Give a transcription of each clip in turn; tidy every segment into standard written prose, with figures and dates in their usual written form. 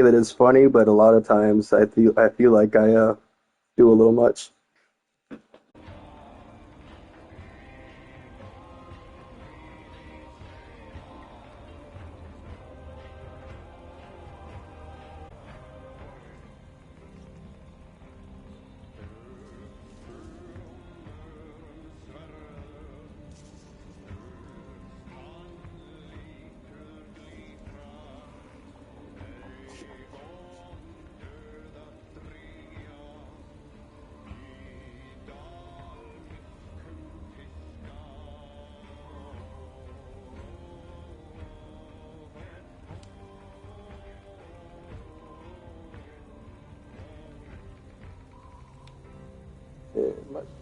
that it's funny, but a lot of times I feel like I do a little much.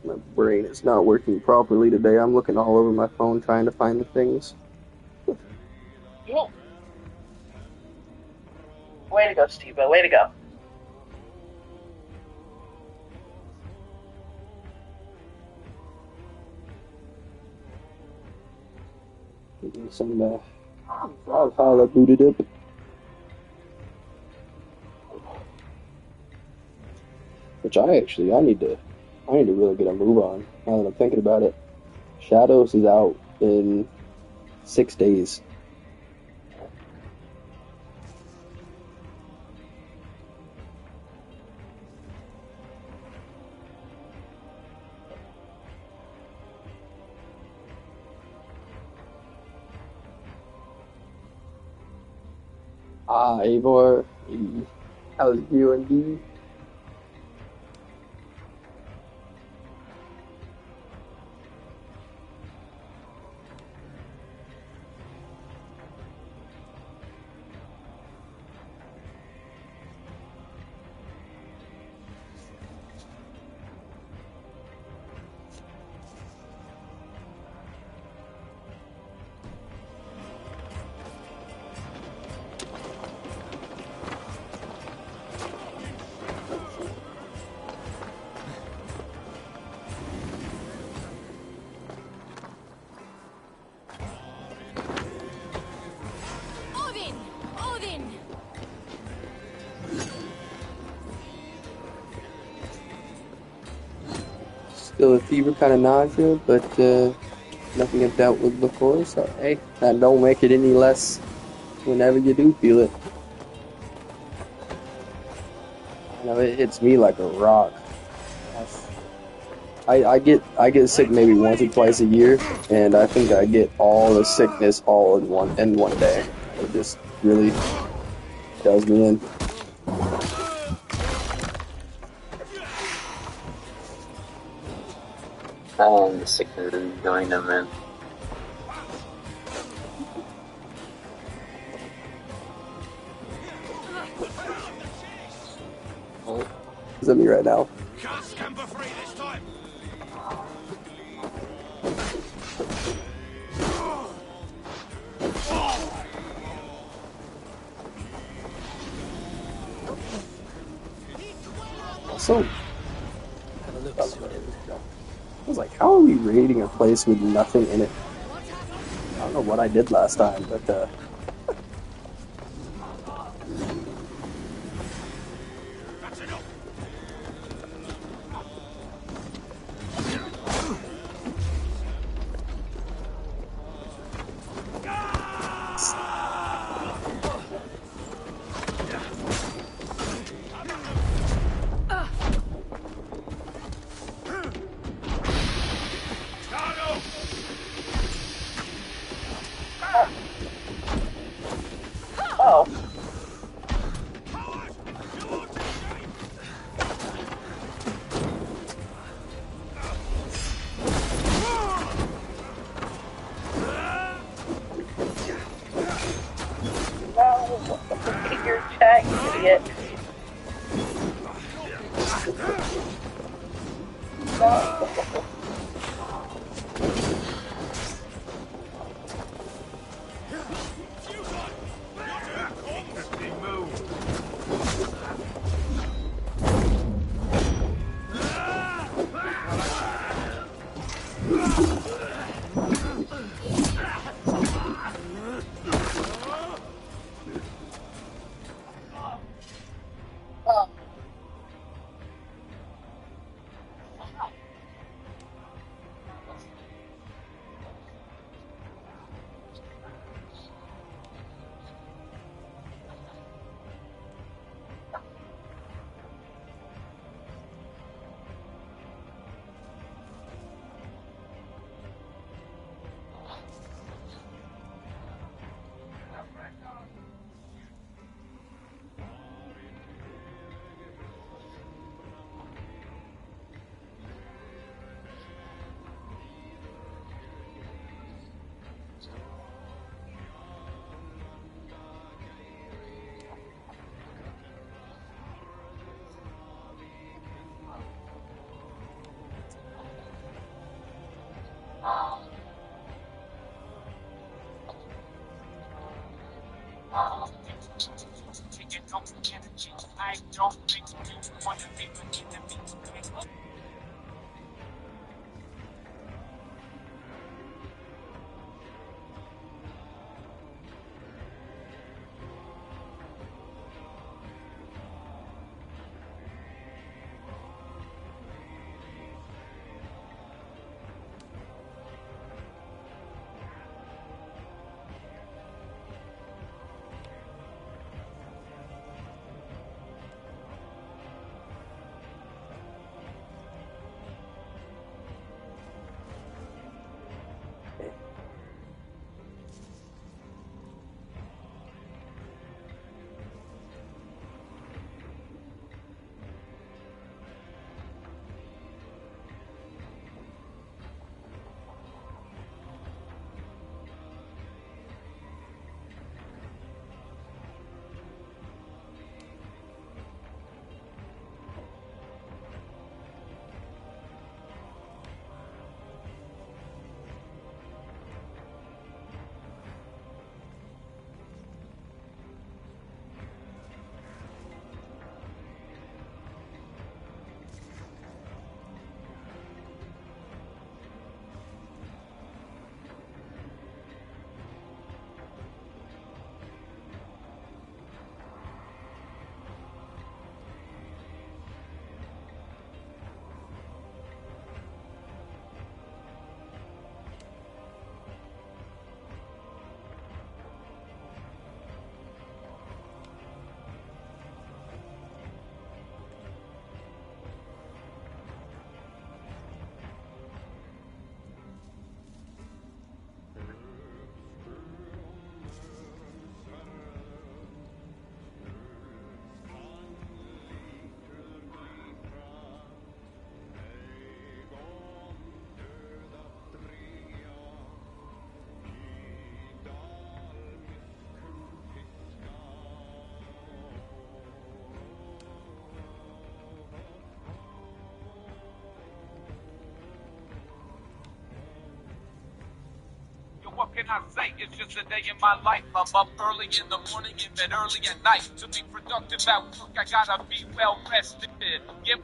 My brain is not working properly today. I'm looking all over my phone trying to find the things. Yeah. Way to go, Steve. Way to go. Some Valhalla booted up. Which I need to really get a move on now that I'm thinking about it. Shadows is out in 6 days. Ah, Eivor, how's you and you? Odin! Odin! Still a fever, kind of nausea, but nothing I've dealt with before. So hey, that don't make it any less whenever you do feel it. You know, it hits me like a rock. I get sick maybe once or twice a year, and I think I get all the sickness all in one day. It just really does me in. The sickness is going them, man. Is at me right now. Can't scamper free this time. So I was like, how are we raiding a place with nothing in it? I don't know what I did last time, but That's enough. Shadow! Oh. Coward! You want to escape? No. Get your chat, you idiot. No. What can I say? It's just a day in my life. I'm up early in the morning and bed early at night. To be productive at work, I gotta be well rested. Give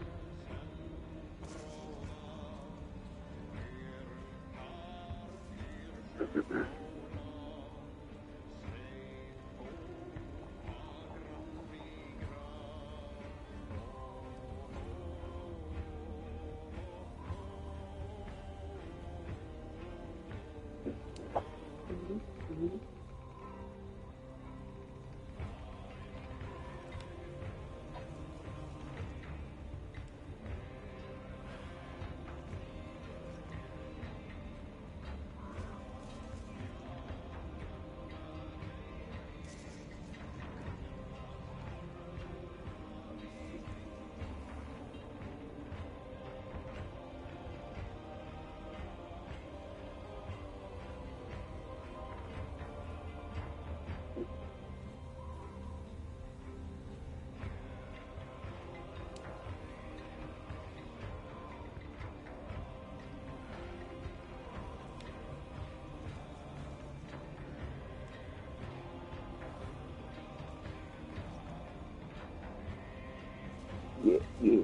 Yeah.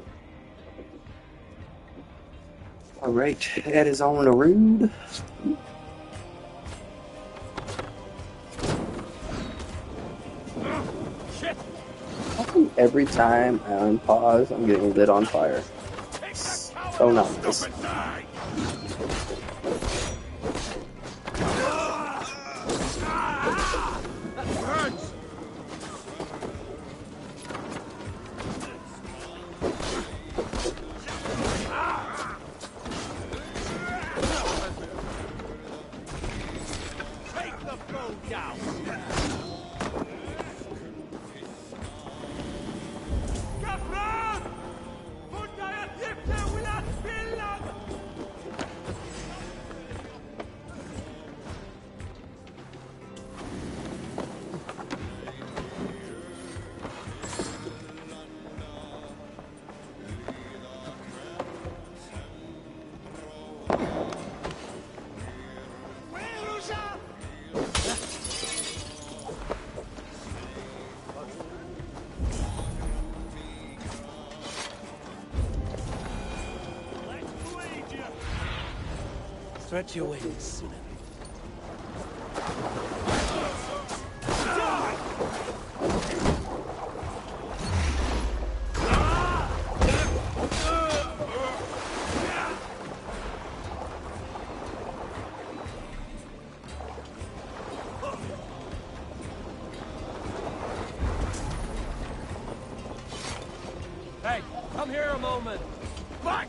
All right, that is on the road. Shit! How come every time I unpause, I'm getting lit on fire? Take that power Oh no, and this. stop and die! That hurts! Take the foe down! Kaplan! Kunna jag gifta wila spillan! Stretch your wings. Hey, come here a moment. Back!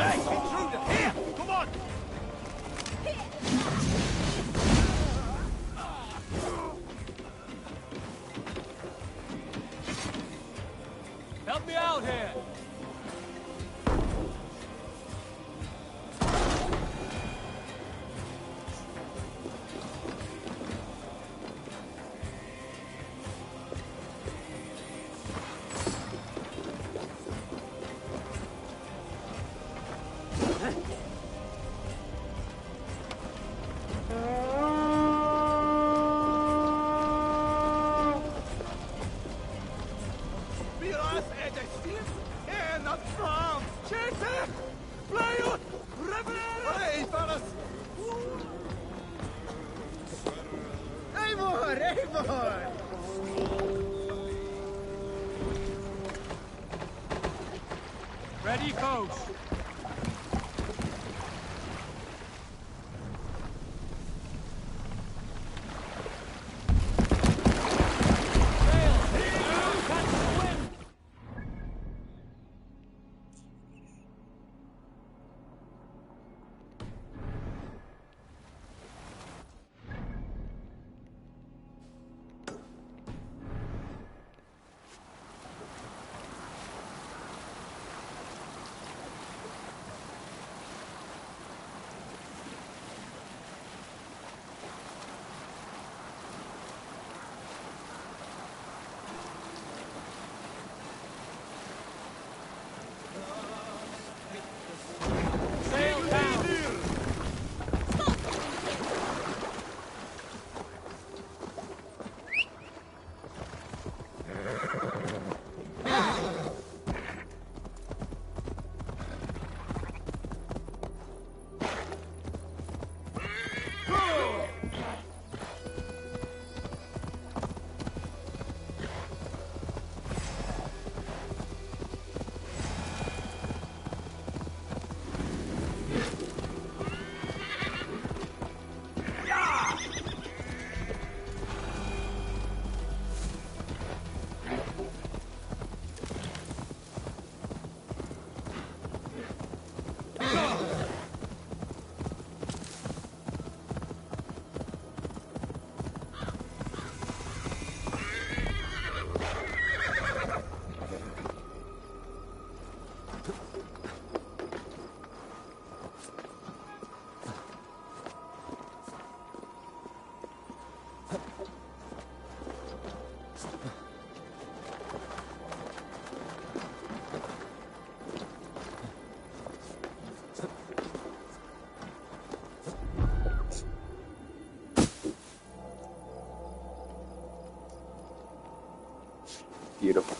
Hey, intruder! Here! Come on! Help me out here! Biraz edestim en atram. Çete! Playut! Revenere! Hey, fellas! Eivor! Eivor! Ready, folks! Sail down! Beautiful.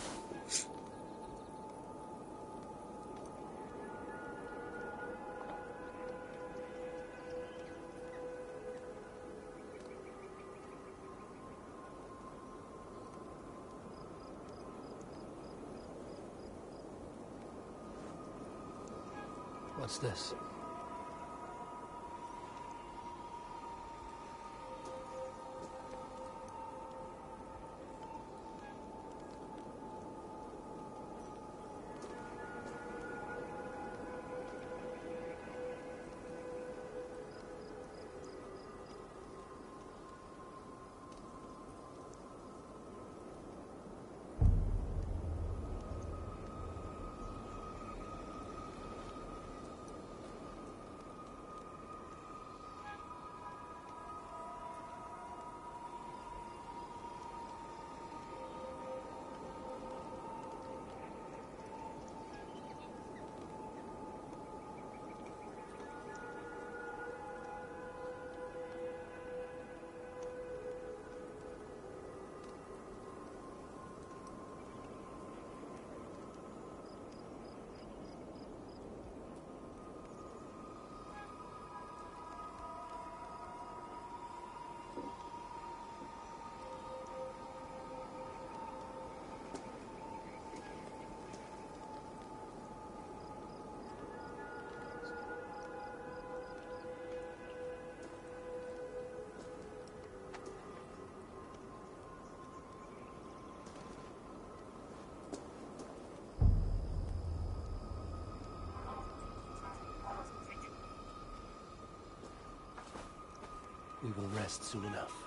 What's this? We will rest soon enough.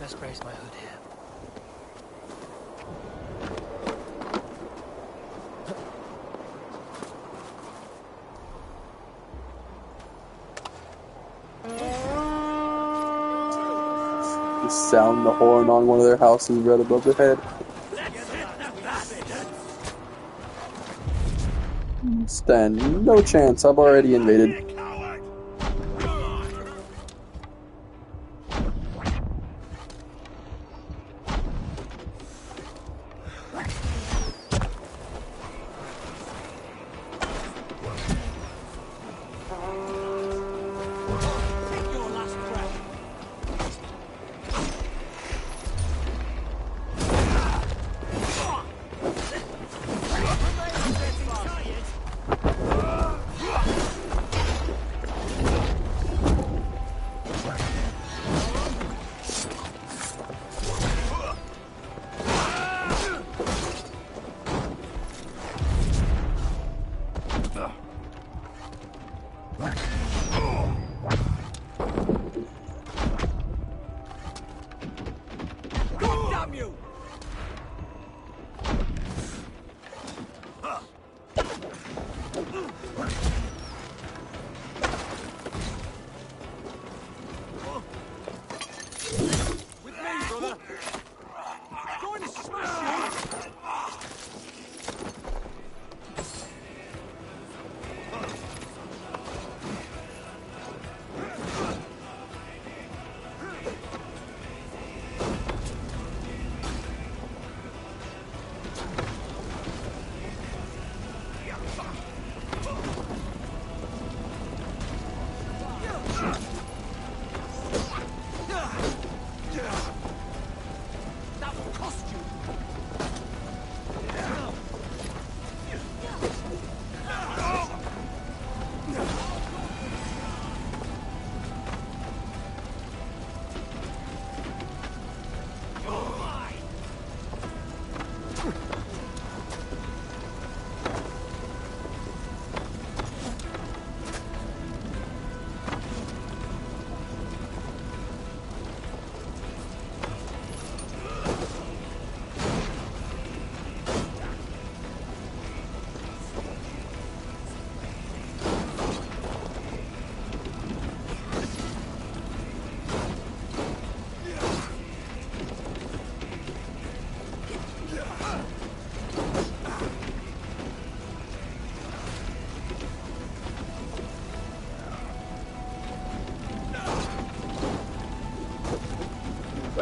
Best raise my hood here. Just sound the horn on one of their houses right above their head. Stand no chance. I've already invaded.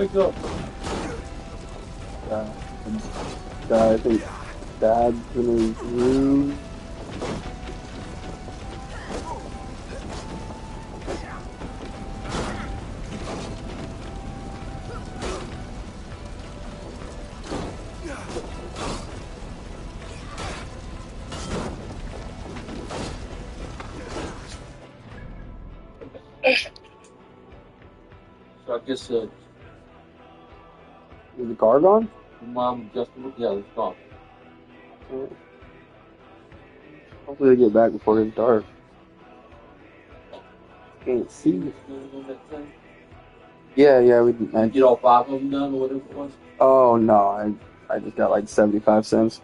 Wake up. I think Dad's in his room. So I guess Is the car gone? Mom just yeah, it's gone. Hopefully they get back before it's dark. Can't see. Yeah, we did. Get all 5 of them done or whatever it was. Oh no, I just got like 75 cents.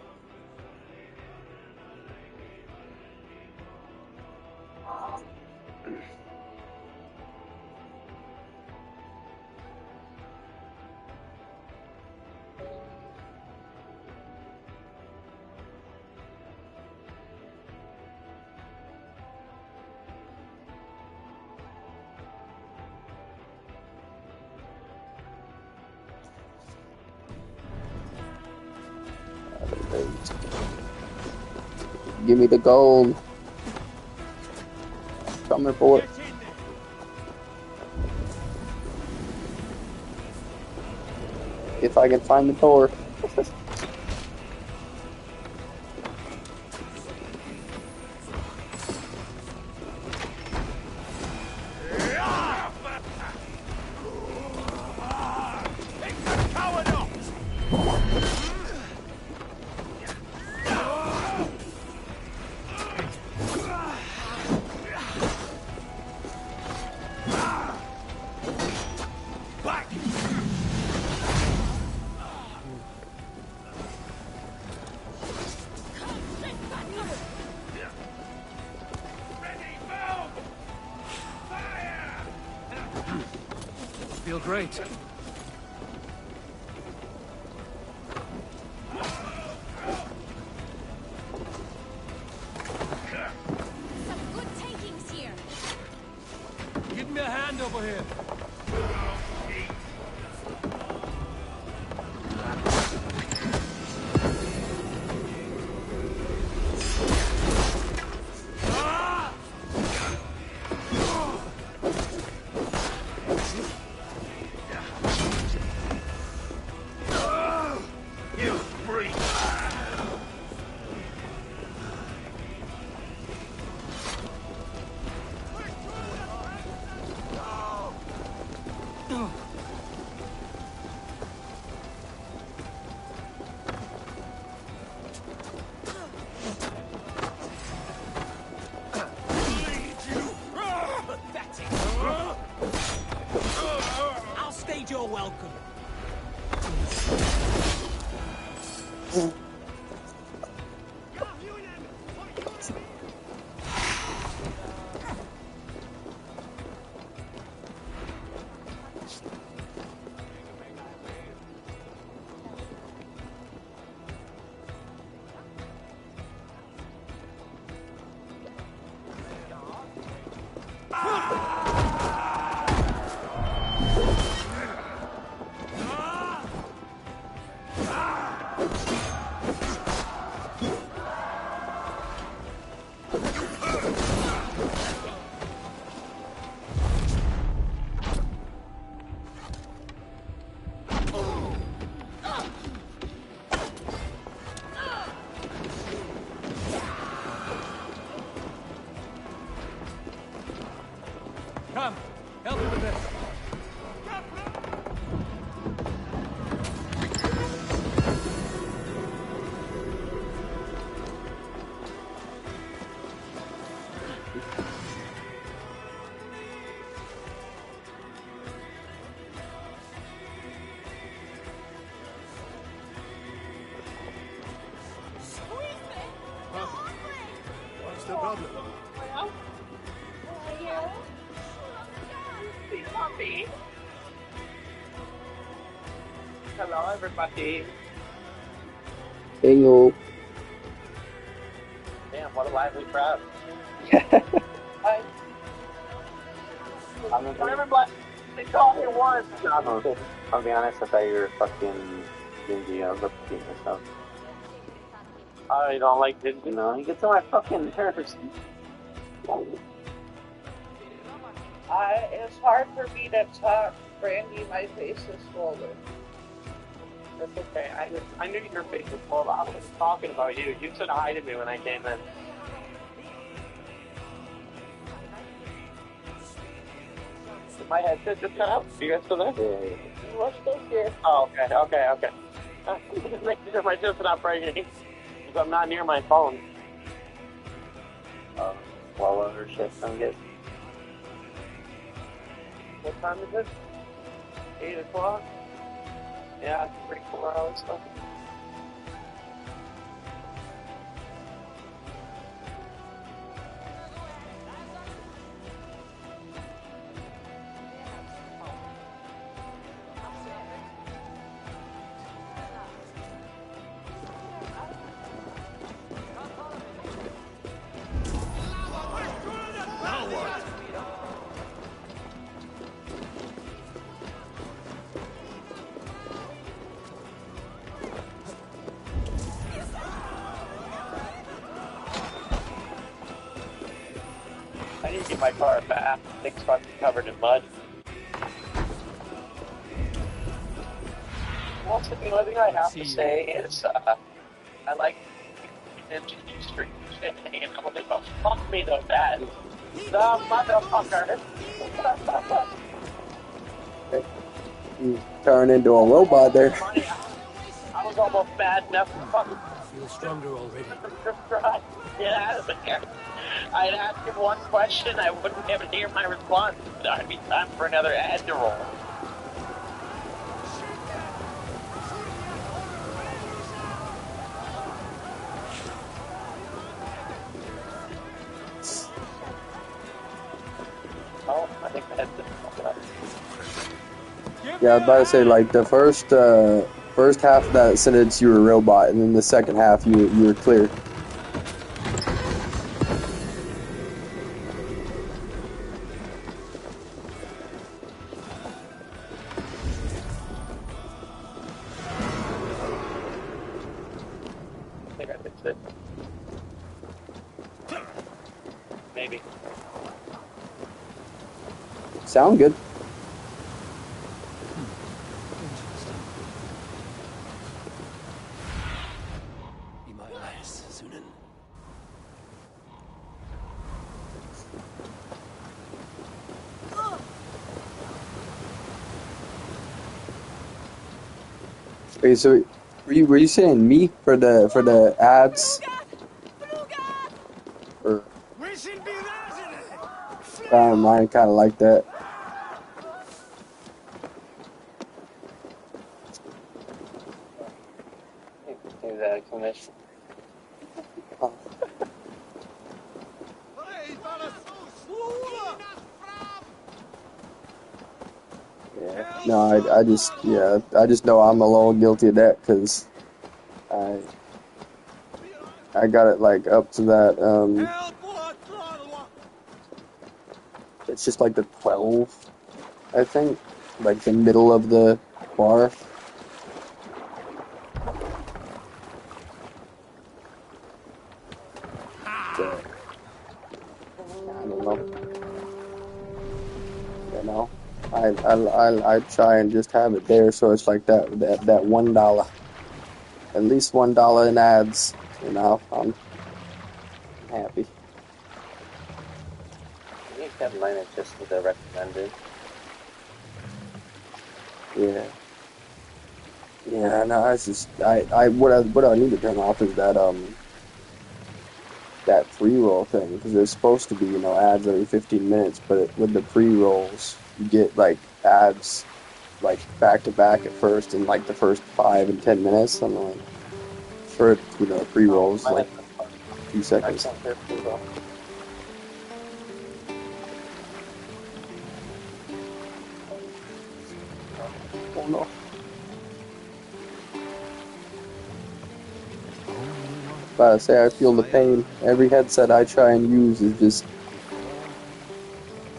Give me the gold. Coming for it. If I can find the door. Feel great. Some good takings here. Give me a hand over here. I'll stage your welcome. Come, help me with this. What's the problem? Hello, everybody. Bingo. Damn, what a lively crowd. Hi. I'm gonna Everybody, they called me once. I'll be honest, I thought you were fucking dingy. I was repeating myself. Oh, you don't like Disney? No, you get to my fucking nerves. It's hard for me to talk, Brandy. My face is swollen. That's okay. I knew your face was full. I was talking about you. You said hi to me when I came in. My headset just cut out. Are you guys still there? Yeah. We're still here. Oh, okay. Just making sure my shit's not breaking. Because I'm not near my phone. While other shit's gonna get. What time is it? 8 o'clock? Yeah, it's 3, 4 hours stuff. I need to get my car back. It's fucking covered in mud. Well, the only thing I have to say is, I like Ninja Street shit hanging out with it, but fuck me though, bad. The motherfucker. You turn into a robot there. I was almost bad enough to fucking Feel stronger already. get out of there. I'd ask him one question, I wouldn't be able to hear my response. It'd be time for another ad to roll. Oh, I think that's it. Yeah, I was about to say, like, the first half of that sentence you were a robot, and then the second half you were clear. I think I fixed it. Maybe. Sound good. Be my eyes, Sunan. Okay, so were you saying me for the ads? Or mine kind of like that. Use that exclamation. Yeah. No, I just know I'm a little guilty of that because I got it like up to that it's just like the 12, I think, like the middle of the bar. So, I don't know. I try and just have it there so it's like that $1, at least $1 in ads. I'm happy. You kept mine at just the recommended. Yeah. Yeah, no, it's just what I need to turn off is that pre-roll thing, because there's supposed to be ads every 15 minutes, but with the pre-rolls you get like ads like back to back at first in like the first 5 and 10 minutes. I'm like, for pre-rolls like a few seconds. I can't hear people. Oh no. But I say I feel the pain. Every headset I try and use is just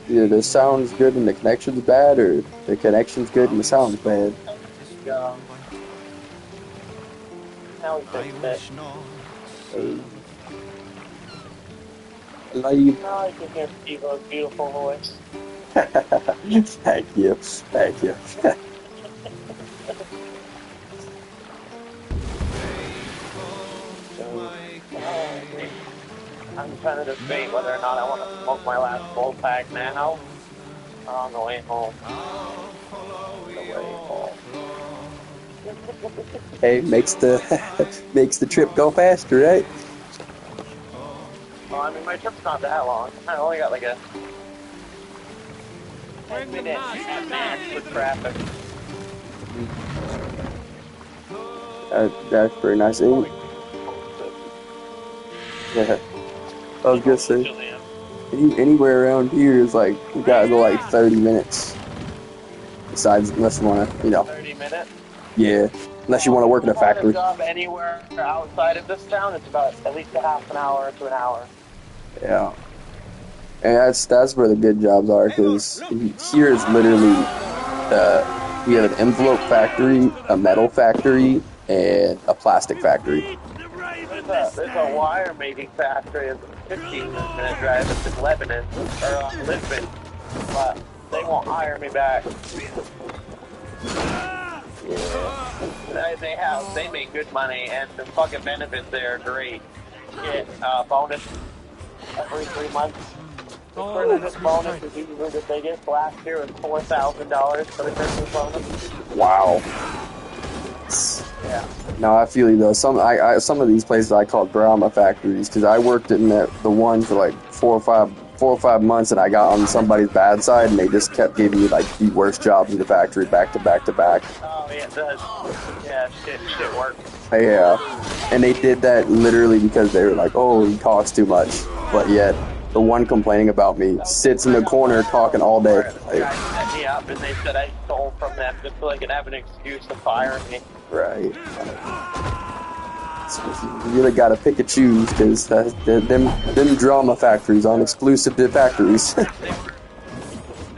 either the sound's good and the connection's bad, or the connection's good and the sound's bad. Now we fixed it. Live. Now I can hear Stevo's beautiful voice. Thank you. Thank you. I'm trying to debate whether or not I want to smoke my last bowl pack now, on the way home. Hey, makes the makes the trip go faster, right? Well, I mean, my trip's not that long. I only got like a 10-minute at max with traffic. That's pretty nice. Yeah, I was gonna say anywhere around here is like you gotta go like 30 minutes. Besides, unless you wanna, 30 minutes? yeah, unless you wanna work in a factory. Job anywhere outside of this town, it's about at least a half an hour to an hour. Yeah, and that's where the good jobs are, because here is literally we have an envelope factory, a metal factory, and a plastic factory. There's a wire making factory. It's a 15-minute drive. It's in Lebanon or Lisbon, but they won't hire me back. Yeah. They make good money, and the fucking benefits there are great. You get a bonus every 3 months. The Christmas bonus is usually the biggest. Last year was $4,000 for the Christmas bonus. Wow. Yeah. No, I feel you though. Some of these places I call drama factories, because I worked in the one for like 4 or 5 months, and I got on somebody's bad side, and they just kept giving me like the worst jobs in the factory back to back to back. Oh yeah, it does. Yeah, shit works. Yeah, and they did that literally because they were like, "Oh, he talks too much," but yet the one complaining about me sits in the corner talking all day. The guy set me up, and they said I stole from them just so they could have an excuse to fire me. Right. So you really gotta pick and choose, because them drama factories aren't exclusive to factories.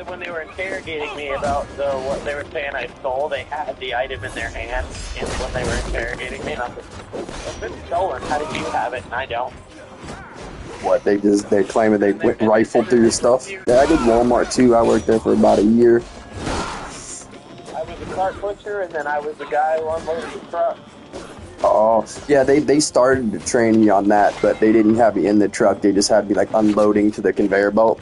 When they were interrogating me about what they were saying I stole, they had the item in their hand, and when they were interrogating me, and I was like, "If it's stolen, how did you have it?" And I don't. What, they're claiming they went rifled through your stuff? Yeah, I did Walmart too. I worked there for about a year. I was a cart butcher, and then I was the guy who unloaded the truck. Oh, yeah, they started to train me on that, but they didn't have me in the truck. They just had me, like, unloading to the conveyor belt.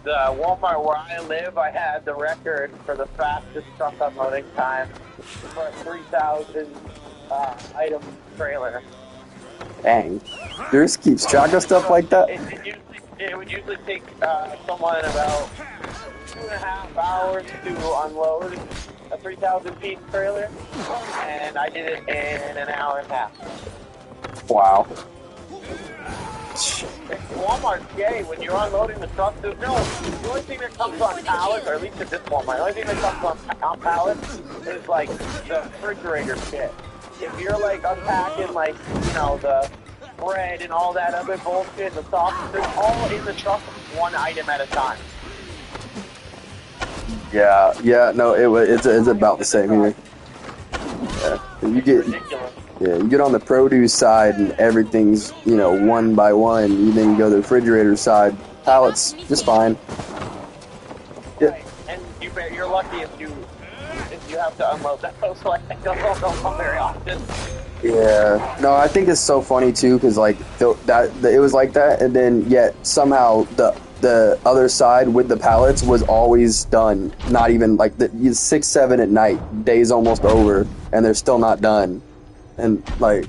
The Walmart where I live, I had the record for the fastest truck unloading time for a 3,000 item trailer. Dang. Yours keeps track of stuff like that? It would usually take someone about 2.5 hours to unload a 3,000-piece trailer, and I did it in an hour and a half. Wow. Walmart's gay. When you're unloading the truck, the only thing that comes on pallets, or at least at this Walmart, the only thing that comes on pallets is like the refrigerator shit. If you're like unpacking like, the bread and all that other bullshit, the sauce, they're all in the truck one item at a time. Yeah, no, it's about the same here. Yeah, you get on the produce side and everything's, one by one. You then go to the refrigerator side, pallets, just fine. Yeah. Right. And you're lucky if you have to unload that, so I think they'll come very often. Yeah, no, I think it's so funny too, because like it was like that, and then yet somehow the other side with the pallets was always done. Not even like 6, 7 at night, day's almost over, and they're still not done. And like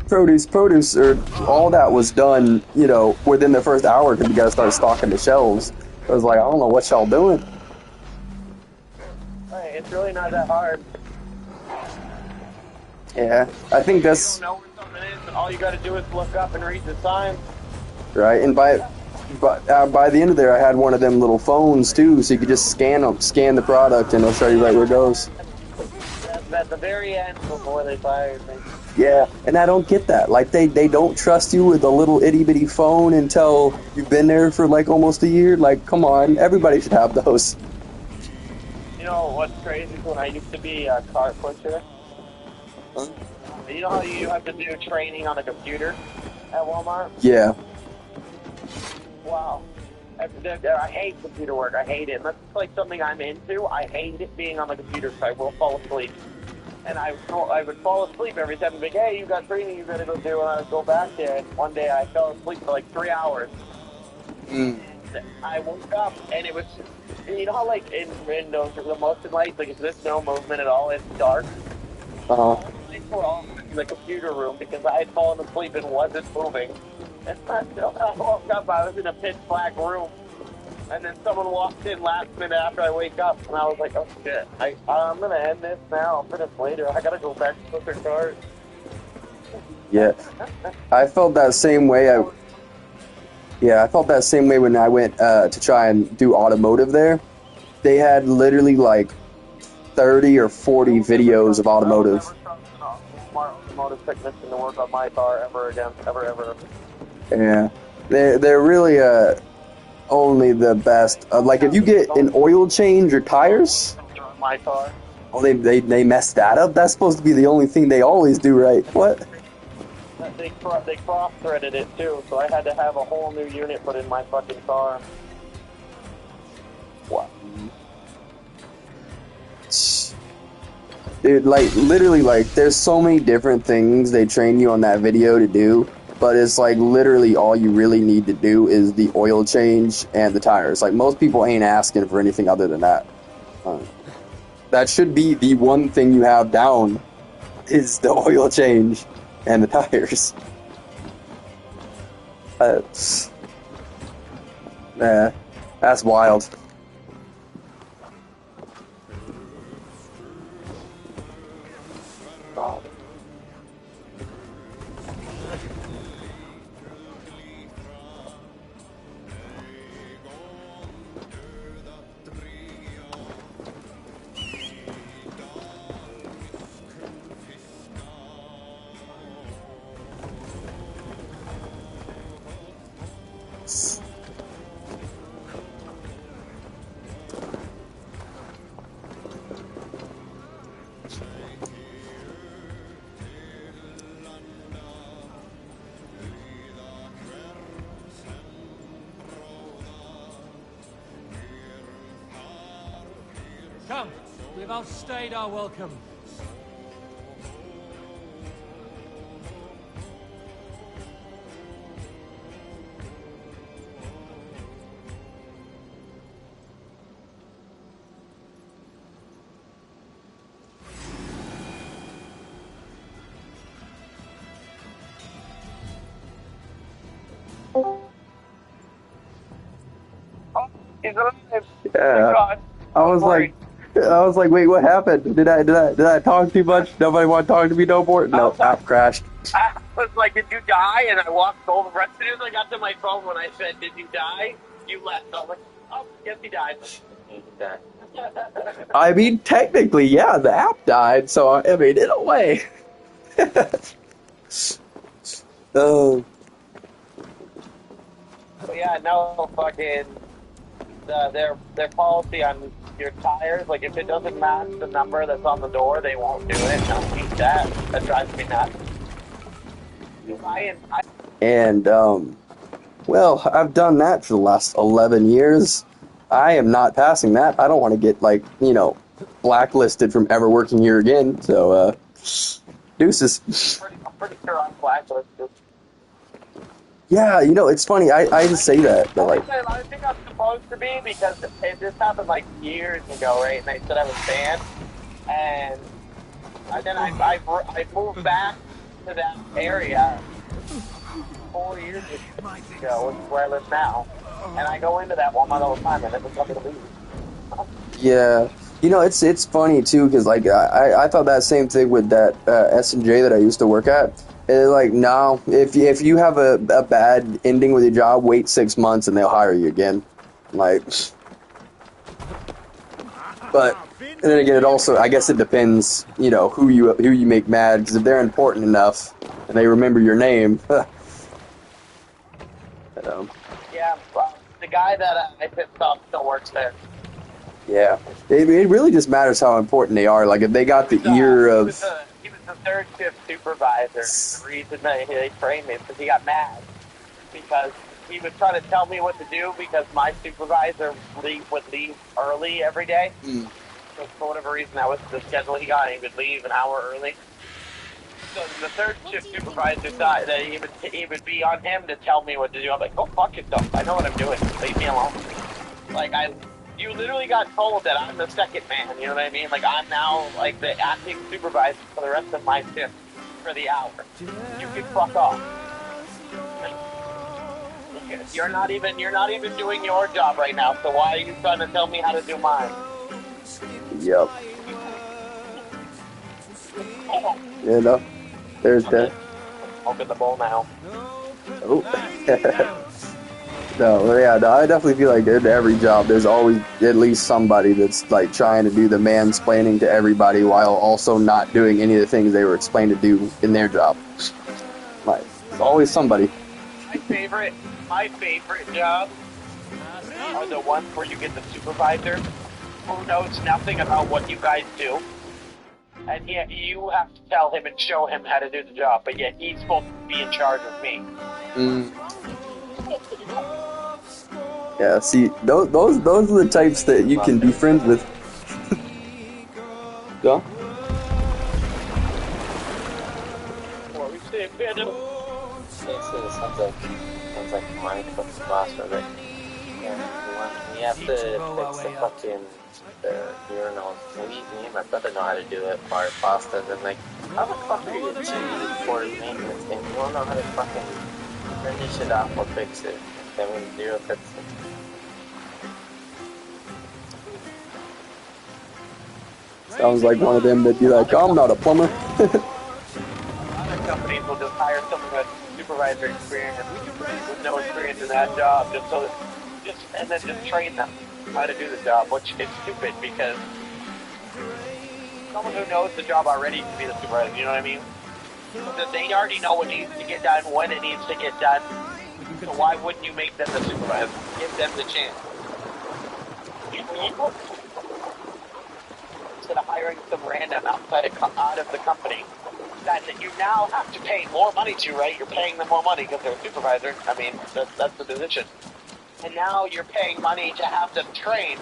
produce, or all that was done, within the first hour, because you got to start stocking the shelves. I was like, I don't know what y'all doing. Right, it's really not that hard. Yeah, I think that's... You don't know where something is, and all you gotta do is look up and read the sign. Right, and by the end of there, I had one of them little phones, too, so you could just scan the product, and it'll show you right where it goes. That's at the very end before they fire me. Yeah, and I don't get that. Like, they don't trust you with a little itty-bitty phone until you've been there for, like, almost a year. Like, come on, everybody should have those. You know what's crazy? When I used to be a cart pusher, you know how you have to do training on a computer at Walmart? Yeah. Wow. I hate computer work. I hate it. Unless it's like something I'm into, I hate it being on the computer, so I will fall asleep. And I would fall asleep every time. Like, hey, you got training you gotta go do, and I would go back there. And one day I fell asleep for like 3 hours. I woke up and it was, you know how like in the motion lights, like there's no movement at all, it's dark. Uh-huh. Lights were off in the computer room because I had fallen asleep and wasn't moving. And I woke up, I was in a pitch black room. And then someone walked in last minute after I wake up, and I was like, oh shit, I'm gonna end this now. I'll finish later. I gotta go back to the card. Yeah. I felt that same way. I felt that same way when I went to try and do automotive there. They had literally like 30 or 40 videos of automotive. Automotive technician to work on my car ever again, ever. Yeah. They're really only the best. Like if you get an oil change or tires, my car. oh, they messed that up. That's supposed to be the only thing they always do right. What? They cross-threaded it too, so I had to have a whole new unit put in my fucking car. What? Dude, like literally, like there's so many different things they train you on that video to do. But it's like literally all you really need to do is the oil change and the tires. Like most people ain't asking for anything other than that. That should be the one thing you have down is the oil change and the tires. That's wild. Come, we've outstayed our welcome. He's alive. Yeah. Oh, God. I was like, wait, what happened? Did I talk too much? Nobody want to talk to me no more? No, app crashed. I was like, did you die? And I walked over. As soon as I got to my phone, when I said, did you die? You left. I was like, oh, yes, he died. I mean, technically, yeah, the app died, so I mean, in a way. Oh. But yeah, no fucking their policy on your tires, like if it doesn't match the number that's on the door, they won't do it. Don't keep that. That drives me nuts. And well, I've done that for the last 11 years. I am not passing that. I don't want to get like, you know, blacklisted from ever working here again. So deuces. I'm pretty sure I'm blacklisted. Yeah, you know, it's funny. I just say that, but like, I think I'm supposed to be because this happened like years ago, right? And they said I was banned, and then I moved back to that area 4 years ago, which is where I live now, and I go into that Walmart all the time, and it's nothing to leave. yeah, you know, it's funny too because like I thought that same thing with that S&J that I used to work at. And like, no, if you have a bad ending with your job, wait 6 months and they'll hire you again. Like, but and then again, it also, I guess it depends, you know, who you make mad, because if they're important enough and they remember your name. Yeah, the guy that I pissed off still works there. Yeah, it really just matters how important they are. Like if they got the ear of. He was the third shift supervisor. The reason that they trained me is because he got mad because he was trying to tell me what to do because my supervisor would leave early every day. So for whatever reason, that was the schedule he got. He would leave an hour early. So the third shift supervisor thought that he would be on him to tell me what to do. I'm like, go fuck yourself. I know what I'm doing. Leave me alone. Like, you literally got told that I'm the second man. You know what I mean? Like, I'm now like the acting supervisor for the rest of my shift for the hour. You can fuck off. You're not even doing your job right now. So why are you trying to tell me how to do mine? Yep. You know, there's that. Open the bowl now. Oh. No, yeah, no, I definitely feel like in every job, there's always at least somebody that's like trying to do the mansplaining to everybody while also not doing any of the things they were explained to do in their job. Like, there's always somebody. My favorite jobs are the ones where you get the supervisor who knows nothing about what you guys do, and yet you have to tell him and show him how to do the job, but yet he's supposed to be in charge of me. Yeah, see, those are the types that you can be friends with. Yeah? What we say, Phantom? Sounds like mine for the boss of it. Yeah, we have to fix the fucking urinals. Me and my brother know how to do it for our pastas. And like, how the fuck are you cheating for maintenance thing? You don't know how to fucking turn this shit off or fix it. I mean, zero fix it. Sounds like one of them that'd be like, I'm not a plumber. Other companies will just hire someone with supervisor experience with no experience in that job, and then just train them how to do the job, which is stupid because someone who knows the job already can be the supervisor. You know what I mean? That they already know what needs to get done, when it needs to get done. So why wouldn't you make them the supervisor? Give them the chance. Instead of hiring some random out of the company that you now have to pay more money to, right? You're paying them more money because they're a supervisor. I mean, that's the position. And now you're paying money to have them train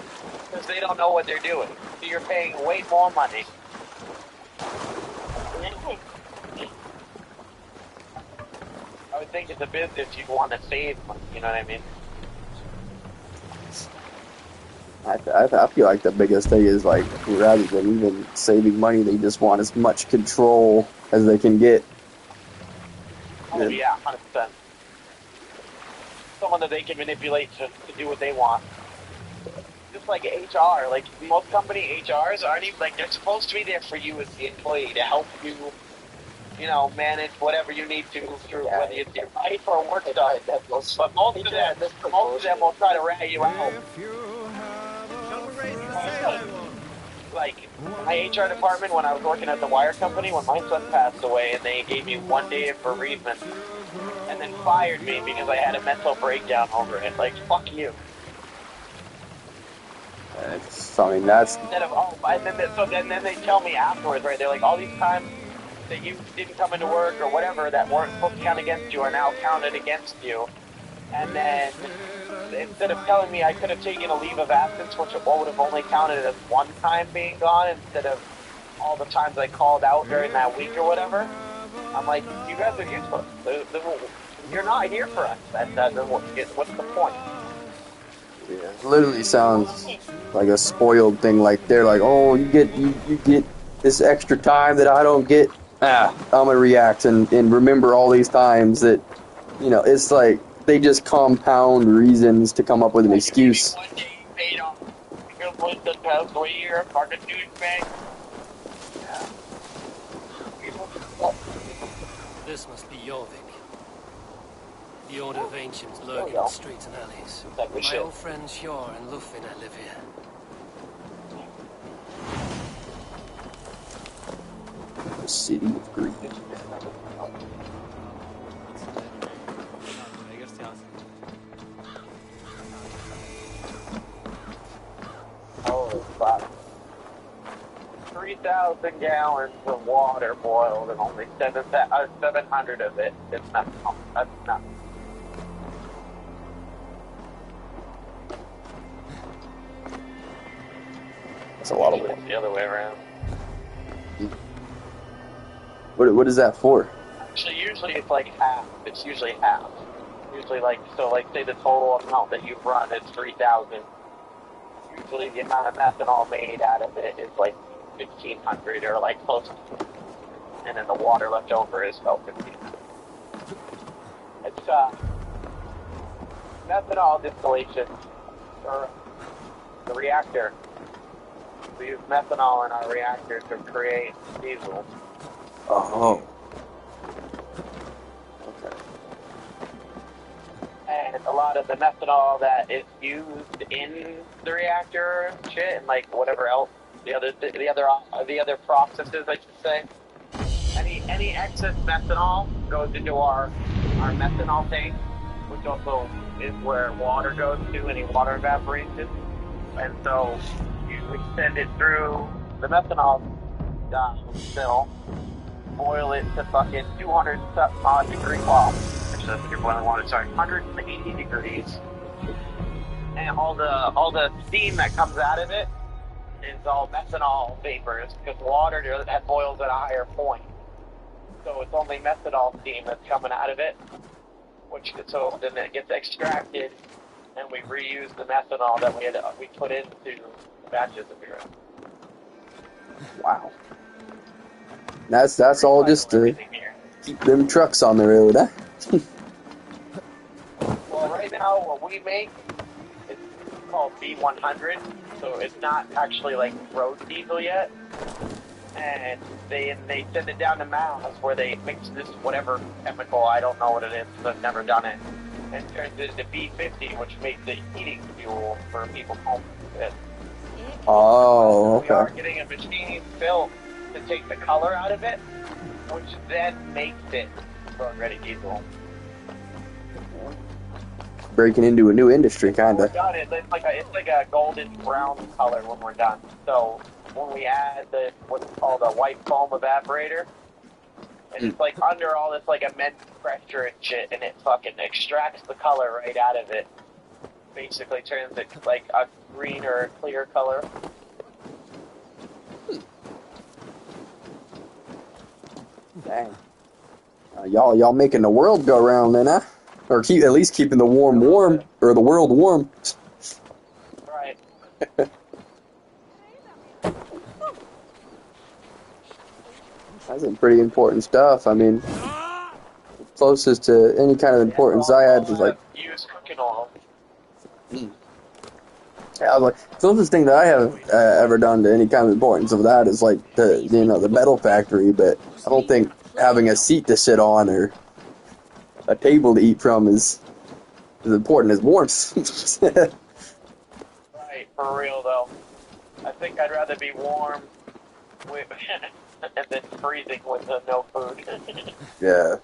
because they don't know what they're doing. So you're paying way more money. I would think it's a business you'd want to save money, you know what I mean? I feel like the biggest thing is like, rather than even saving money, they just want as much control as they can get. Oh yeah, 100%. Someone that they can manipulate to do what they want. Just like HR, like most company HRs aren't even, like, they're supposed to be there for you as the employee to help you, you know, manage whatever you need to through, whether it's your life or work stuff. But most of them will try to rat you out. Like, my HR department, when I was working at the wire company, when my son passed away, and they gave me 1 day of bereavement, and then fired me because I had a mental breakdown over it. Like, fuck you. I mean, that's... Instead of, then they tell me afterwards, right, they're like, all these times that you didn't come into work or whatever that weren't supposed to count against you are now counted against you. And then, instead of telling me I could have taken a leave of absence, which would have only counted as one time being gone, instead of all the times I called out during that week or whatever, I'm like, you guys are useless. You're not here for us. What's the point? Yeah, it literally sounds like a spoiled thing. Like, they're like, oh, you get this extra time that I don't get. I'm gonna react and remember all these times that, you know, it's like, they just compound reasons to come up with an excuse. This must be Jorvik. The Order of Ancients lurk in the streets and alleys. My old friends Sjor and Lufin live here. The city of Greed. Holy fuck. 3,000 gallons of water boiled and only 700 of it is methanol. That's nothing. That's a lot of water. The other way around. What is that for? Actually, usually it's like half. It's usually half. Usually like, so like say the total amount that you've run is 3,000. Usually the amount of methanol made out of it is like 1,500 or like close to, and then the water left over is about 1,500. It's methanol distillation, or the reactor. We use methanol in our reactor to create diesel. Oh. Okay. And a lot of the methanol that is used in the reactor and shit, and like whatever else, the other processes, I should say. Any excess methanol goes into our methanol tank, which also is where water goes to, any water evaporation. And so you extend it through the methanol still, boil it to fucking 200 odd degree, well, actually that's what you're boiling water, sorry, 180 degrees. And all the steam that comes out of it is all methanol vapors, because water that boils at a higher point. So it's only methanol steam that's coming out of it, so then it gets extracted, and we reuse the methanol that we put into the batches of beer. Wow. That's all just to keep them trucks on the road, huh? Well, right now what we make is called B100, so it's not actually like road diesel yet. And they send it down to Mass where they mix this whatever chemical, I don't know what it is because I've never done it, and turns it into B50, which makes it heating fuel for people home. Oh, okay. We are getting a machine built to take the color out of it, which then makes it road-ready diesel. Breaking into a new industry, kinda. We're done. It's like a golden brown color when we're done. So when we add what's called a white foam evaporator, and it's like under all this like immense pressure and shit, and it fucking extracts the color right out of it. Basically turns it like a green or a clear color. Dang. Y'all making the world go round then, huh? Or at least keeping the warm, or the world warm. Right. That's some pretty important stuff. I mean, closest to any kind of importance I had was like use cooking oil. Yeah, like the closest thing that I have ever done to any kind of importance of that is like the metal factory. But I don't think having a seat to sit on or a table to eat from is as important as warmth. Right, for real though. I think I'd rather be warm with and then freezing with no food. Yeah.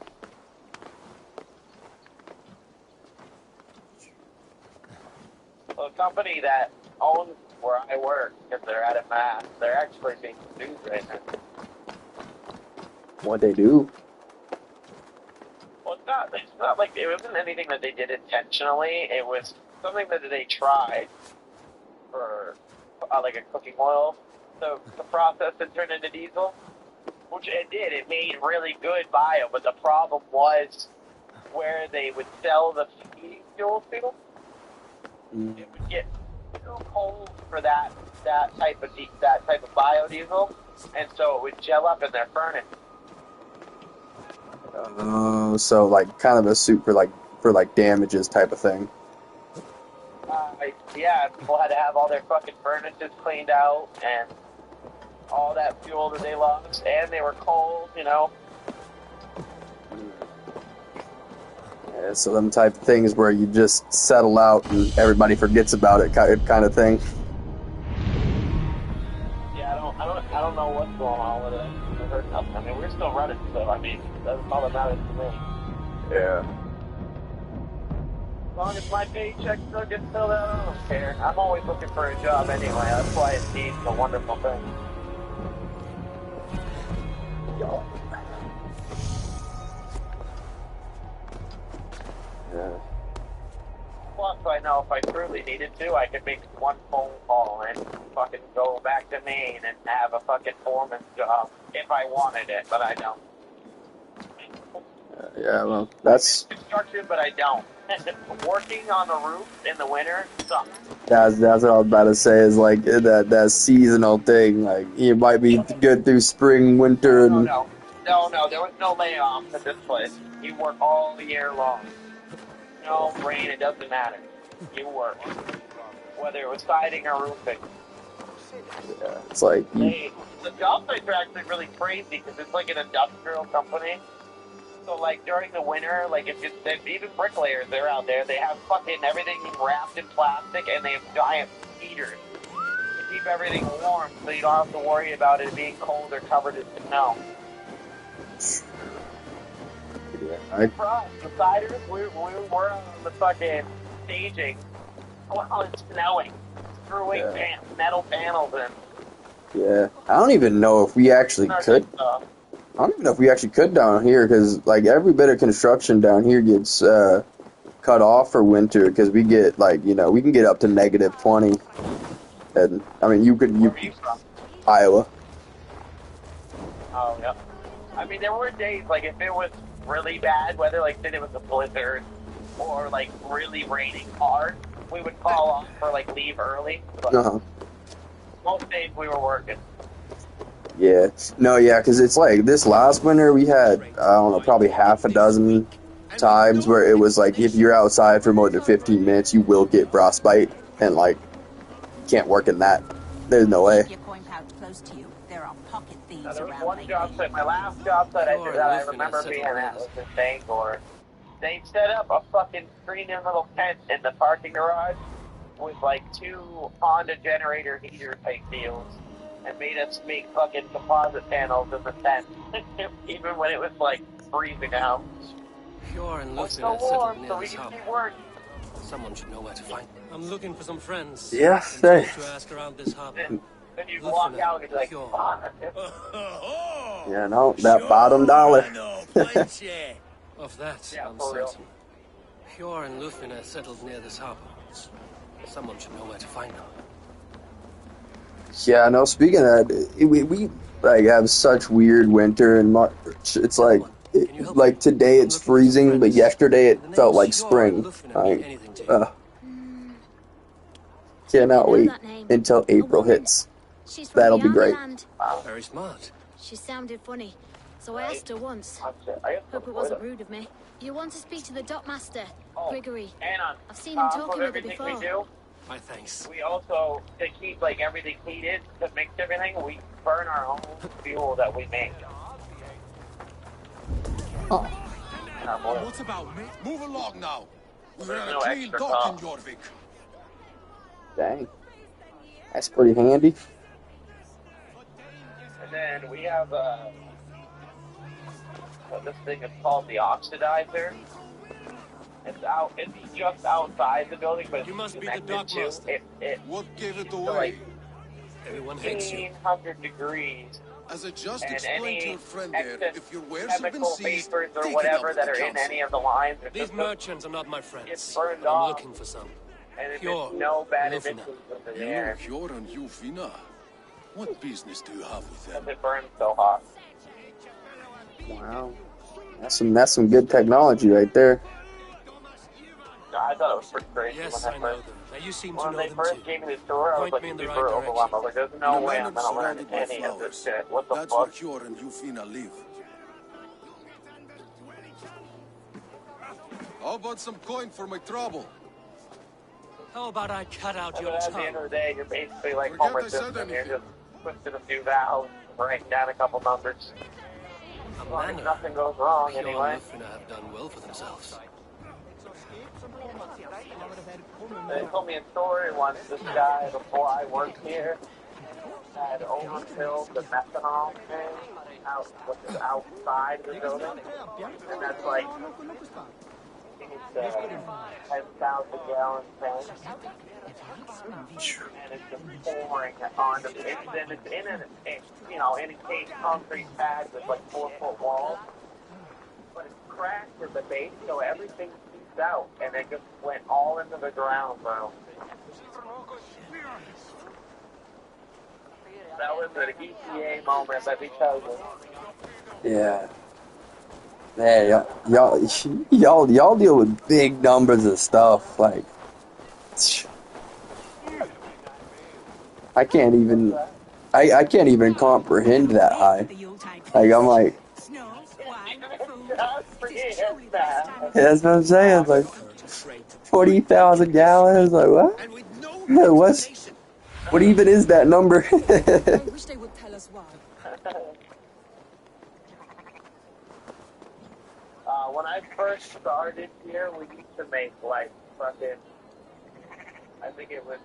Well, a company that owns where I work, because they're out of Mass, they're actually being sued right now. What they do? Well, it's not like, it wasn't anything that they did intentionally. It was something that they tried for, like a cooking oil, to process and turn into diesel, which it did. It made really good bio, but the problem was where they would sell the feed fuel to, it would get too cold for that type of biodiesel, and so it would gel up in their furnace. So like kind of a suit for like damages type of thing. Yeah, people had to have all their fucking furnaces cleaned out and all that fuel that they lost, and they were cold, you know. Yeah, so them type of things where you just settle out and everybody forgets about it kind of thing. Yeah, I don't know what's going on with it. I heard nothing. I mean, we're still running, so I mean, that's all that matters to me. Yeah. As long as my paycheck still gets filled out, I don't care. I'm always looking for a job anyway. That's why Indeed's a wonderful thing. Yeah. Plus, I know if I truly needed to, I could make one phone call and fucking go back to Maine and have a fucking foreman's job if I wanted it, but I don't. Yeah, well, that's construction, but I don't. Working on the roof in the winter sucks. that's what I was about to say. Is like that seasonal thing. Like you might be good through spring, winter, and No. There was no layoffs at this place. You work all year long. No rain, it doesn't matter. You work, whether it was siding or roofing. yeah, it's like The job sites are actually really crazy because it's like an industrial company. So like during the winter, like if even bricklayers, they're out there. They have fucking everything wrapped in plastic, and they have giant heaters to keep everything warm, so you don't have to worry about it being cold or covered in snow. For us, the siders, we were on the fucking staging while it's snowing, screwing metal panels in. yeah. I don't even know if we actually could. I don't even know if we actually could down here because like every bit of construction down here gets cut off for winter because we get like we can get up to -20. And I mean Where are you from? Iowa. Oh yeah. I mean, there were days like if it was really bad weather, like say it was a blizzard or like really raining hard, we would call off for like leave early. But most days we were working. Yeah. No, yeah, because it's like this last winter we had, I don't know, probably half a dozen times where it was like if you're outside for more than 15 minutes, you will get frostbite, and like, you can't work in that. There's no way. There was one job site, my last job site I remember being at was in Bangor. They set up a fucking screened-in little tent in the parking garage with like 2 Honda generator heater type deals, and made us make fucking composite panels in the tent, even when it was like freezing out. Pure and It's so warm, so we used to work. Someone should know where to find them. I'm looking for some friends. Yeah, to ask around this harbor. Then you walk out and be like, fuck. Yeah, no, that bottom dollar. Of that, Yeah, I'm for real. certain. Pure and Lufin are settled near this harbor. Someone should know where to find them. Yeah, no, speaking of that, we like have such weird winter in March. It's like today it's freezing, but yesterday it felt like spring. Like, cannot wait until April hits. That'll be great. Very smart. She sounded funny, so I asked her once. Hope it wasn't rude of me. You want to speak to the dockmaster, Gregory? I've seen him talking with her before. My thanks. We also, to keep like everything heated, to mix everything, we burn our own fuel that we make. What about me? Move along now. We're There's on a no clean extra dock in cost. Jorvik. Dang, that's pretty handy. And then we have this thing is called the oxidizer. It's just outside the building, but You must it's be the connected to dockmaster. it. What gave it So away? like Everyone hates you. 1800 degrees, As I just and explained to any your friend there, excess if your wares have been chemical seized, vapors or take whatever it up that with are the in council. any of the lines or These systems, merchants are not my it's friends. burned I'm off, looking for some. and if Pure there's no bad Lufina. emissions in the You, air Pure, and you, Vina. What business do you have with because them? it burns so hot. Wow, that's some good technology right there. I thought it was pretty crazy Yes, when I I know first. them. Now you seem to When know they them first too. gave me the tour, I was Point like me in the super right overwhelmed. I was like, there's no In a way I'm manor gonna learn surrounded by any of this flowers. shit. What the That's where fuck? Pure and you, Vina, live. How about some coin for my trouble? How about I cut out And your then at the end tongue? of the day, you're basically like Forget Homer I said Simpson. You're anything. just twisting a few valves, writing down a couple numbers. A As long as manor. nothing goes wrong, Pure anyway. and Lufina have done well for themselves. They told me a story once. This guy, before I worked here, had overfilled the methanol tank which is outside the building, and that's like it's 10,000 gallon tank, and it's just pouring onto the. It's in an encased concrete pad with like 4-foot walls, but it's cracked at the base, so everything seeps out, and it just went all into the ground, bro. That was an EPA moment, let me tell you. Yeah. Hey, y'all deal with big numbers of stuff. Like, I can't even, I can't even comprehend that high. Like, I'm like, that's what I'm saying. Like, 40,000 gallons. Like, what? What even is that number? I wish they would tell us why. When I first started here, we used to make like fucking, I think it was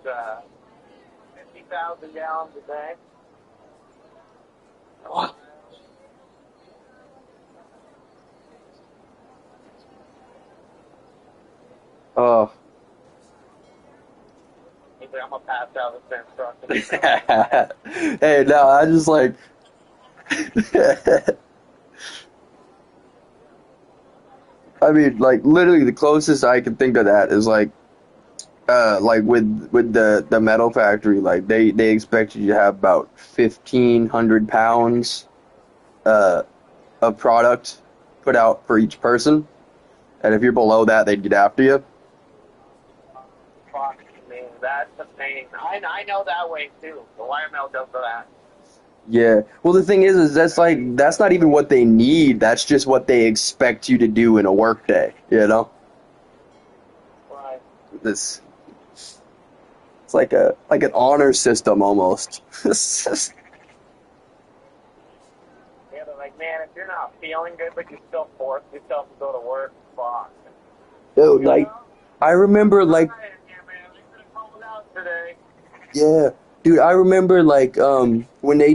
50,000 gallons a day. What? Oh. I'm gonna pass out this instruction. Hey, no, I just like. I mean, like literally, the closest I can think of that is like with the metal factory. Like they expect you to have about 1,500 pounds of product put out for each person, and if you're below that, they'd get after you. Fuck me, that's the pain. I know that way too. The YML does that. Yeah. Well, the thing is that's not even what they need. That's just what they expect you to do in a workday. You know. Right. It's like an honor system almost. Yeah, they're like, man, if you're not feeling good but you still force yourself to go to work, fuck. Dude, like, I remember like. Yeah. Dude, I remember like when they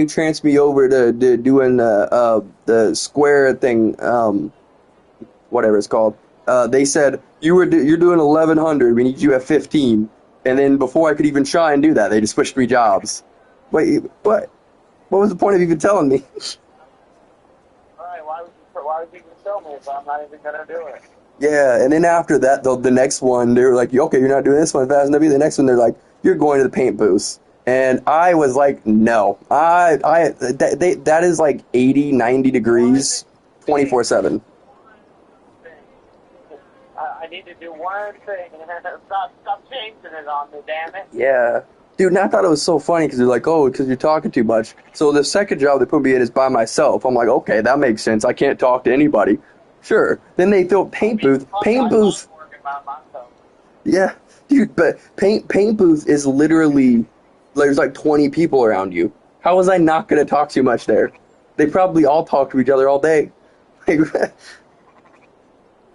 transferred me over to doing the Square thing, whatever it's called. They said you're doing 1,100. We need you at 15. And then before I could even try and do that, they just switched 3 jobs. Wait, what? What was the point of even telling me? All right, why would you even tell me if I'm not even gonna do it? Yeah, and then after that, the next one, they were like, okay, you're not doing this one fast enough. The next one, they're like, you're going to the paint booth. And I was like, no. That is like 80, 90 degrees, 24/7. I need to do one thing. Stop changing it on me, damn it. Yeah. Dude, and I thought it was so funny because they're like, oh, because you're talking too much. So the second job they put me in is by myself. I'm like, okay, that makes sense. I can't talk to anybody. Sure. Then they throw paint booth. Yeah, dude, but paint booth is literally, there's like 20 people around you. How was I not going to talk too much there? They probably all talk to each other all day. Like,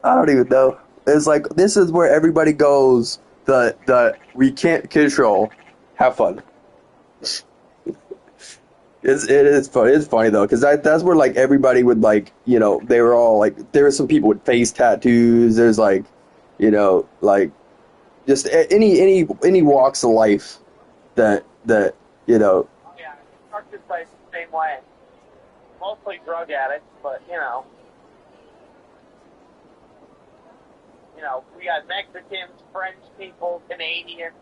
I don't even know. It's like, this is where everybody goes, we can't control. Have fun. It is funny. It's funny though, because that's where like everybody would like, you know, they were all like, there were some people with face tattoos. There's like, you know, like just any walks of life that you know. Yeah, Arctic place the same way. Mostly drug addicts, but you know, we got Mexicans, French people, Canadians.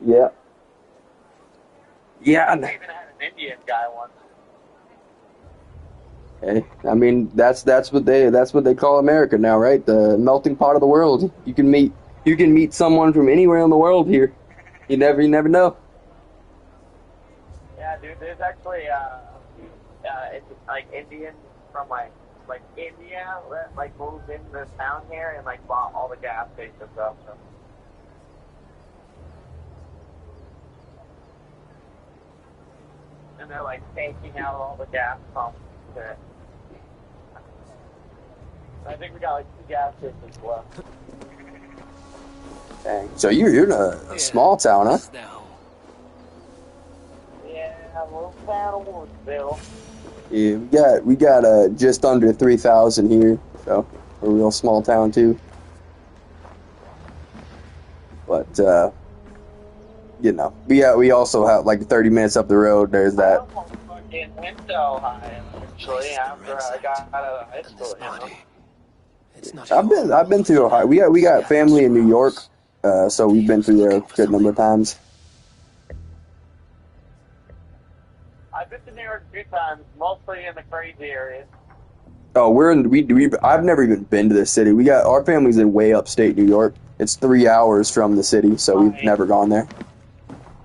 Yeah. Yeah. I even had an Indian guy once. Hey, I mean that's what they call America now, right? The melting pot of the world. You can meet someone from anywhere in the world here. You never know. Yeah, dude. There's actually it's like Indians from like India that like moved into this town here and like bought all the gas stations up. So. And they're like taking out all the gas pumps. I think we got like 2 gas stations left. Dang. So you're in a small town, huh? Yeah, a little town of Woodsville. Yeah, we got just under 3,000 here, so a real small town too. But you know, we also have like 30 minutes up the road. There's that. In Window High, actually, after I got out of high school. I've been to Ohio. We got family in New York, so we've been through there a good number of times. I've been to New York a few times, mostly in the crazy areas. Oh, I've never even been to this city. Our family's in way upstate New York. It's 3 hours from the city, so we've never gone there.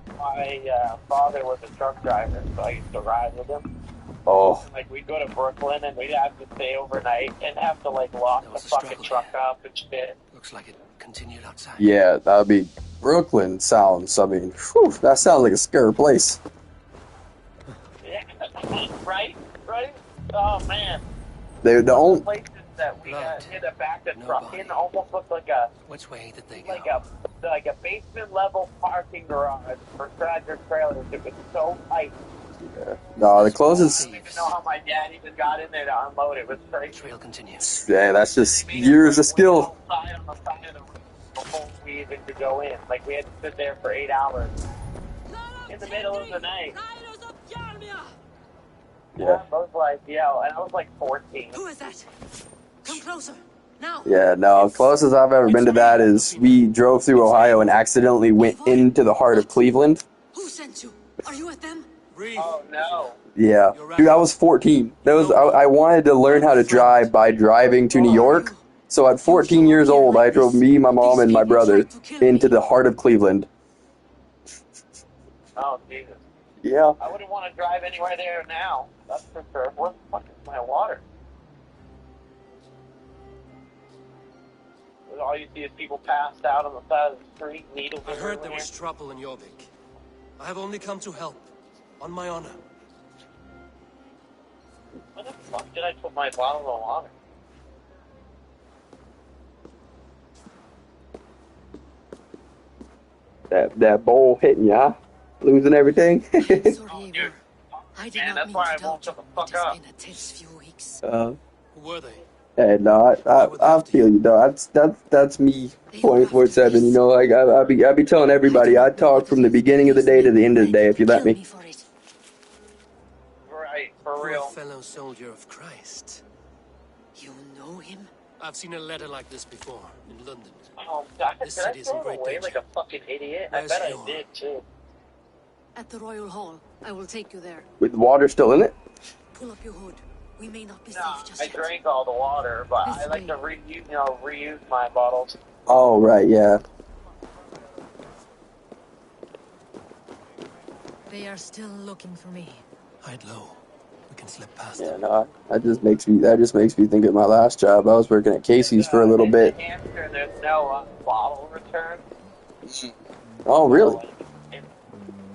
My father was a truck driver, so I used to ride with him. Oh. And, like, we'd go to Brooklyn, and we'd have to stay overnight, and have to, like, lock the fucking truck up and shit. Looks like it continued outside. Yeah, that would be... Brooklyn sounds, I mean, whew, that sounds like a scary place. Yeah, right? Oh, man. The only places that we hit a back the truck in almost looked like a... Which way did they go? Like a basement-level parking garage for tractor trailers. It was so tight. Yeah. No, the closest... I don't even know how my dad even got in there to unload it. It was crazy. Trail continues. Yeah, that's just years of skill. On the side of the road before we even could go in. Like, we had to sit there for 8 hours. In the middle of the night. Yeah. I was like, and I was like 14. Who is that? Come closer. Now. Yeah, no, closest I've ever been to that is we drove through Ohio and accidentally went into the heart of Cleveland. Who sent you? Are you with them? Oh, no. Yeah. Dude, I was 14. I wanted to learn how to drive by driving to New York. So at 14 years old, I drove me, my mom, and my brother into the heart of Cleveland. Oh, Jesus. Yeah. I wouldn't want to drive anywhere there now. That's for sure. Where the fuck is my water? All you see is people passed out on the side of the street, needles. I heard there was trouble in Jorvik. I have only come to help. On my honor. Where the fuck did I put my bottle of water? That bowl hitting ya, huh? Losing everything. Sorry, Eivor. I did Man, not that's mean why to I doubt won't you. shut the fuck It has up. been a tense few weeks. Who were they? Hey, no, I feel you though. That's me 24/7. You know, like I be telling everybody I talk from the beginning of the day to the end of the day if you let me. Right, for real. Fellow soldier of Christ. You know him? I've seen a letter like this before in London. Oh, God, This did I city's in throw it great away danger. like a fucking idiot? Where's I bet Yor? I did, too. At the Royal Hall. I will take you there. With the water still in it? Pull up your hood. We may not be Nah, safe just I yet. drank all the water, but I like to reuse my bottles. Oh, right, yeah. They are still looking for me. Hide low. We can slip past Yeah, them. no, that just makes me think of my last job. I was working at Casey's for a little bit. In New Hampshire, there's no bottle return. Oh, really?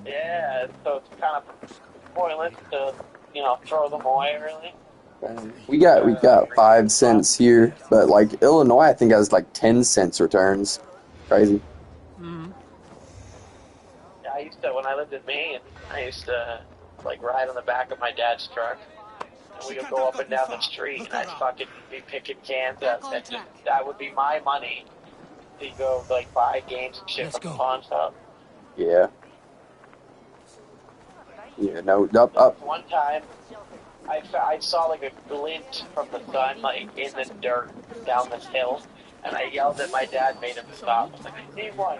Yeah, so it's kind of pointless to, throw them away, really. We got 5 cents here, but like Illinois, I think has like 10 cents returns. Crazy. Yeah, when I lived in Maine, I used to like ride on the back of my dad's truck, and we would go up and down the street, and I'd fucking be picking cans up, and that would be my money to go like buy games and shit from the pawn shop. Yeah. Yeah. No. Up. One time, I saw like a glint from the sun, like in the dirt down this hill, and I yelled at my dad, made him stop. I was like, I see one.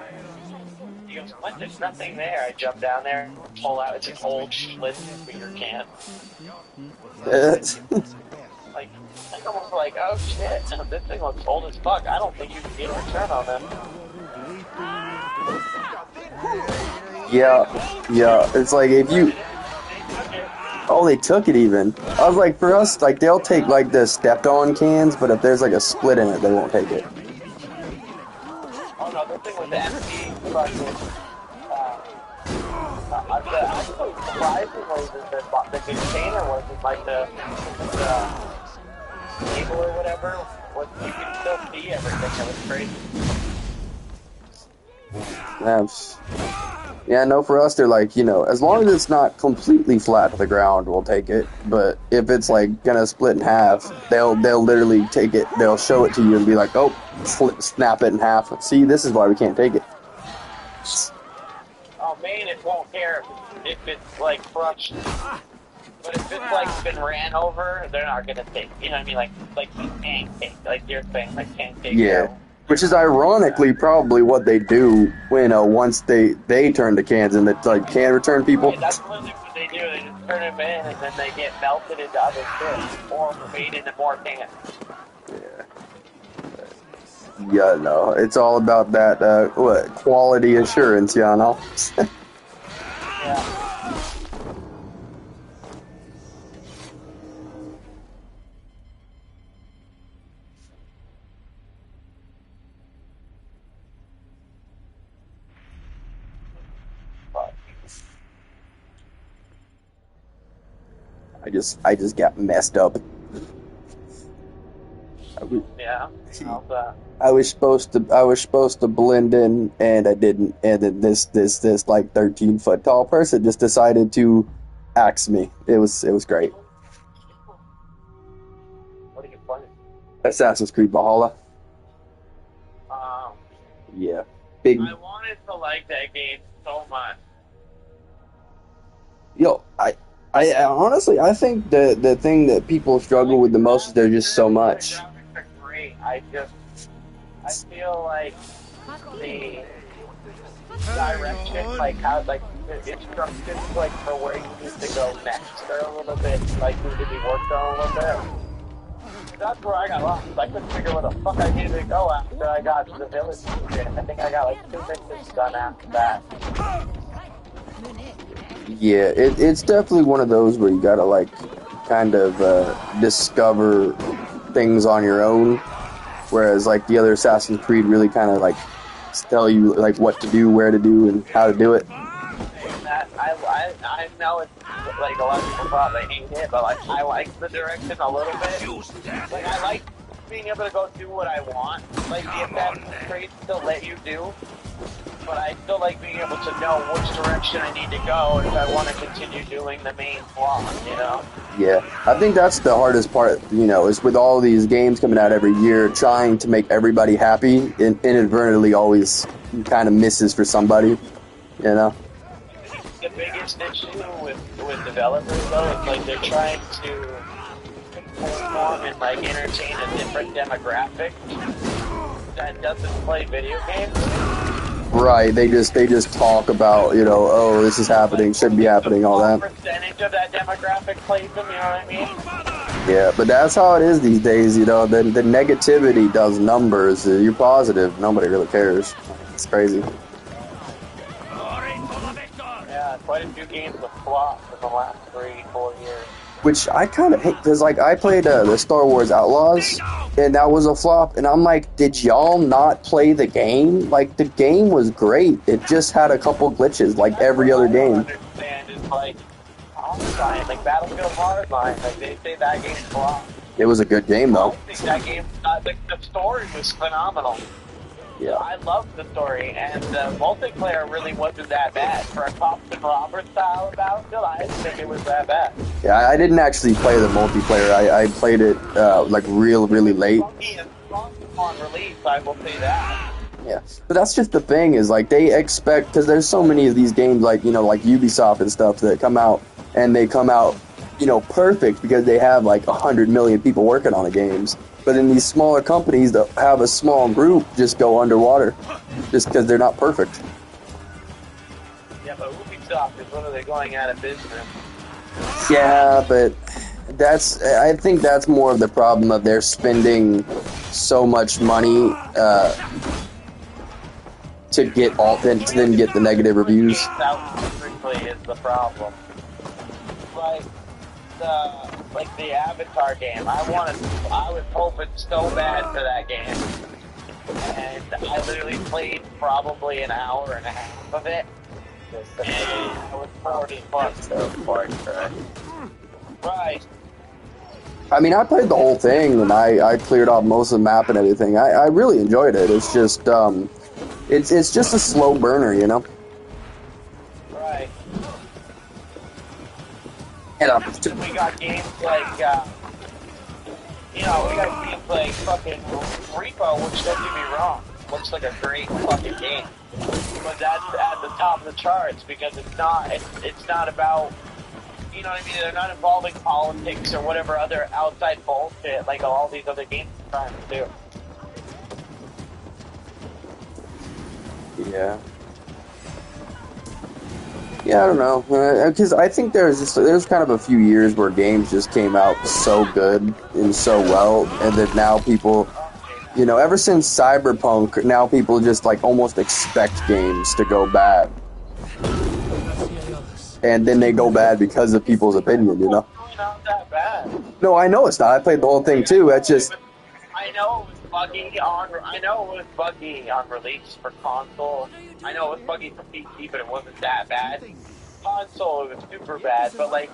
He goes, what? There's nothing there. I jump down there, pull out, it's an old Schlitz beer can. Like, I almost like, oh shit, this thing looks old as fuck. I don't think you can get a return on them. Yeah. It's like if you. Oh, they took it even. I was like, for us, like they'll take like the stepped-on cans, but if there's like a split in it, they won't take it. Oh no, the thing with the empty fucking, surprisingly, the container wasn't like the table or whatever. You could still see everything. It was crazy. Yeah, no, for us, they're like, as long as it's not completely flat to the ground, we'll take it. But if it's like gonna split in half, they'll literally take it. They'll show it to you and be like, oh, snap it in half. See, this is why we can't take it. Oh, Maine, it won't care if it's like crushed. But if it's like been ran over, they're not gonna take. You know what I mean? Like pancake, like you're saying, like pancake. Yeah. Which is ironically probably what they do when once they turn to cans and they like can return people. Yeah, that's literally what they do. They just turn them in, and then they get melted into other shit, or made into more cans. Yeah, no, it's all about that, quality assurance, you know? Yeah. I just got messed up. Yeah. How's that? I was supposed to blend in, and I didn't. And then this like 13-foot tall person just decided to axe me. It was great. What are you playing? Assassin's Creed Valhalla. Yeah, big. I wanted to like that game so much. Yo, I honestly, I think the thing that people struggle with the most is there's just so much. The graphics are great. I feel like the direction, like how, like the instructions, like for where you need to go next, are a little bit like need to be worked on a little bit. That's where I got lost. I couldn't figure where the fuck I needed to go after I got to the village. I think I got like 2 missions done after that. Yeah, it's definitely one of those where you gotta like kind of discover things on your own, whereas like the other Assassin's Creed really kind of like tell you like what to do, where to do, and how to do it. I know it's like a lot of people probably hate it, but like I like the direction a little bit. Like I like being able to go do what I want. Like the Assassin's Creed still let you do, but I still like being able to know which direction I need to go if I want to continue doing the main plot, you know? Yeah, I think that's the hardest part, you know, is with all these games coming out every year, trying to make everybody happy, and inadvertently always kind of misses for somebody, you know? The biggest issue with developers, though, is like they're trying to conform and like entertain a different demographic that doesn't play video games. Right, they just talk about, you know, oh, this is happening, should be happening, all that. Percentage of that demographic plays them, you know what I mean? Yeah, but that's how it is these days, you know, the negativity does numbers. You're positive, nobody really cares. It's crazy. Yeah, quite a few games have flopped in the last 3-4 years. Which I kind of hate, because, like, I played the Star Wars Outlaws, and that was a flop, and I'm like, did y'all not play the game? Like, the game was great. It just had a couple glitches, like every other game. What I don't understand is, like, Hardline, like Battlefield Hardline, like, they say that game flopped. It was a good game, though. I think that game, the story was phenomenal. Yeah. I loved the story, and the multiplayer really wasn't that bad. For a Cops and Roberts style of Battlefield, I didn't think it was that bad. Yeah, I didn't actually play the multiplayer. I played it, like, really late. On release, I will say that. Yeah, but that's just the thing, is, like, they expect, because there's so many of these games, like, you know, like Ubisoft and stuff that come out, and they come out, you know, perfect because they have, like, 100 million people working on the games. But in these smaller companies that have a small group just go underwater just because they're not perfect. Yeah, but Ubisoft is literally going out of business. Yeah, but I think that's more of the problem of they're spending so much money to get then get the negative reviews. That strictly is the problem. Like the Avatar game, I was hoping so bad for that game, and I literally played probably an hour and a half of it, and I was 40 bucks so far. Right. I mean, I played the whole thing, and I cleared off most of the map and everything. I really enjoyed it. It's just it's just a slow burner, you know. Right. And we got games like, we got games like fucking Repo, which don't get me wrong, looks like a great fucking game. But that's at the top of the charts because it's not about, you know what I mean, they're not involving politics or whatever other outside bullshit like all these other games are trying to do. Yeah. Yeah, I don't know, because I think there's kind of a few years where games just came out so good and so well, and that now people, you know, ever since Cyberpunk, now people just like almost expect games to go bad, and then they go bad because of people's opinion, you know. Not that bad. No, I know it's not. I played the whole thing too. That's just. I know it was buggy on. I know it was buggy on release for console. I know it was buggy for PC, but it wasn't that bad. Console, it was super bad, but like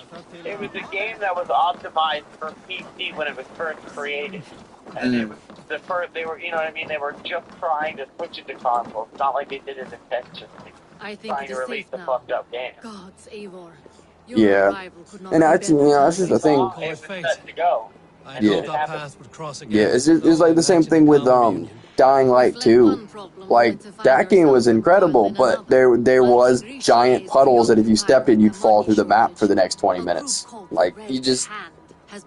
it was a game that was optimized for PC when it was first created, and it was the first. They were, you know what I mean? They were just trying to switch it to console. It's not like they did it intentionally. I think Trying to release the fucked up game. Gods, Eivor. Yeah, and that's, you know, that's just the thing. It was set to go. Yeah, it's like the same thing with Dying Light 2. Like that game was incredible, but there was giant puddles that if you stepped in, you'd fall through the map for the next 20 minutes. Like you just. The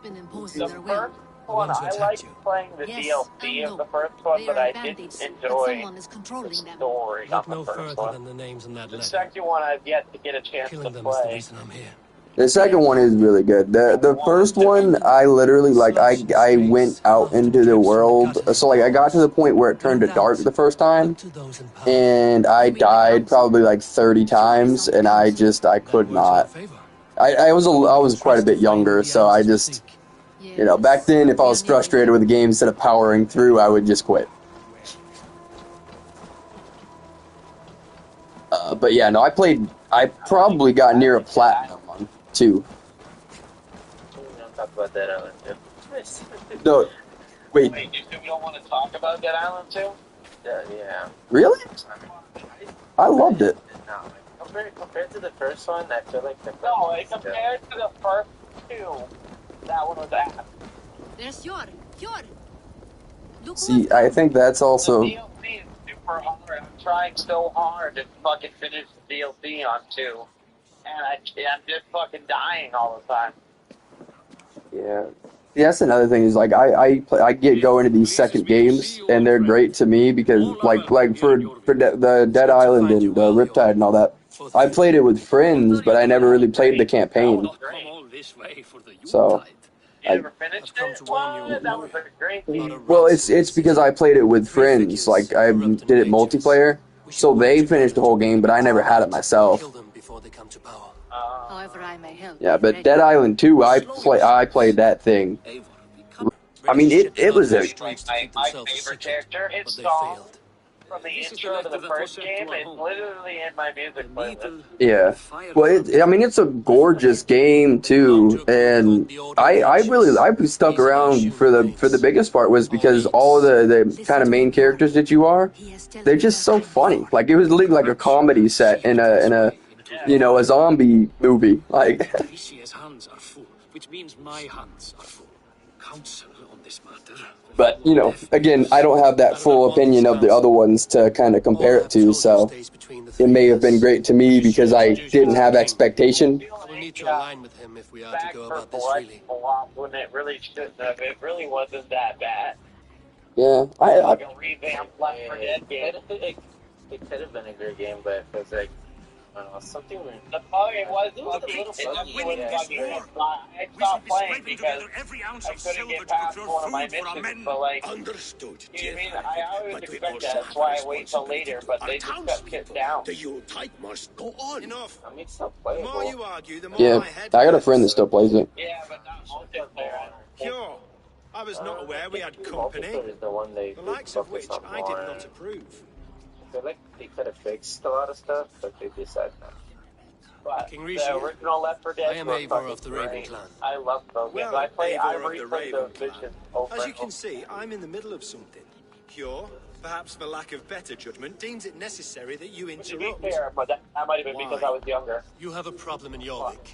first one, I liked playing the DLC of the first one, but I didn't enjoy the story on the first one. The second one, I've yet to get a chance to play. The second one is really good. The first one, I literally, like, I went out into the world. So, like, I got to the point where it turned to dark the first time, and I died probably, like, 30 times, and I could not. I was quite a bit younger, so I just, you know, back then, if I was frustrated with the game, instead of powering through, I would just quit. But yeah, no, I probably got near a platinum one, too. Don't talk about Dead Island 2. No, wait. Wait, you don't want to talk about Dead Island 2? Yeah. Really? I loved it. No, compared to the first one, I feel like compared to the first two, that one was ass. There's Fjord. See, I think that's also. The DLC is super hard. I'm trying so hard to fucking finish the DLC on 2, and I'm just fucking dying all the time. Yeah. That's another thing is like I go into these second games and they're great to me because like for the Dead Island and the Riptide and all that, I played it with friends, but I never really played the campaign. So. You never finished it? What? That was a great game. Well, it's because I played it with friends. Like I did it multiplayer, so they finished the whole game, but I never had it myself. However I may help. Yeah, but Dead Island 2, I played that thing. I mean, it was a. My favorite character. His song from the intro to the first game is literally in my music playlist. Yeah, well, I mean, it's a gorgeous game too, and I stuck around for the biggest part was because all the kind of main characters that you are, they're just so funny. Like it was literally like a comedy set in a you know, a zombie movie. Like. Alicia's hands are full, which means my hands are full. Counsel on this matter. But, you know, again, I don't have that full opinion of the other ones to kind of compare it to, so it may have been great to me because I didn't have expectation. We'll need to align with him if we are to go about this really. When it really shouldn't have. It really wasn't that bad. Yeah, Like a revamped Left 4 Dead game. It could have been a great game, but it was like, I don't know, something weird. The buggy was buggy. I stopped playing because I couldn't get past one of my missions, but like, Understood. you know what I mean? I always expect that, that's why I wait till later, but they just got shit down. The Yuletide must go on. Enough. I mean, it's not The more playable. you argue, the more Yeah, my head I got a hurts. friend that still plays it. Yeah, but not multiplayer. Sure. I was not aware we had company, Multiplayer is the one they the likes of focus which on I did more, not and approve. I feel like they could have fixed a lot of stuff, but they decided not. But King the Rishi, original Left 4 Dead I am were Eivor fucking of the Raven great. Clan. I love those games. Well, I Eivor of replayed the those Raven Clan. missions over As you and can over. see, I'm in the middle of something. Cure, perhaps for lack of better judgment, deems it necessary that you To be interrupt. fair, but that might have been because I was younger. You have a problem in Jorvik.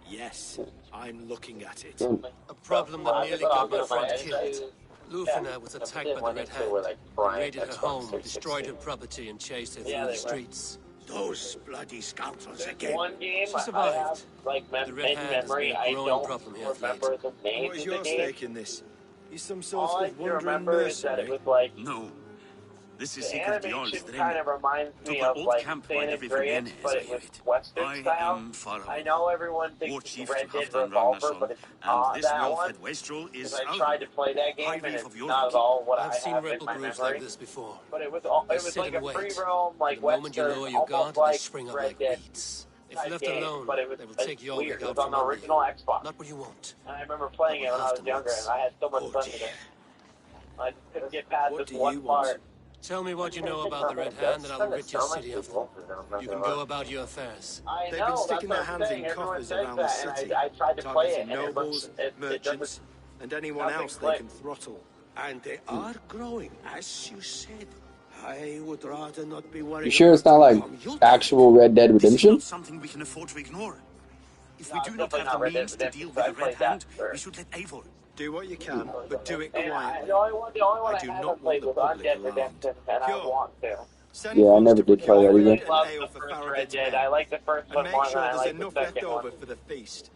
Yes, I'm looking at it. A problem that nearly got my friend killed. Lufina was attacked by the Red Hand. They raided her home, destroyed her property, and chased her through Yeah, the they were. streets. Those bloody scoundrels again. One game She I survived. have, like, The Red in Hand has memory, been a I growing don't problem here of remember the name What of is the your game. stake in this? You some sort All I of can wandering remember is that it mercenary? was like, No. This is The Sigurd Jarl's animation dream. kind of reminds me Took of old like camp San while everything Andreas, is but it was Western I style. am far I away. know everyone War thinks chief Red to Dead Halfdan Revolver, Ragnarsson, but it's and not this that wolf one. at Wastrel is Because I tried to play that game, and Highway it's of not at Jorvik. all what I've I seen have in rebel my groups memory. like this before. But it was They like sit a and wait. free-roam, like The moment you Western, lower your guard, almost they like spring up Red like Dead weeds. If type left game, alone, but it was they will take Jorvik weird. It out was on from the under original you. Xbox. Not what you want. And I remember playing it when I was younger, and I had so much fun with it. I just couldn't get past this one part. Tell me what you know about the Red Hand, and I will rid your city of them. You can go about your affairs. I They've know, been sticking their that's what I'm hands saying. in Everyone coffers says around that, the city, and I tried to play it, targeting and nobles, it merchants, doesn't. and anyone nothing else they click. can throttle. And they are growing, as you said. I would rather not be worried. You sure it's not like actual Red Dead This is Redemption? not something we can afford to ignore. If we No, do it's not definitely have not the Red Dead means to Redemption, deal so I with the Red played that Hand, first. we should let Eivor. Do what you can, but do it And quietly. the only one I do I not haven't want played the was public Undead alarmed. Redemption, and I Pure. want to. Send Yeah, I folks never to did play that procure either. I bread love and ale the for first Farragut's Red Dead. men. I like the first And one make more sure than I there's like the enough second left one. over for the feast.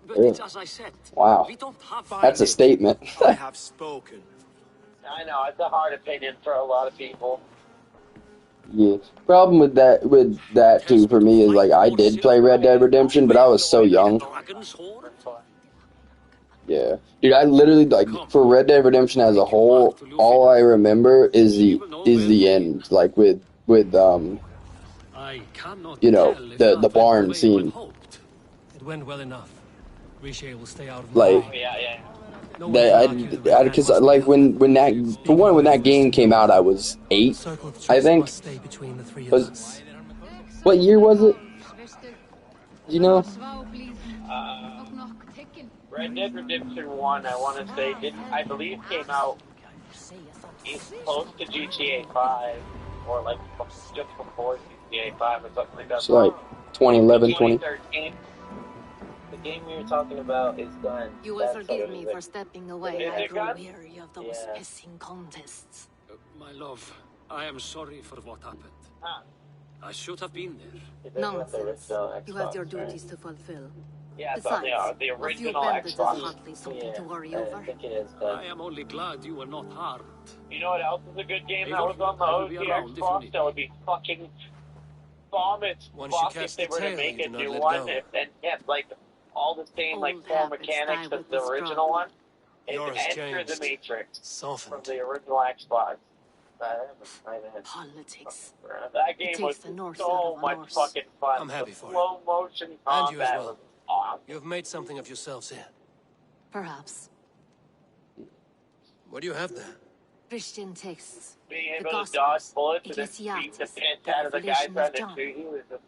But Really? it's as I said. Wow. We don't have That's a statement. I have spoken. I know, it's a hard opinion for a lot of people. Yeah. Problem with that too for me is like I did play Red Dead Redemption, but I was so young. Yeah, dude, I literally like for Red Dead Redemption as a whole, all I remember is the end, like with I cannot you know, tell if the that barn went the way you scene. had hoped. It went well enough. Riche will stay out of Like, my way. Yeah. No one that can argue the Red Hand because must like be when that game came out, I was 8, The circle of I trust think. must stay between the three of Was us. what year was it? You know? Red Dead Redemption 1, I want to say, I believe came out close to GTA 5, or like just before GTA 5 or something like that. So like 2011, 2013. The game we were talking about is done. You will forgive me for stepping away. Is I it grew gone? weary of those Yeah. pissing contests. My love, I am sorry for what happened. Huh. I should have been there. It doesn't have the Nonsense. original You have your Xbox, right? duties to fulfill. Yeah, it's Besides, on the a few original bandages Xbox. hardly something Yeah, to worry I over. think it is, I but am only glad you were not harmed. You know what else is a good game that Eivor, was on the I will be OG around if you Xbox? need That would be fucking vomit. Once you Fuck catch if they the were to tail, make you a do not new let one go. and kept like all the same like Old core habits mechanics die of with the the original struggle. one. Yours It's Enter the changed. Matrix from Softened. the original Xbox. I haven't tried it. Politics. That game takes was the Norse out so of a much Norse. fucking fun. I'm happy The for you. slow motion And you as combat well. was awesome. You have made something of yourselves here. Perhaps. What do you have there? Christian texts. Being The able to dodge Gospels, bullets and then beat the Ecclesiastes, piss the out of the guy Revelation trying of to John. shoot you is just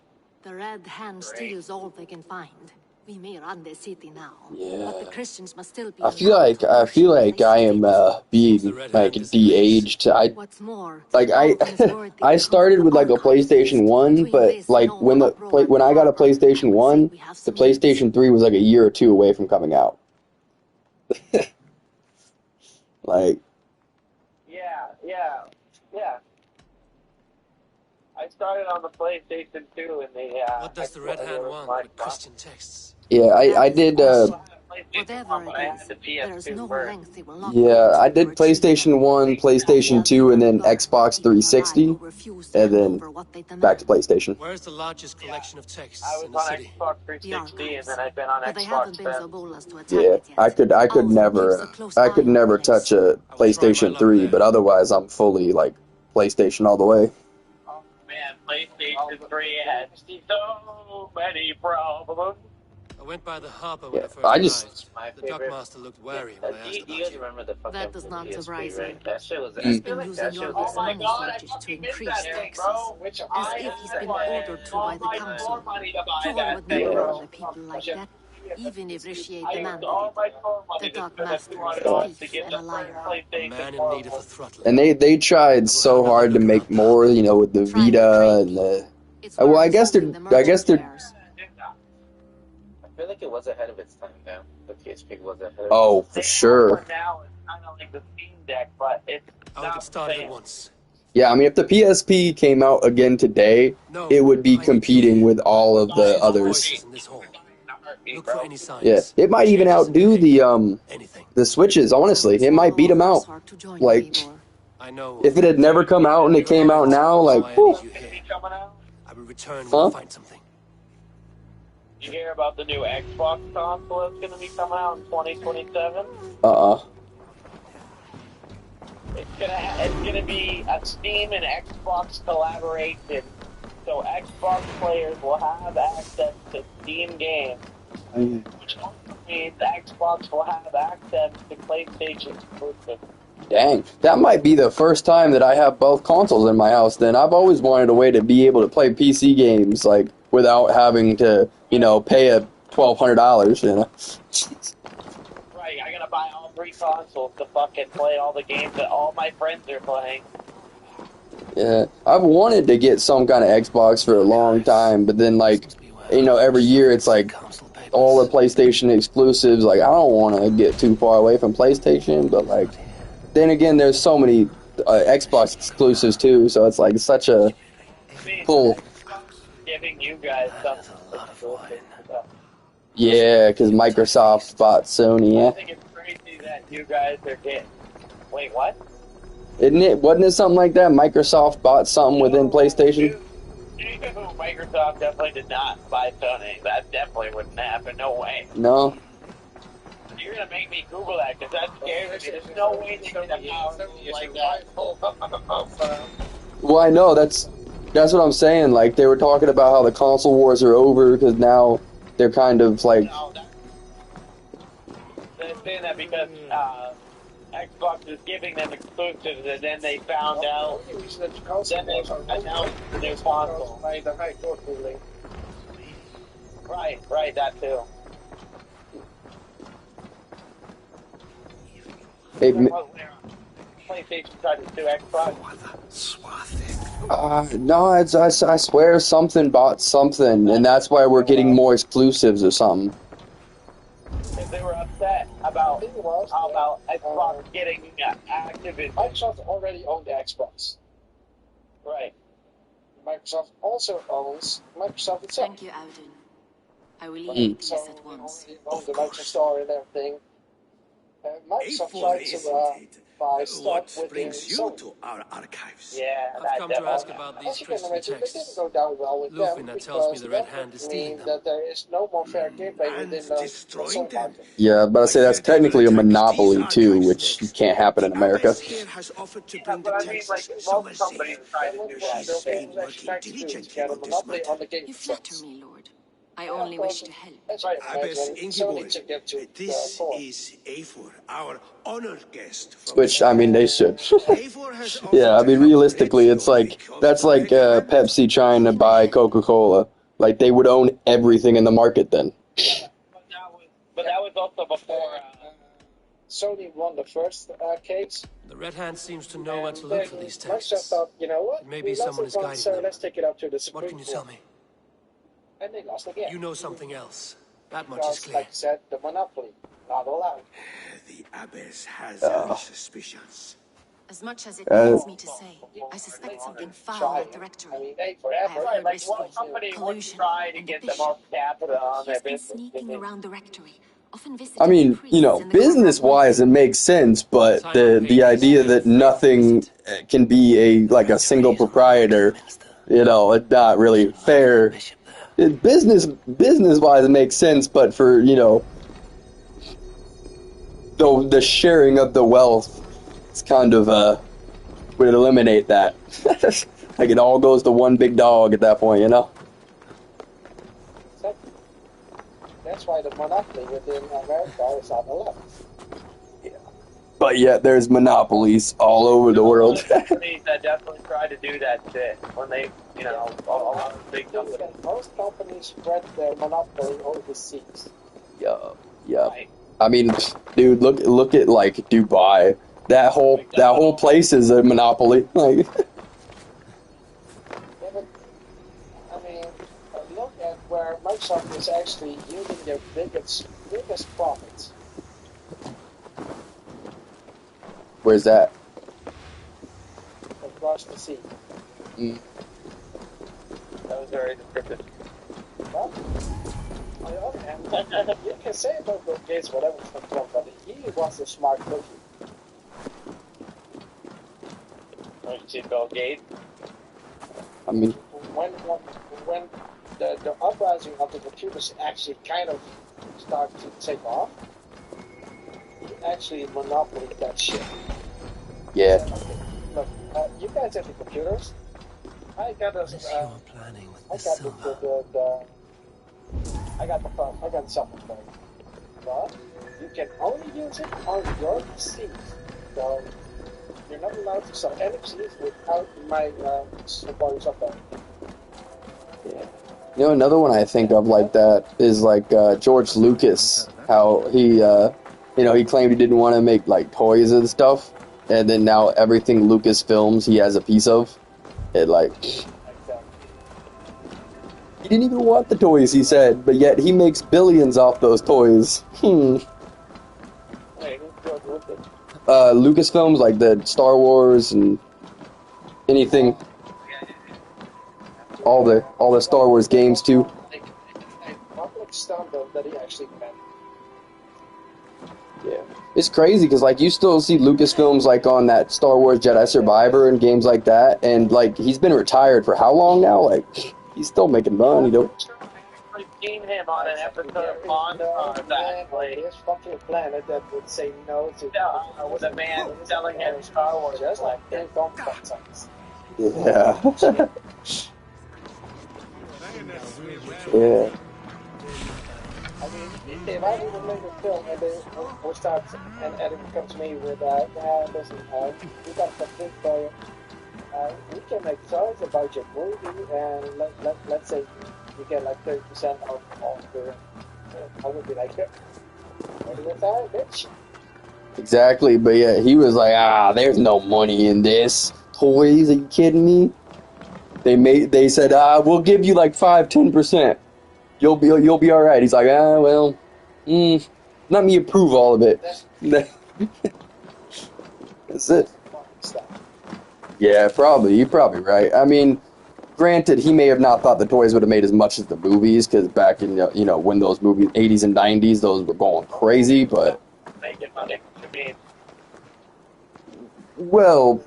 The Red Hand Great. steals all they can find. We may run the city now, Yeah. but the Christians must still be. I feel like I am being like de-aged. What's more, Like Alton is worthy I proof started of with like a our PlayStation 1, Between but this like and all the uproar when I got a PlayStation 1, we have the some leads. PlayStation 3 was like a year or two away from coming out. Like, yeah. I started on the PlayStation 2 and they What does the Red Hand want with Christian texts? yeah, I did Whatever it is, there is no length they will not yeah, go to I did achieve PlayStation 1, PlayStation 2, and then Xbox 360, and then back to PlayStation. Where's the largest collection of texts I was in the on city? Xbox 360 and then I've been on But they haven't Xbox been so since. bold as to attack Yeah, it yet. I could Alton keeps never a close eye on the place. touch a PlayStation 3, but otherwise I'm fully like PlayStation all the way. Oh man, PlayStation 3 had so many problems. I went by the harbor Yeah, when I first I just- arrived. The dockmaster looked wary when I asked You about guys you. remember the fucking That does not PSP, surprise right? me. That shit was. He's I feel been like using that shit your was. money God, I shortage to fucking increase missed that thing, taxes, bro. Which as I if he's been had ordered to by the all my council. more money to buy Fjord that would thing, never bro. run a people like that, even if Richier I used demanded all it. my core money The to Dark spend Master $200 is a to thief get and the a liar. A PlayStation man in 4. need of a throttler. And they tried so hard to make more, you know, with the Vita and the. It's Well, I worth guess insulting they're. the I guess merchant they're. wares. I feel like it was ahead of its time, though. The PSP was ahead of Oh, its for They sure. have one now, it's kind of like the Steam Deck, but it's I'll not get started the at same. once. Yeah, I mean, if the PSP came out again today, No, it would I be need competing you. with all of the Listen to others. voices in this hall. Look Bro. for any signs. Yeah, it might even Changes in outdo behavior. the Anything. Switches. Honestly, it might beat them out. Hard to join Like, Eivor. I know. If it had never come out and it came out now, like, whew. I will return when I find something. You hear about the new Xbox console that's going to be coming out in 2027? It's gonna be a Steam and Xbox collaboration. So Xbox players will have access to Steam games, which also means Xbox will have access to PlayStation exclusives. Dang, that might be the first time that I have both consoles in my house then. I've always wanted a way to be able to play PC games, like, without having to, you know, pay a $1,200, you know? Right, I gotta buy all 3 consoles to fucking play all the games that all my friends are playing. Yeah, I've wanted to get some kind of Xbox for a long time, but then, like, you know, every year it's like all the PlayStation exclusives. Like, I don't want to get too far away from PlayStation, but, like, then again, there's so many Xbox exclusives too, so it's like such a pull. Giving you guys something. Yeah, because Microsoft bought Sony, yeah. I think it's crazy that you guys are getting... Wait, what? Wasn't it something like that? Microsoft bought something within PlayStation? Microsoft definitely did not buy Sony. That definitely wouldn't happen. No way. No? You're gonna make me Google that because that scares me. There's no way they can have like that. Well, I know. That's what I'm saying. Like, they were talking about how the console wars are over because now they're kind of like... They're saying that because Xbox is giving them exclusives, and then they found out. Then they announced the new console. Right, that too. PlayStation tried to do Xbox. No, I swear something bought something, and that's why we're getting more exclusives or something. Because they were upset about Xbox getting Activision. Microsoft already owned the Xbox. Right. Microsoft also owns Microsoft itself. Thank you, Alden. I will leave this at once. Own the Microsoft Store and everything. Microsoft tried to buy stock within Sony. To our archives. Yeah, I've come to ask about these crystal It didn't texts. go down well with them Lufina tells me because the Red that Hand is would stealing mean them. that there is no more fair gameplay within the console market. Yeah, but I say that's technically a monopoly too, which can't happen in America. Has offered to Yeah, bring but the I mean, texts like, somewhere most companies safe. try to do that. She's been working diligently on this matter. You flatter me, Lord. I only wish to help. Abbess Ingeborg, this is Eivor, our honored guest. Which, I mean, they should. Yeah, I mean, realistically, it's like, that's like Pepsi trying to buy Coca-Cola. Like, they would own everything in the market then. But that was also before... Sony won the first case. The Red Hand seems to know where to look for these Microsoft texts. thought, you know what? Maybe We lost someone it is once, guiding so them. let's take it up to the Supreme What can you tell Court. me? And they lost again. You know something else. That much is Because, clear. like you said, the monopoly, not allowed. The Abbess has her suspicions. As much as it pains me to say, I suspect something foul at the rectory. I mean, they I have forever. heard Like, whispers, what company would pollution, try to and get the the bishop. most capital on He their has been business? sneaking around the rectory, often visiting I mean, priests you know, in the garden. business-wise, it makes sense, but the idea that nothing can be a single proprietor, you know, it's not really fair. Business-wise, it makes sense, but for, you know, the sharing of the wealth, it's kind of, would eliminate that. Like, it all goes to one big dog at that point, you know? That's why the monopoly within America is not allowed. But yet, there's monopolies all over the world. Companies that definitely try to do that shit when they, you know, a lot of big companies. Most companies spread their monopoly overseas. Yeah. I mean, dude, look at like Dubai. That whole place is a monopoly. Like, Yeah, but, I mean, look at where Microsoft is actually yielding their biggest profits. where's that? Across the sea. Mm. That was very descriptive. Well, on the other hand, you can say about Bill Gates whatever from Trump, but he was a smart cookie. when you see Bill Gates. I mean, when the uprising of the computers actually kind of started to take off, he actually monopolized that shit. yeah. Okay, look, you guys have the computers. I got the software for you. But you can only use it on your PC. So you're not allowed to sell NFCs without my supporting software. Yeah. You know, another one I think of like that is like George Lucas. How he, he claimed he didn't want to make like toys and stuff, and then now everything Lucasfilms he has a piece of. It like he didn't even want the toys, he said, but yet he makes billions off those toys. Lucasfilms, like the Star Wars and anything, all the Star Wars games too. Public stuff that he actually meant. Yeah, it's crazy because like you still see Lucasfilms like on that Star Wars Jedi Survivor and games like that, and like he's been retired for how long now? Like he's still making money, though. Seen him on an episode of Monsters, actually. This fucking planet that would say no to with a man selling him Star Wars. Just like they don't fuck something. Yeah. Yeah. I mean, if I would make a film and they would start and Adam would come to me with, listen, we got some thing for you. We can make songs about your movie, and let's say you get like 30% of the. I would be like, what is that, bitch? Exactly, but yeah, he was like, there's no money in this. Toys? Are you kidding me? They said, we'll give you like 5-10%. You'll be all right. He's like, well, let me approve all of it. That's it. Yeah, probably. You're probably right. I mean, granted, he may have not thought the toys would have made as much as the movies, because back in, when those movies, 80s and 90s, those were going crazy, but... Making money, you mean? Well...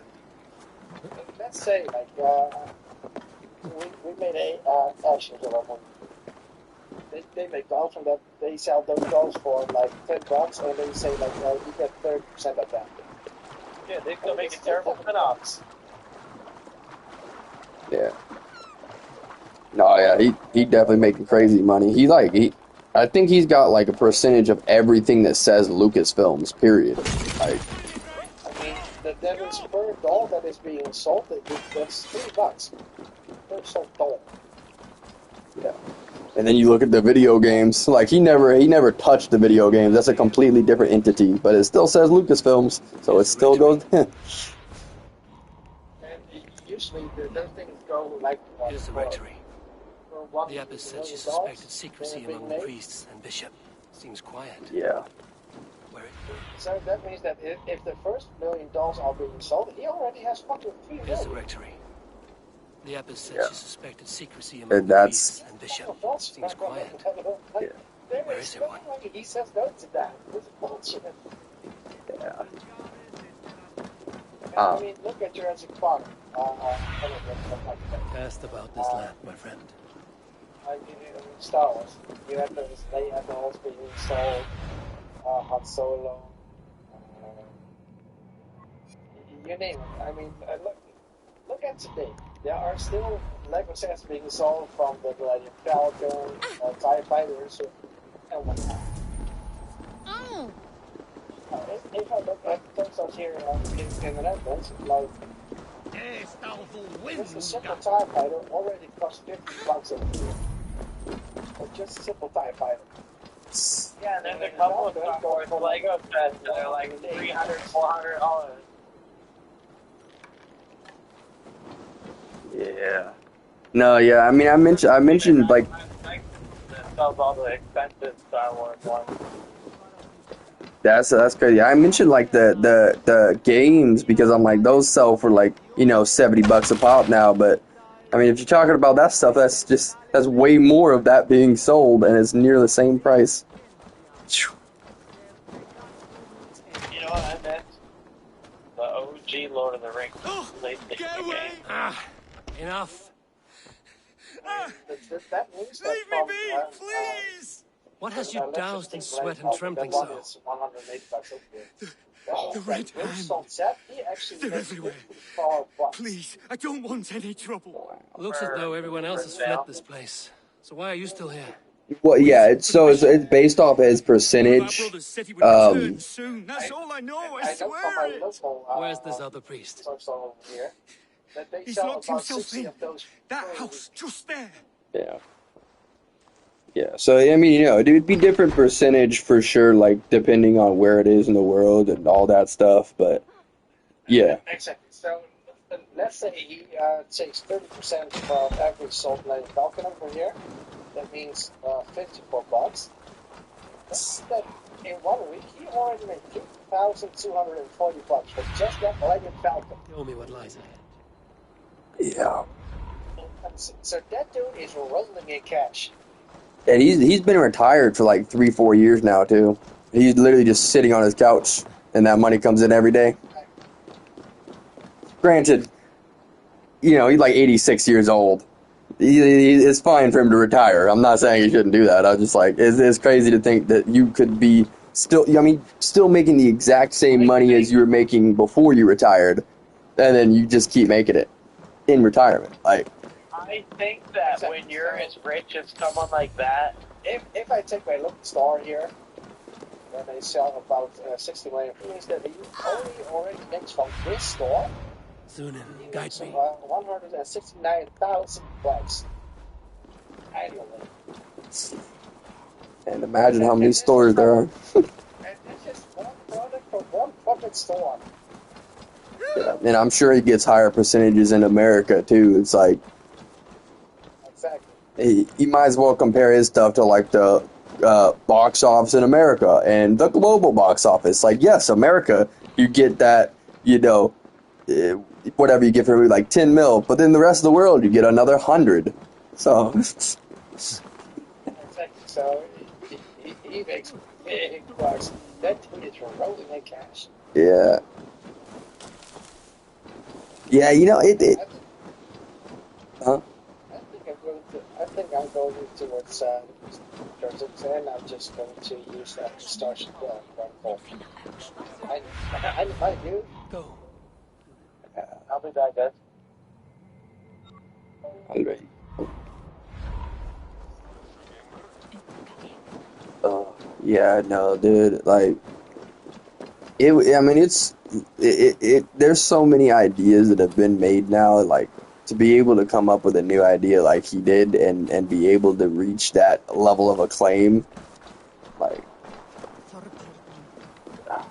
Let's say, like, we made a action hero movie. They make dolls from that. They sell those dolls for like $10, and they say like, you get 30% of that. Yeah, they still making terrible spin-offs. Yeah. No, yeah, he definitely making crazy money. I think he's got like a percentage of everything that says Lucasfilms. Period. Like, I mean, the Devil's per doll that is being sold, that's $3. Per sold doll. Yeah. And then you look at the video games, like he never touched the video games. That's a completely different entity, but it still says Lucasfilms, so it still goes. And usually those things go like. Here's the rectory. The abbess said she suspected secrecy among the priests and bishop. Seems quiet. Yeah. So that means that if the first $1 million are being sold, he already has fucking $3 million. Here's the rectory. The abbess said she suspected secrecy among the priests and bishop. Seems quiet. Yeah. Where is everyone? He says no to that. This is bullshit. Yeah. I mean, look at Jurassic Park. Asked about this lamp, my friend. Star Wars. They had the whole being installed. Han Solo. You name it. I mean, look at today. There are still Lego sets being sold from the Millennium Falcon, TIE Fighters, and whatnot. Oh. If I look at those here in the Netherlands, like just a simple TIE Fighter already costs $50 a year. Or just a simple TIE Fighter. Yeah, and there's a couple of Star Wars Lego sets that are like $300, $400. Yeah. No, yeah. I mean, I mentioned like. That sells all the expensive Star Wars ones. That's crazy. I mentioned like the games because I'm like those sell for like $70 a pop now, but I mean if you're talking about that stuff, that's way more of that being sold and it's near the same price. You know what I meant? The OG Lord of the ring. Get away! Enough. That means that Leave me be, please! What has you doused in sweat and trembling so? The red hand. They're everywhere. Please, I don't want any trouble. Looks as though everyone else has fled this place. So why are you still here? Well, yeah, it's based off his percentage. Soon. That's all I know, I swear it. Where's this other priest? He's locked himself in. That house, just there. Yeah. Yeah, so, I mean, you know, it would be different percentage for sure, like, depending on where it is in the world and all that stuff, but, yeah. Exactly. So, let's say he takes 30% from every salt blade falcon over here. That means $54. That in 1 week, he already made $2,240 for just that Legend Falcon. Tell me what lies ahead. Yeah. So that dude is rolling in cash. And he's been retired for like 3-4 years now too. He's literally just sitting on his couch, and that money comes in every day. Granted, you know, he's like 86 years old. It's fine for him to retire. I'm not saying he shouldn't do that. I'm just like, it's crazy to think that you could be still making the exact same money as you were making before you retired, and then you just keep making it in retirement. Like, I think that when you're as rich as someone like that, if I take my local store here, where they sell about 60 million, it means that he already makes from this store. Zunin, guide me. 169,000 bucks annually. And imagine how many stores there are. And that's just one product from one fucking store. Yeah, and I'm sure he gets higher percentages in America too. It's like, exactly. He might as well compare his stuff to like the box office in America and the global box office. Like, yes, America, you get that, you know, whatever you get for like 10 mil, but then the rest of the world you get another 100. So Exactly. So he makes big bucks. That dude is rolling in cash. yeah. Yeah, you know, huh? I think I'm going towards Georgia, and I'm just going to use that Starship rifle. I do. Go. I'll be back, guys. Alright. Yeah, no, dude, like, there's so many ideas that have been made now, like, to be able to come up with a new idea like he did and be able to reach that level of acclaim, like, I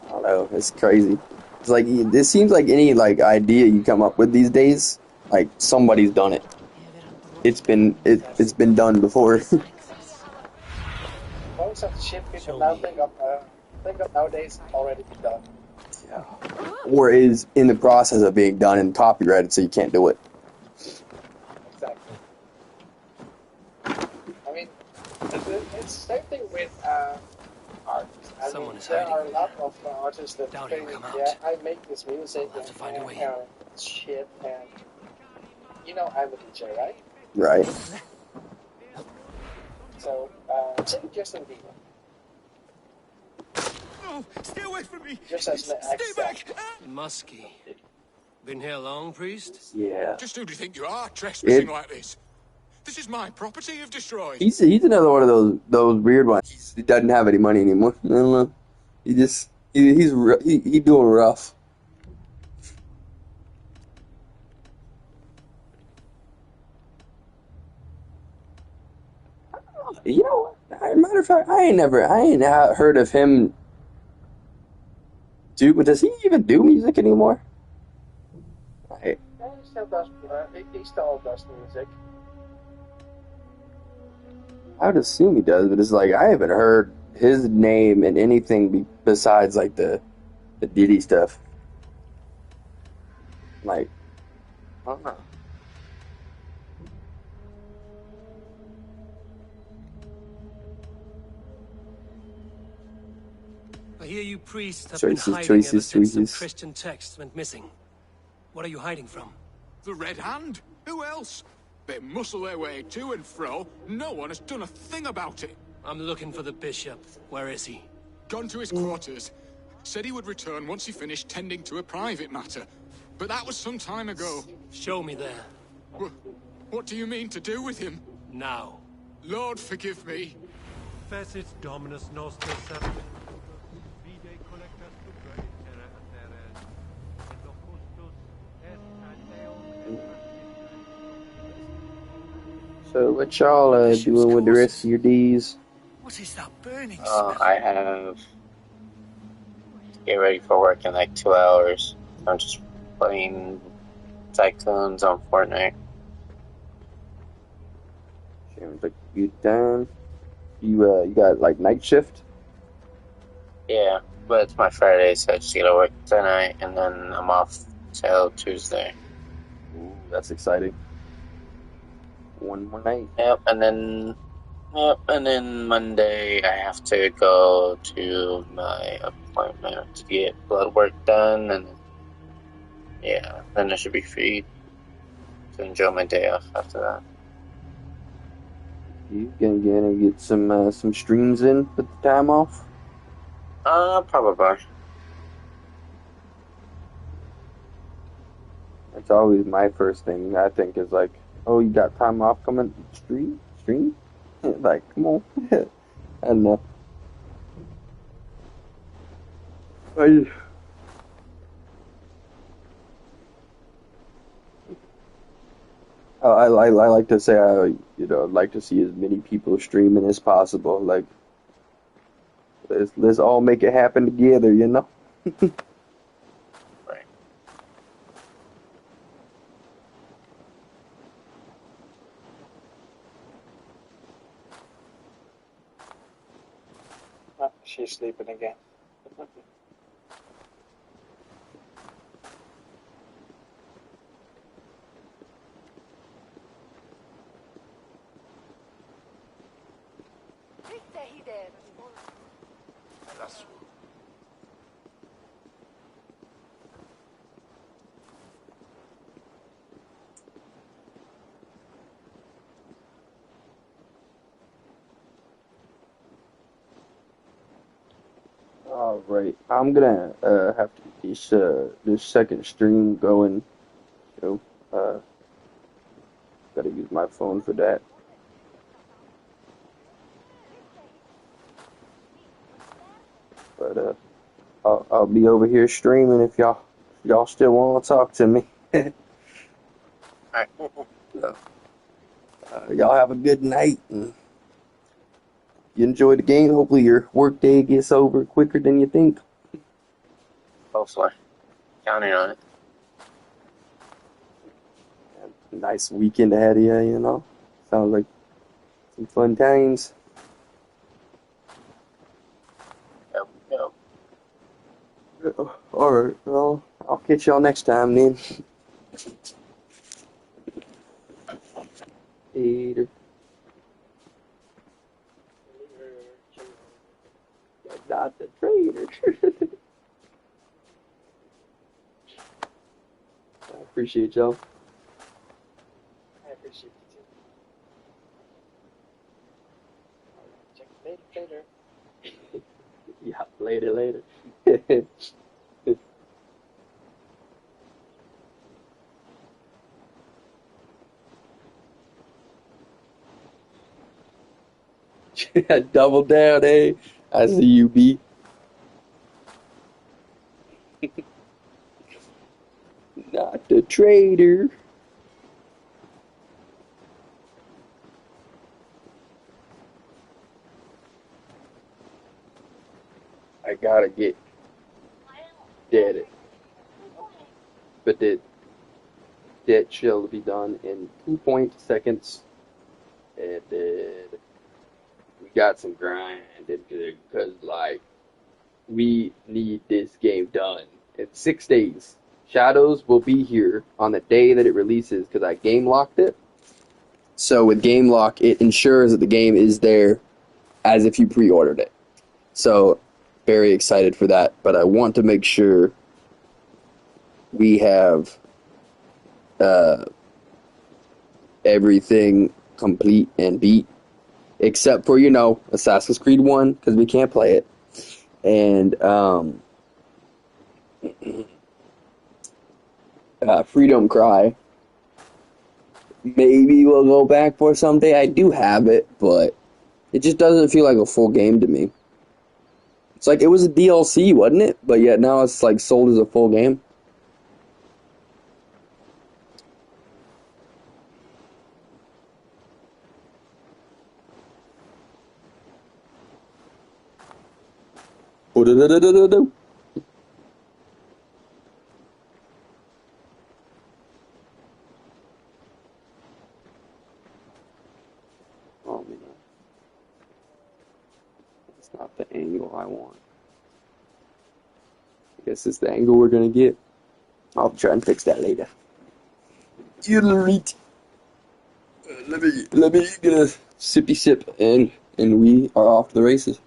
don't know, it's crazy. It's like, it seems like any, like, idea you come up with these days, like, somebody's done it. It's been done before. Most of the shit people now think of nowadays already been done. Yeah. Or is in the process of being done and copyrighted, so you can't do it. Exactly. I mean, it's the same thing with artists. There are a lot of artists that think, I make this music and shit, and you know I'm a DJ, right? Right. So, take Justin Bieber. No, stay away from me! Just as an Stay back! Muskie. Been here long, priest? Yeah. Just who do you think you are, trespassing like this? This is my property you've destroyed. He's another one of those weird ones. He doesn't have any money anymore. I don't know. He's doing rough. You know, matter of fact, I ain't heard of him but does he even do music anymore? He still does music. I would assume he does, but it's like, I haven't heard his name in anything besides like the Diddy stuff. Like, I don't know. I hear you priests have been hiding ever since some Christian text went missing. What are you hiding from? The Red Hand? Who else? They muscle their way to and fro. No one has done a thing about it. I'm looking for the bishop. Where is he? Gone to his quarters. Said he would return once he finished tending to a private matter. But that was some time ago. Show me there. What do you mean to do with him? Now. Lord, forgive me. Facit Dominus Noster Septem. Vide collectas supra in terra anteres, et locustus est ad eum et So what y'all doing with the rest of your D's? What is that burning I have to get ready for work in like 2 hours. I'm just playing Tycoons on Fortnite. Seems like you done. You got like night shift? Yeah, but it's my Friday, so I just gotta work tonight, and then I'm off till Tuesday. Ooh, that's exciting. One more night. Yep, and then Monday I have to go to my appointment to get blood work done, and yeah, then I should be free to enjoy my day off after that. You gonna get some streams in with the time off? Probably. That's always my first thing. I think is like, oh, you got time off coming? Stream? Like, come on. I don't know. I like to say I'd like to see as many people streaming as possible. Like, let's all make it happen together, you know? Right. Oh, she's sleeping again. All right, I'm gonna have to get this second stream going. So, gotta use my phone for that. But I'll be over here streaming if y'all still want to talk to me. Alright. Y'all have a good night and you enjoy the game. Hopefully your work day gets over quicker than you think. Hopefully. Counting on it. Nice weekend ahead of you, you know. Sounds like some fun times. Yep. Alright, well, I'll catch y'all next time then. Later. Not the traitor. I appreciate y'all. I appreciate you too. Check later. Yeah, later. Double down, eh? I see you, B. Not the traitor. I gotta get dead. But that shall be done in 2 seconds. And then we got some grind because, like, we need this game done in 6 days. Shadows will be here on the day that it releases because I game locked it. So with game lock, it ensures that the game is there as if you pre-ordered it. So very excited for that, but I want to make sure we have everything complete and beat, except for, Assassin's Creed 1, because we can't play it. And Freedom Cry. Maybe we'll go back for someday. I do have it, but it just doesn't feel like a full game to me. It's like it was a DLC, wasn't it? But yet now it's like sold as a full game. Oh, man. That's not the angle I want. I guess it's the angle we're gonna get. I'll try and fix that later. Let me get a sippy sip, and we are off to the races.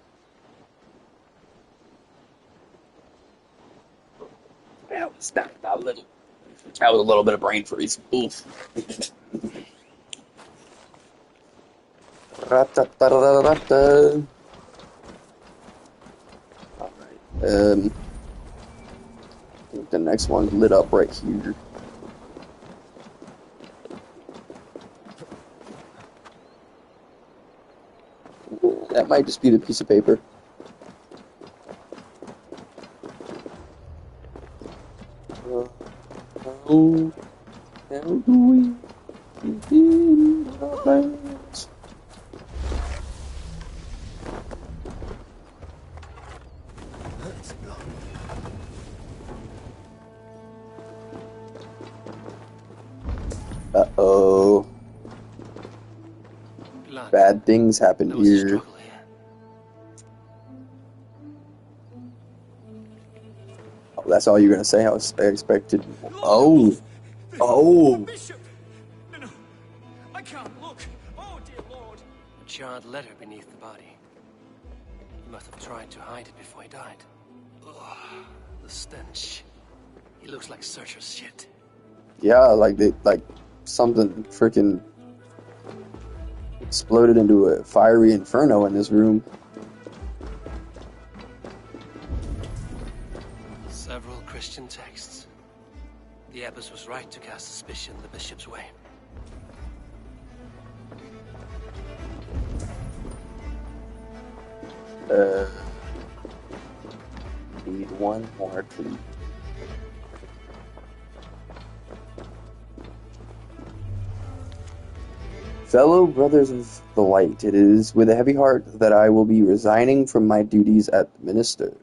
That was a little bit of brain freeze. Oof. Alright. I think the next one's lit up right here. That might just be the piece of paper. How do we begin our plans? Uh-oh. Bad things happen here. Oh, that's all you're gonna say? I expected. Oh. Bishop! No, I can't look. Oh, dear Lord. A charred letter beneath the body. He must have tried to hide it before he died. Ugh, the stench. He looks like Searcher's shit. Yeah, like something freaking exploded into a fiery inferno in this room. Several Christian texts. The abbess was right to cast suspicion the bishop's way. Need one more, please. Fellow brothers of the light, it is with a heavy heart that I will be resigning from my duties at the minister.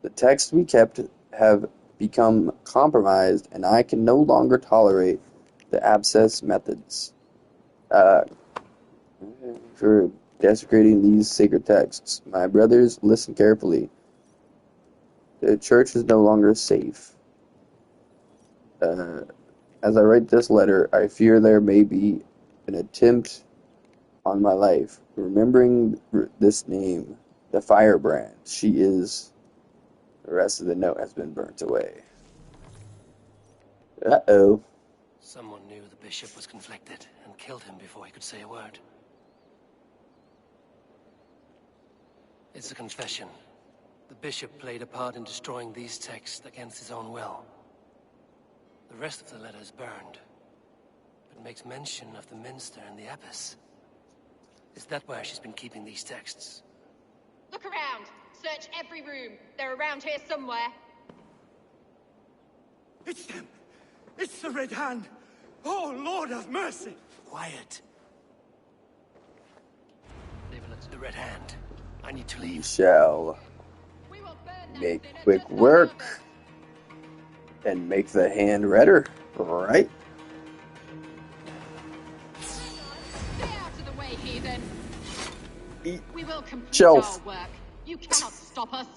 The texts we kept have become compromised, and I can no longer tolerate the abscess methods for desecrating these sacred texts. My brothers, listen carefully. The church is no longer safe. As I write this letter, I fear there may be an attempt on my life. Remembering this name, the firebrand, she is... The rest of the note has been burnt away. Uh-oh. Someone knew the bishop was conflicted and killed him before he could say a word. It's a confession. The bishop played a part in destroying these texts against his own will. The rest of the letter is burned, but makes mention of the minster and the abbess. Is that where she's been keeping these texts? Look around! Search every room. They're around here somewhere. It's them! It's the Red Hand! Oh, Lord have mercy! Quiet. Leave it to the Red Hand. I need to leave. We shall make quick work and make the hand redder, right? Stay out of the way, heathen. We will complete Shelf. our work. You cannot stop us.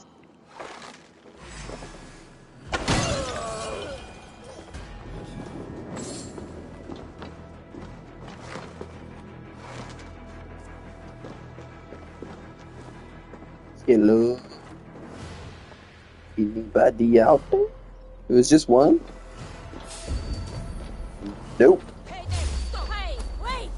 Hello. Anybody out there? It was just one? Nope. Hey there, stop! Hey, wait!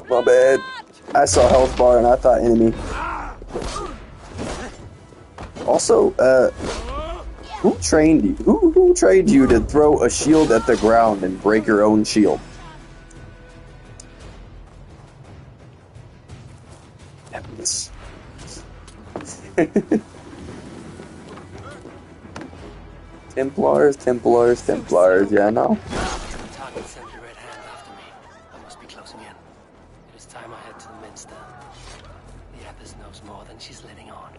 My bad. I saw health bar and I thought enemy. Also, who trained you? Who trained you to throw a shield at the ground and break your own shield? Heavens. Templars, yeah, no. The target sent the Red Hand after me. I must be closing in. It is time I head to the Minster. The Abbess knows more than she's letting on.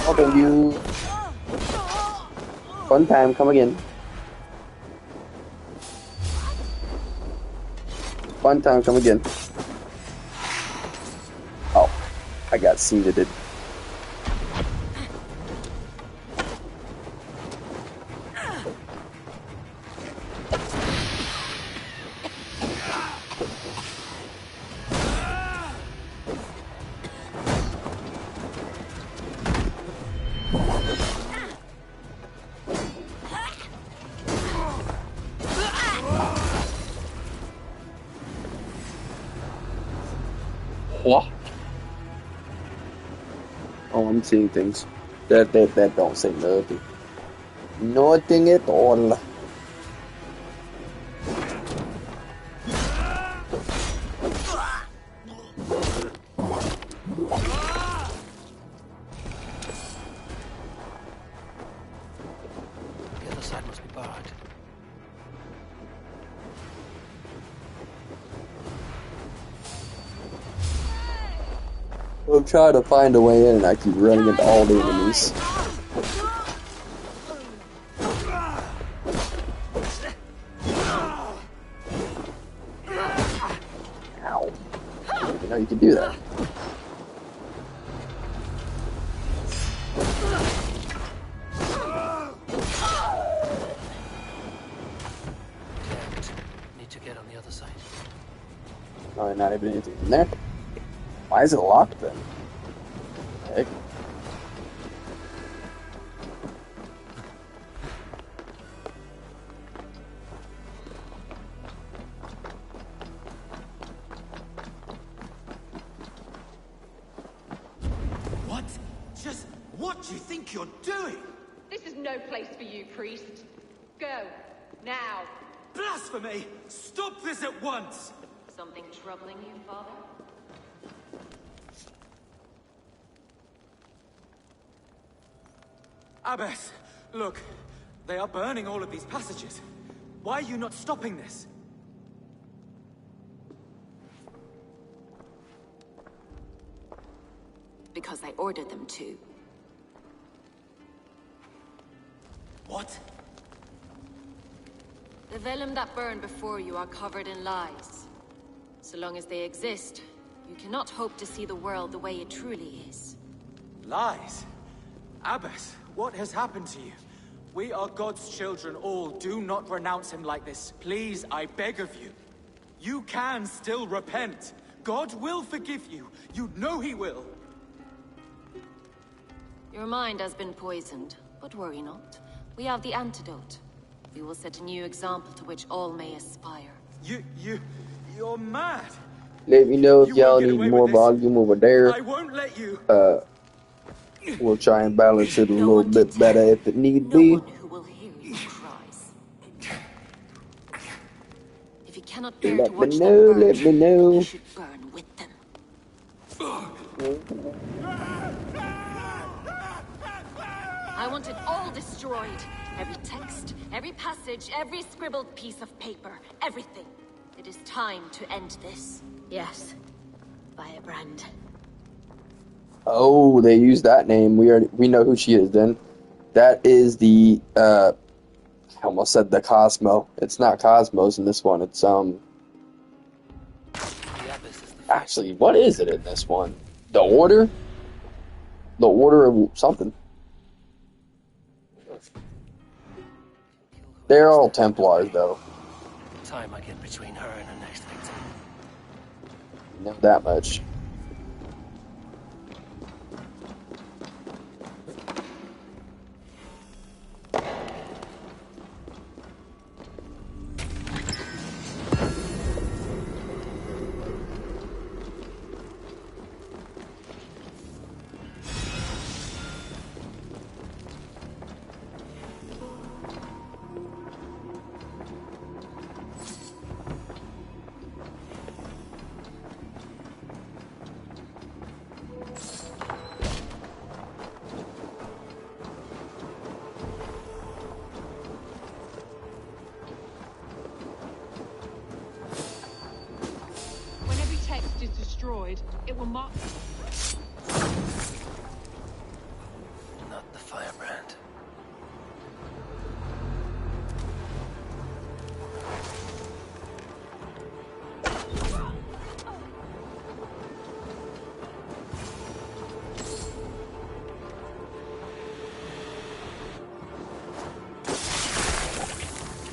Helping you. Fun time, come again. Fun time, come again. Oh, I got seated. What? Oh, I'm seeing things. That don't say nothing. Nothing at all. The other side must be barred. I'm trying to find a way in and I keep running into all the enemies. Ow. I didn't know you could do that. Need to get on the other side. Oh, not even anything in there. Why is it locked then? Heck. What? Just what do you think you're doing? This is no place for you, priest. Go. Now. Blasphemy! Stop this at once! Something troubling you, Father? Abbess, look. They are burning all of these passages. Why are you not stopping this? Because I ordered them to. What? The vellum that burned before you are covered in lies. So long as they exist, you cannot hope to see the world the way it truly is. Lies? Abbess, what has happened to you? We are God's children all. Do not renounce him like this. Please, I beg of you. You can still repent. God will forgive you. You know he will. Your mind has been poisoned, but worry not. We have the antidote. We will set a new example to which all may aspire. You're mad. Let me know if You y'all won't get need away more with this. volume over there. I won't let you. We'll try and balance it a little bit better if it need No be. one who will hear your cries. If you cannot bear to Let watch me them know, burn, let me know. you should burn with them. I want it all destroyed. Every text, every passage, every scribbled piece of paper, everything. It is time to end this. Yes, Firebrand. Oh, they used that name. We know who she is then. That is the I almost said the Cosmo. It's not Cosmos in this one. It's actually, what is it in this one? The Order? The Order of something. They're all Templars though. Time I get between her and her next victim. Not that much. It will mark. Not the firebrand.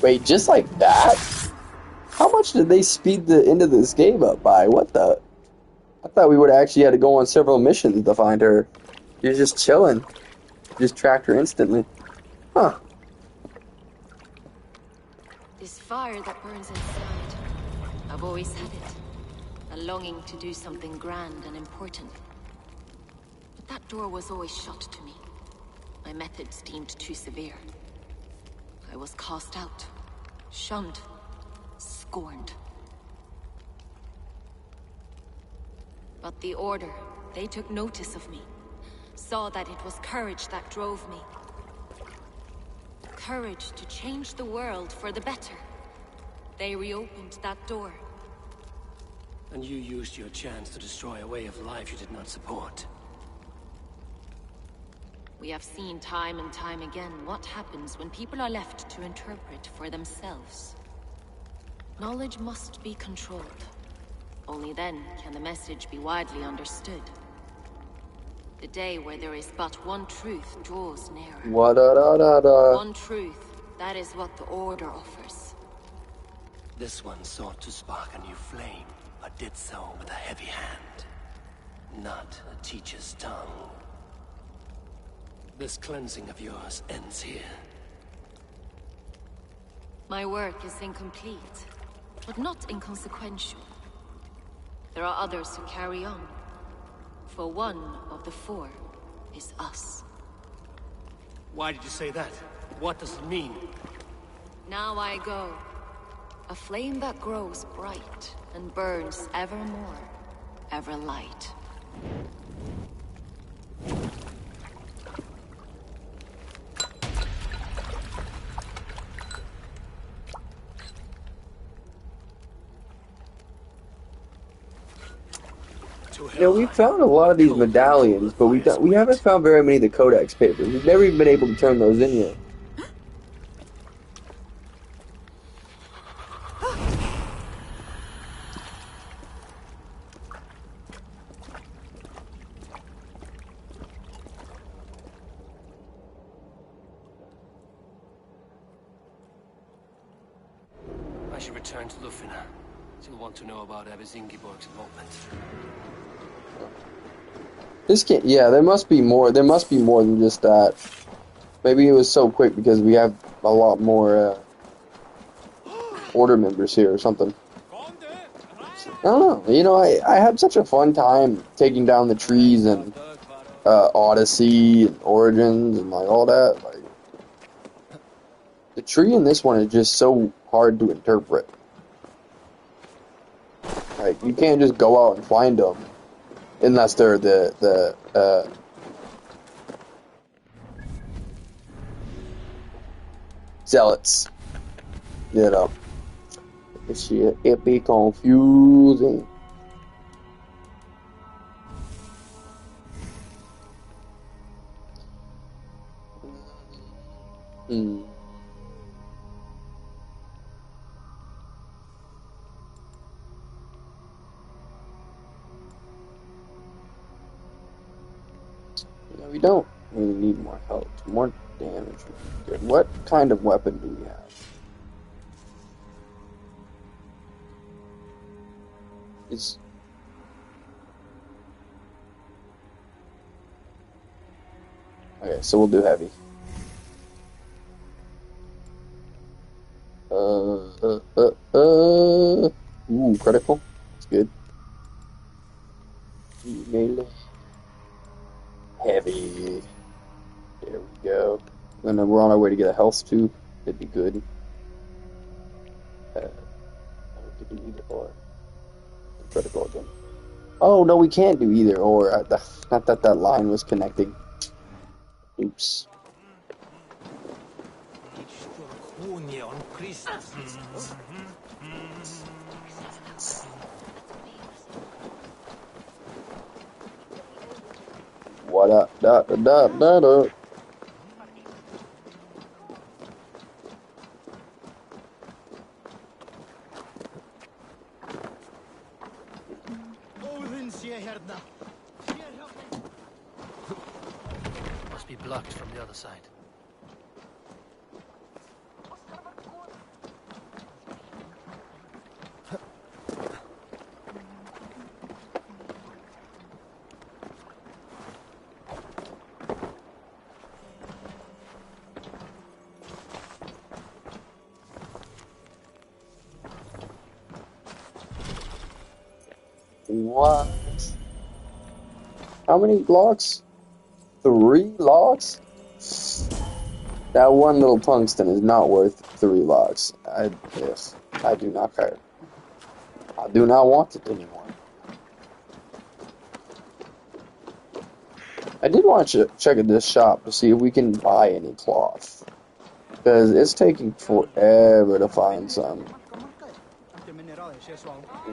Wait, just like that? How much did they speed the end of this game up by? What the? I thought we would have actually had to go on several missions to find her. You're just chilling. Just tracked her instantly. Huh. This fire that burns inside. I've always had it. A longing to do something grand and important. But that door was always shut to me. My methods deemed too severe. I was cast out. Shunned. Scorned. But the Order, they took notice of me. Saw that it was courage that drove me. Courage to change the world for the better. They reopened that door. And you used your chance to destroy a way of life you did not support. We have seen time and time again what happens when people are left to interpret for themselves. Knowledge must be controlled. Only then can the message be widely understood. The day where there is but one truth draws nearer. One truth, that is what the Order offers. This one sought to spark a new flame, but did so with a heavy hand. Not a teacher's tongue. This cleansing of yours ends here. My work is incomplete, but not inconsequential. There are others who carry on. For one of the four is us. Why did you say that? What does it mean? Now I go. A flame that grows bright and burns ever more, ever light. You know, we found a lot of these medallions, but we haven't found very many of the Codex papers. We've never even been able to turn those in yet. I should return to Lufina. She'll want to know about Abbess Ingeborg's involvement. This can't. Yeah, there must be more. There must be more than just that. Maybe it was so quick because we have a lot more Order members here or something. I don't know. You know, I had such a fun time taking down the trees and Odyssey and Origins and like all that. Like the tree in this one is just so hard to interpret. Like you can't just go out and find them. Unless they're the zealots, you know. This shit, it be confusing. Hmm. Yeah, we don't really need more health. More damage would be good. What kind of weapon do we have? It's okay, so we'll do heavy. Ooh, critical. That's good. Melee. Heavy. There we go. And then we're on our way to get a health tube. It'd be good. We could do either or. Critical again. Oh no, we can't do either or. Not that that line was connecting. Oops. What up? Da da da da da. Must be blocked from the other side. What? How many logs? 3 logs? That one little tungsten is not worth 3 logs. Yes, I do not care. I do not want it anymore. I did want to check at this shop to see if we can buy any cloth. Because it's taking forever to find some.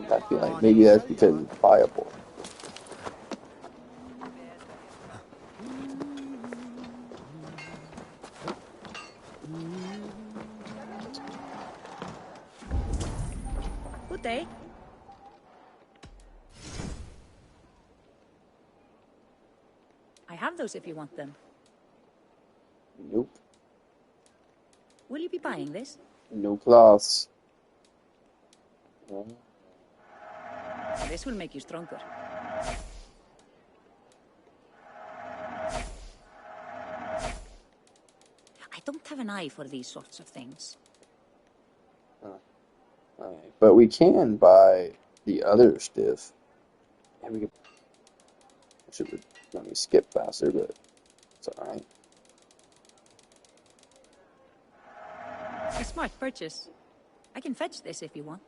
I feel like maybe that's because it's viable. Good day. I have those if you want them. Nope. Will you be buying this? No cloths. This will make you stronger. I don't have an eye for these sorts of things. Alright, but we can buy the other stuff. And we can. I should let me skip faster, but it's alright. A smart purchase. I can fetch this if you want.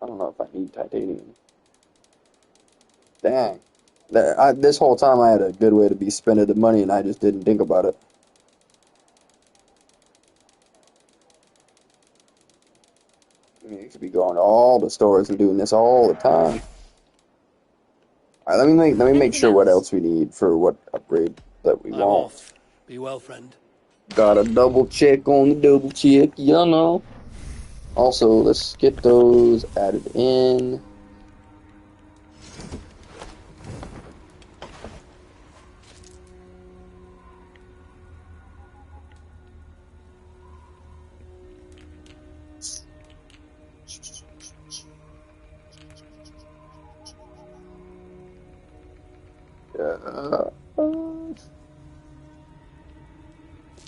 I don't know if I need titanium. Dang. This whole time I had a good way to be spending the money and I just didn't think about it. I mean, you could be going to all the stores and doing this all the time. Alright, let me make sure what else we need for what upgrade that we want. Off. Be well, friend. Gotta double check on the double check, you know. Also, let's get those added in.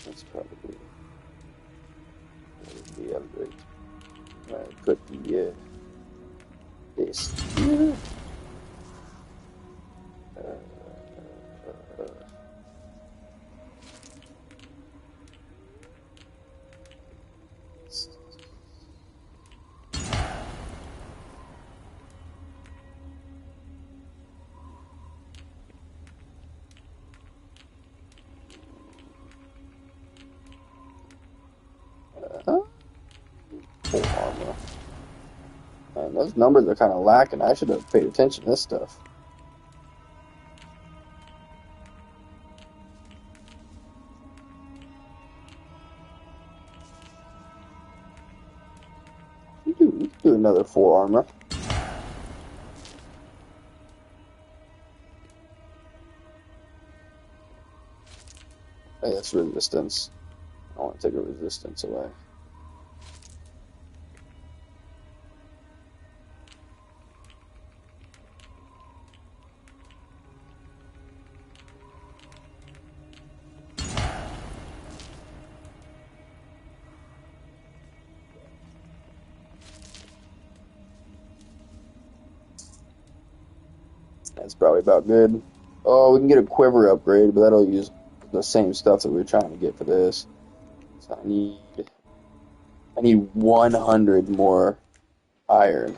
That's probably the upgrade. Put the this here. Full armor. Man, those numbers are kind of lacking. I should have paid attention to this stuff. another 4 armor. Hey, that's resistance. I want to take a resistance away. That's probably about good. Oh, we can get a quiver upgrade, but that'll use the same stuff that we were trying to get for this. So I need 100 more iron.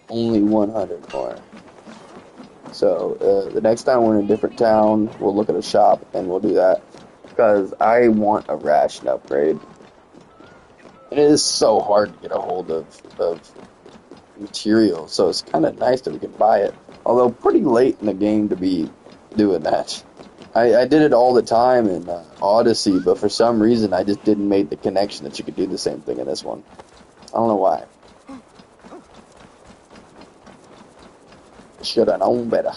Only 100 more. So the next time we're in a different town, we'll look at a shop and we'll do that. Because I want a ration upgrade. And it is so hard to get a hold of material, so it's kind of nice that we can buy it. Although pretty late in the game to be doing that. I did it all the time in Odyssey, but for some reason I just didn't make the connection that you could do the same thing in this one. I don't know why. Should have known better.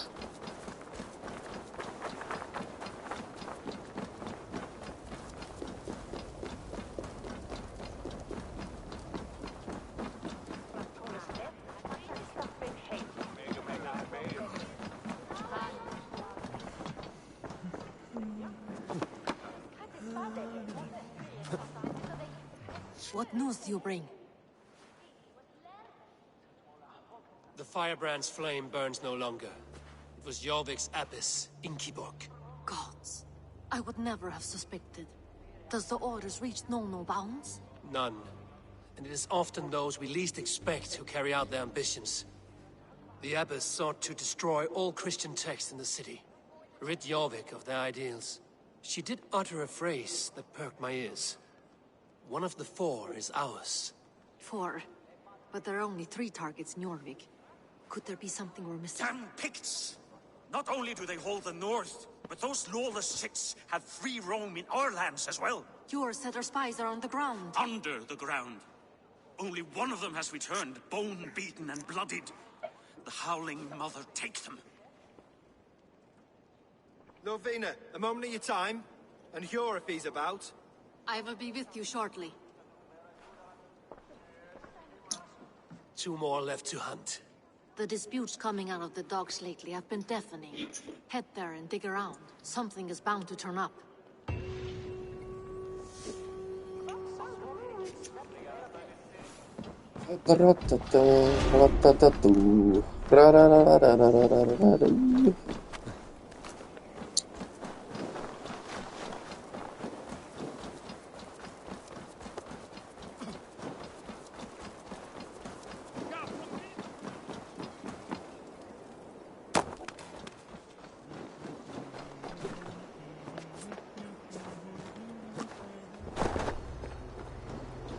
What news do you bring? The Firebrand's flame burns no longer. It was Jorvik's abyss, Inkiborg. Gods, I would never have suspected. Does the orders reach no bounds? None. And it is often those we least expect who carry out their ambitions. The abbess sought to destroy all Christian texts in the city, rid Jorvik of their ideals. She did utter a phrase that perked my ears. One of the 4 is ours. 4? But there are only 3 targets in Jorvik. Could there be something we're missing? Damn Picts! Not only do they hold the north, but those lawless Six have free roam in our lands as well. Yours said our spies are on the ground. Under the ground. Only one of them has returned, bone-beaten and bloodied. The Howling Mother take them. Lovina, a moment of your time. And Hjor if he's about. I will be with you shortly. 2 more left to hunt. The disputes coming out of the docks lately have been deafening. Head there and dig around. Something is bound to turn up.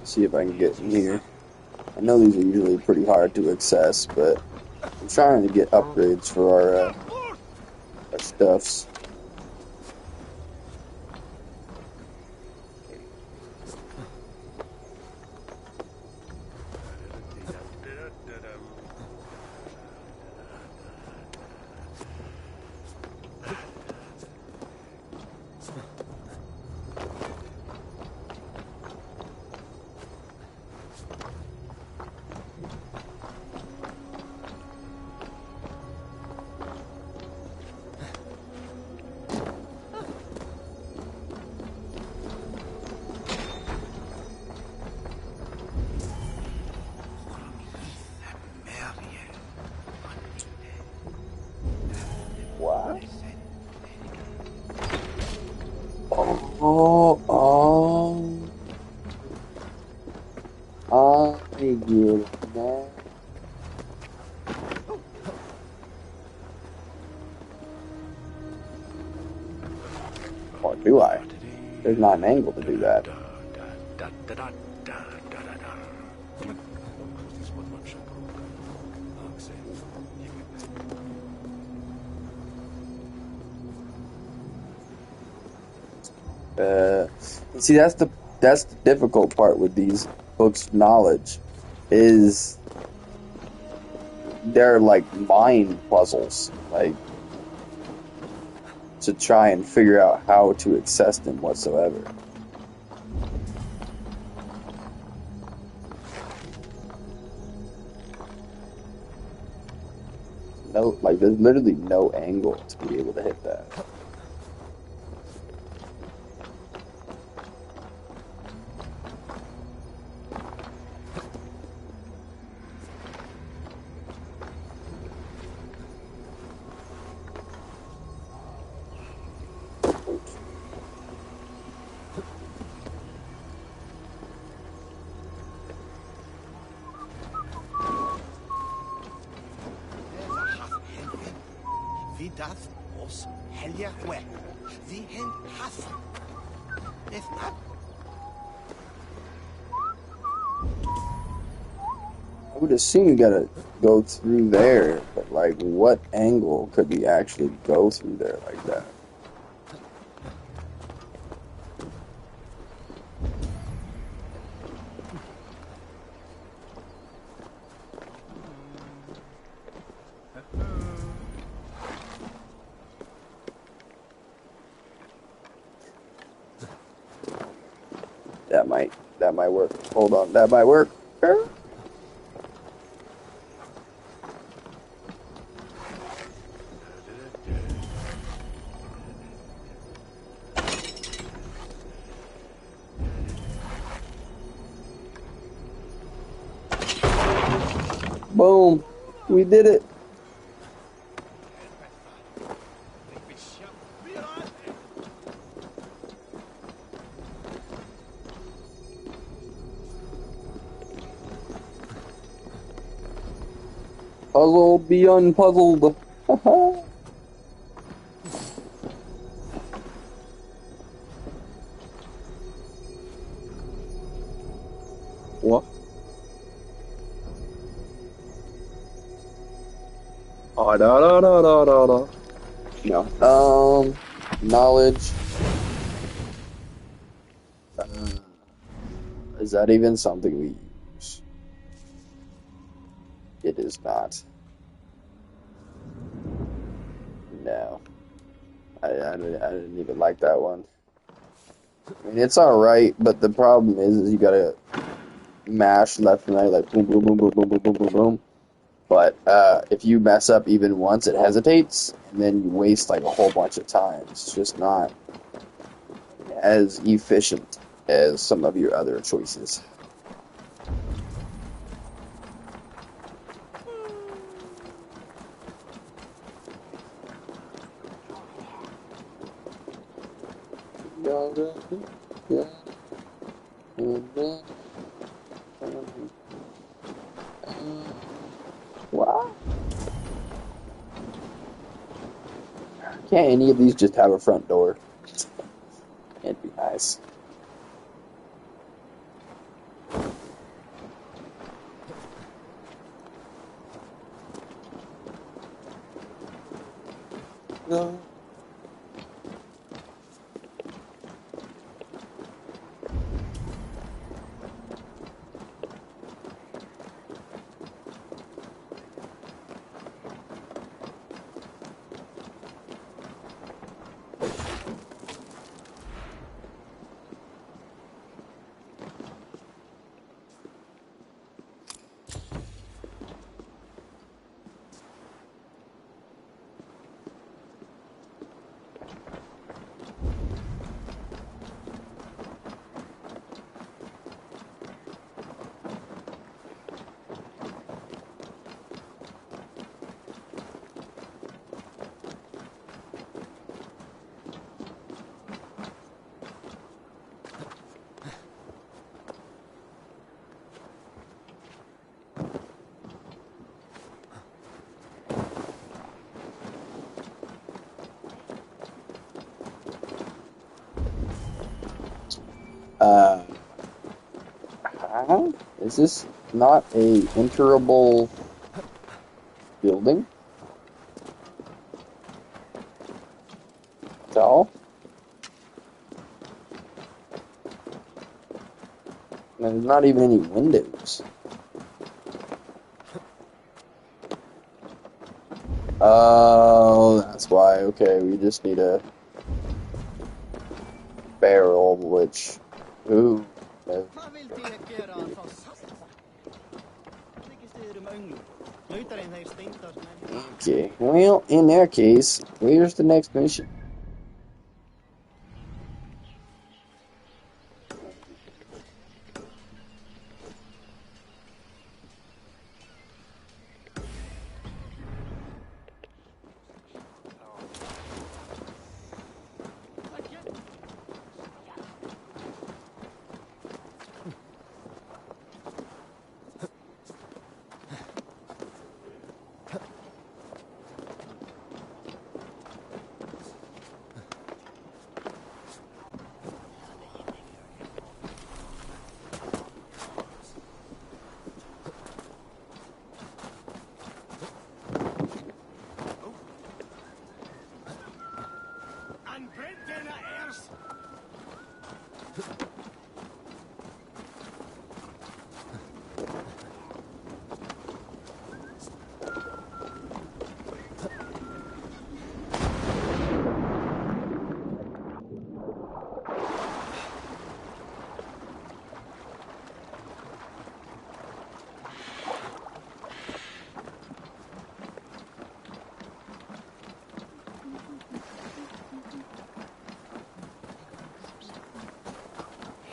See if I can get in here. I know these are usually pretty hard to access, but I'm trying to get upgrades for our stuffs. Or do I? There's not an angle to do that. See, that's the difficult part with these books of knowledge. is they're like mind puzzles, like to try and figure out how to access them whatsoever. No, like there's literally no angle to be able to hit that. I would assume you gotta go through there, but like what angle could we actually go through there like that? That might work. Hold on, that might work. Boom. We did it. Puzzle be unpuzzled. What? Oh, da. No. Knowledge. Is that even something we use? It is not. No. I didn't even like that one. I mean, it's alright, but the problem is you gotta mash left and right, like boom, boom, boom, boom, boom, boom, boom, boom, boom. But if you mess up even once, it hesitates, and then you waste like a whole bunch of time. It's just not as efficient as some of your other choices. What? Can't any of these just have a front door? It'd be nice. No. Is this not a enterable building? At all? And there's not even any windows. Oh, that's why. Okay, we just need a barrel, which... Ooh. No. Okay, well, in that case, where's the next mission?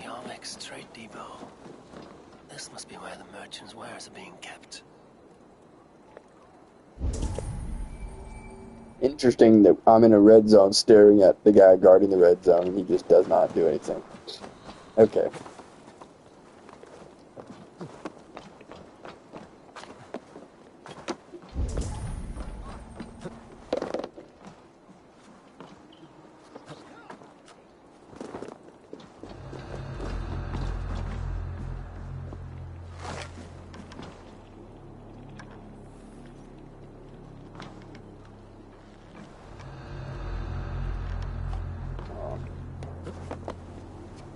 Yarmic's trade depot. This must be where the merchants' wares are being kept. Interesting that I'm in a red zone staring at the guy guarding the red zone and he just does not do anything. Okay.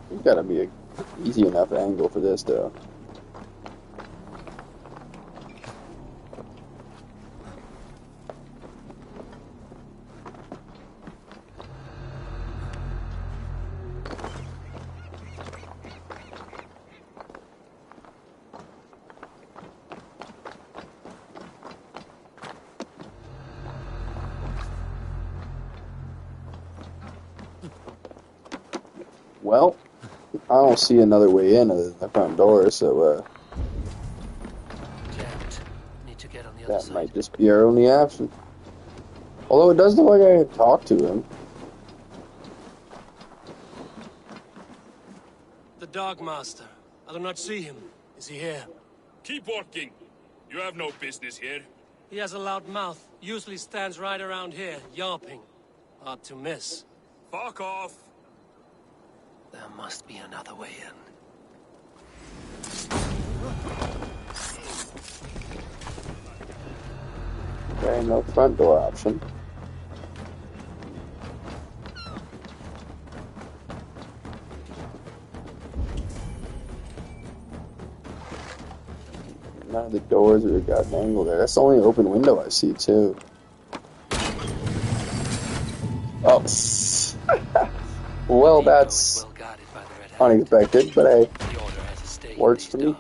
There's gotta be an easy enough angle for this, though. Well, I don't see another way in other than the front door, so Need to get on the other that side. might just be our only option. Although it does look like I can talk to him. The Dark Master. I do not see him. Is he here? Keep working. You have no business here. He has a loud mouth. Usually stands right around here, yelping. Hard to miss. Fuck off. There must be another way in. Okay, no front door option. None of the doors have got an angle there. That's the only open window I see, too. Oh. Well, that's unexpected, but hey, works for me.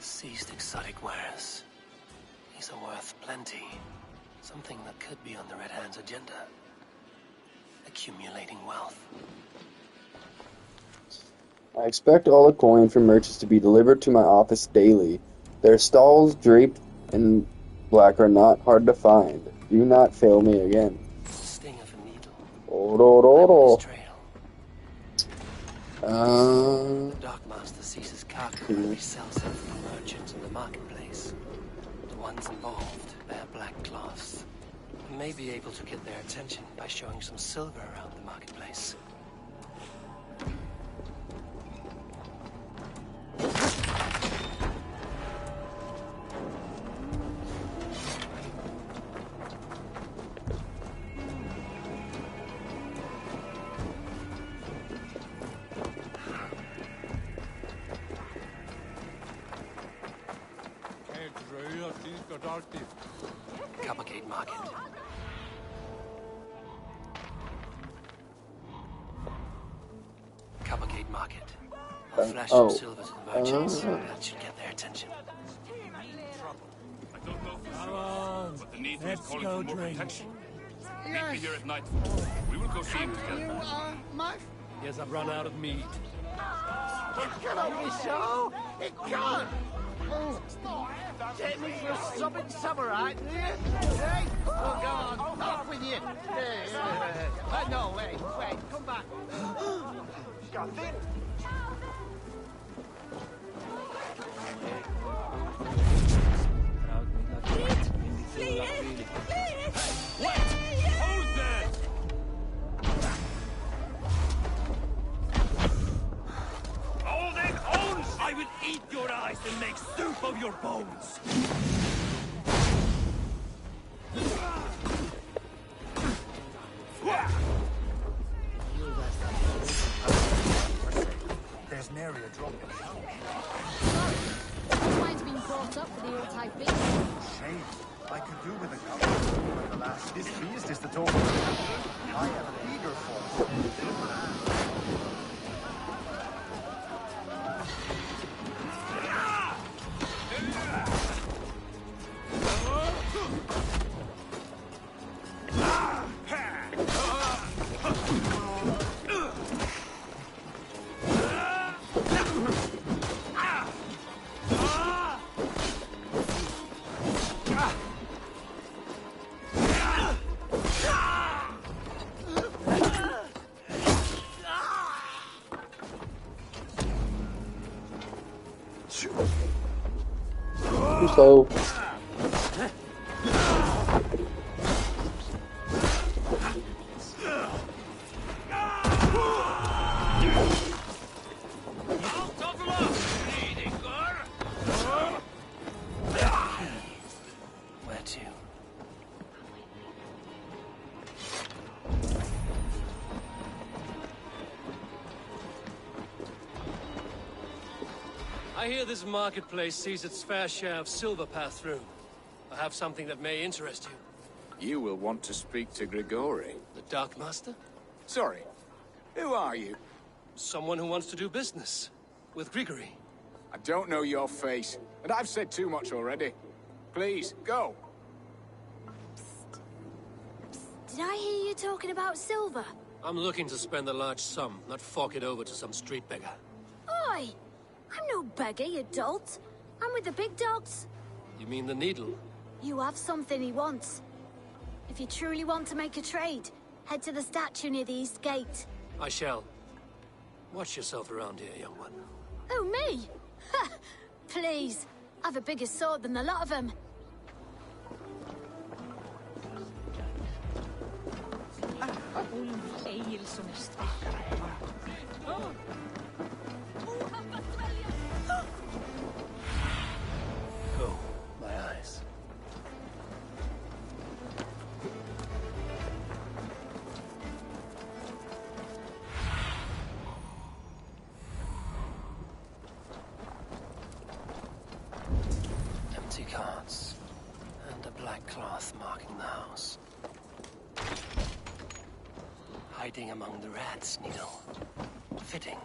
Seized exotic wares. These are worth plenty. Something that could be on the Red Hand's agenda. Accumulating wealth. I expect all the coin from merchants to be delivered to my office daily. Their stalls draped in black are not hard to find. Do not fail me again. The sting of a needle. Oh. The Darkmaster seizes cargo and resells it for the merchants in the marketplace. The ones involved wear black cloths. I may be able to get their attention by showing some silver around the marketplace. Coppergate Market. Coppergate Market. I'll flash some silver to the merchants. That should get their attention. I don't know for sure, but the Needle is calling for more protection. Meet me here at nightfall. We will go see him together. Yes, I've run out of meat. It can't be so! It can't! Take me for a sobbing samurai, do you? Hey? Oh, go on, off with you! No, wait, come back. Hold there! Hold it, hold! I will eat your eyes and make soup of your bones! There's nary a drop in Mine's been brought up for the old-type beast. shame. I could do with a couple. But alas, this beast is the talk of the town. I am eager for it. Too slow. Where to? I hear this marketplace sees its fair share of silver pass through. I have something that may interest you. You will want to speak to Grigori. The Darkmaster? Sorry. Who are you? Someone who wants to do business. With Grigori. I don't know your face, and I've said too much already. Please, go. Did I hear you talking about silver? I'm looking to spend a large sum, not fork it over to some street beggar. Oi! I'm no beggar, you dolt. I'm with the big dogs. You mean the Needle? You have something he wants. If you truly want to make a trade, head to the statue near the East Gate. I shall. Watch yourself around here, young one. Oh, me? Ha! Please. I've a bigger sword than the lot of them. Go, my eyes. Empty carts, and a black cloth marking the house. Hiding among the rats, Needle. Fitting.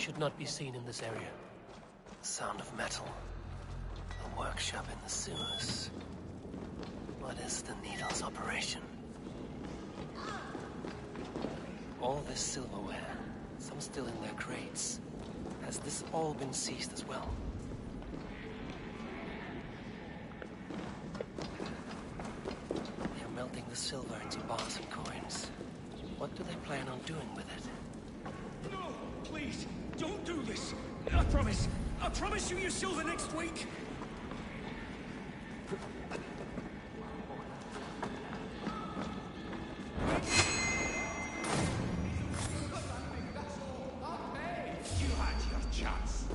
should not be seen in this area. The sound of metal. A workshop in the sewers. What is the Needle's operation? All this silverware, some still in their crates. Has this all been seized as well? They're melting the silver into bars and coins. What do they plan on doing with it? No! Please, don't do this! I promise you your silver next week! You had your chance.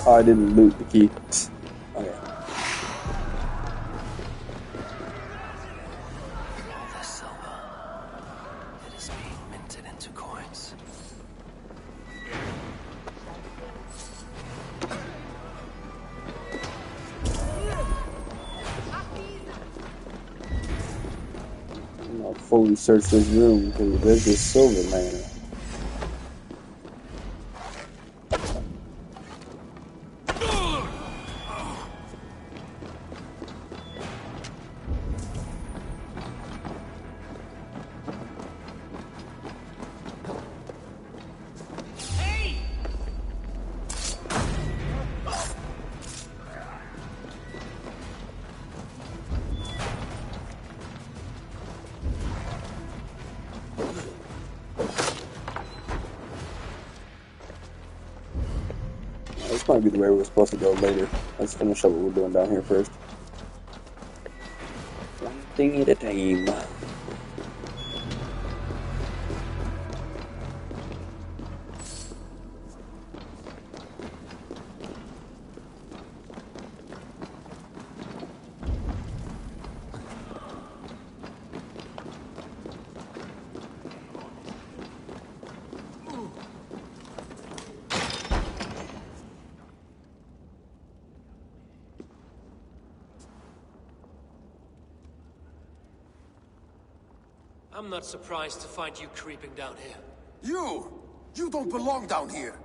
Oh, I didn't loot the key. Okay. All this silver. It is being minted into coins. I'll fully search this room because there's this silver laying around. This might be the way we're supposed to go later. Let's finish up what we're doing down here first. One thing at a time. I'm not surprised to find you creeping down here. You don't belong down here.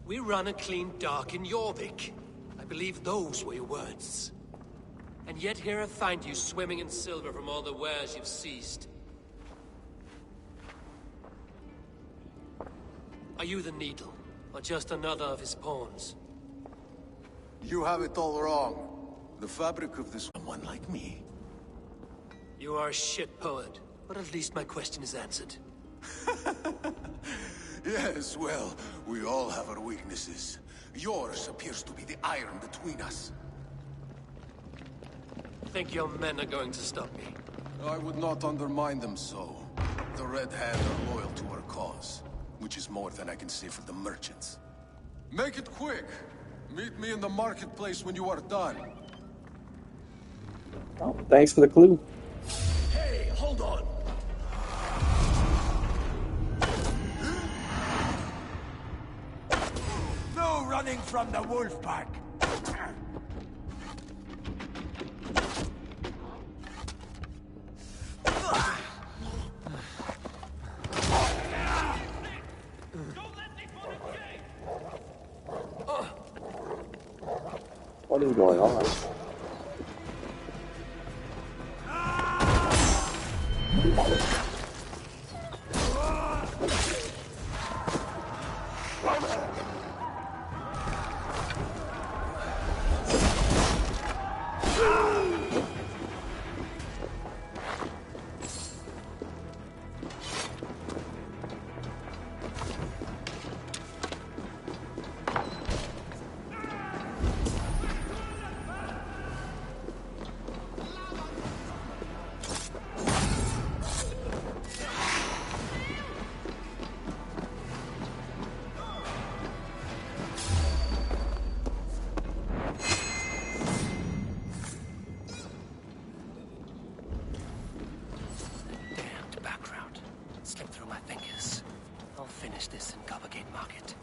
We run a clean dock in Jorvik. I believe those were your words. And yet here I find you swimming in silver from all the wares you've seized. Are you the Needle, or just another of his pawns? You have it all wrong. The fabric of this one like me. You are a shit poet, but at least my question is answered. Yes, well, we all have our weaknesses. Yours appears to be the iron between us. Think your men are going to stop me? I would not undermine them so. The Red Hand are loyal to our cause, which is more than I can say for the merchants. Make it quick! Meet me in the marketplace when you are done. Oh, thanks for the clue. Hey, hold on! No running from the wolf pack! What is going on? finish this in Coppergate Market.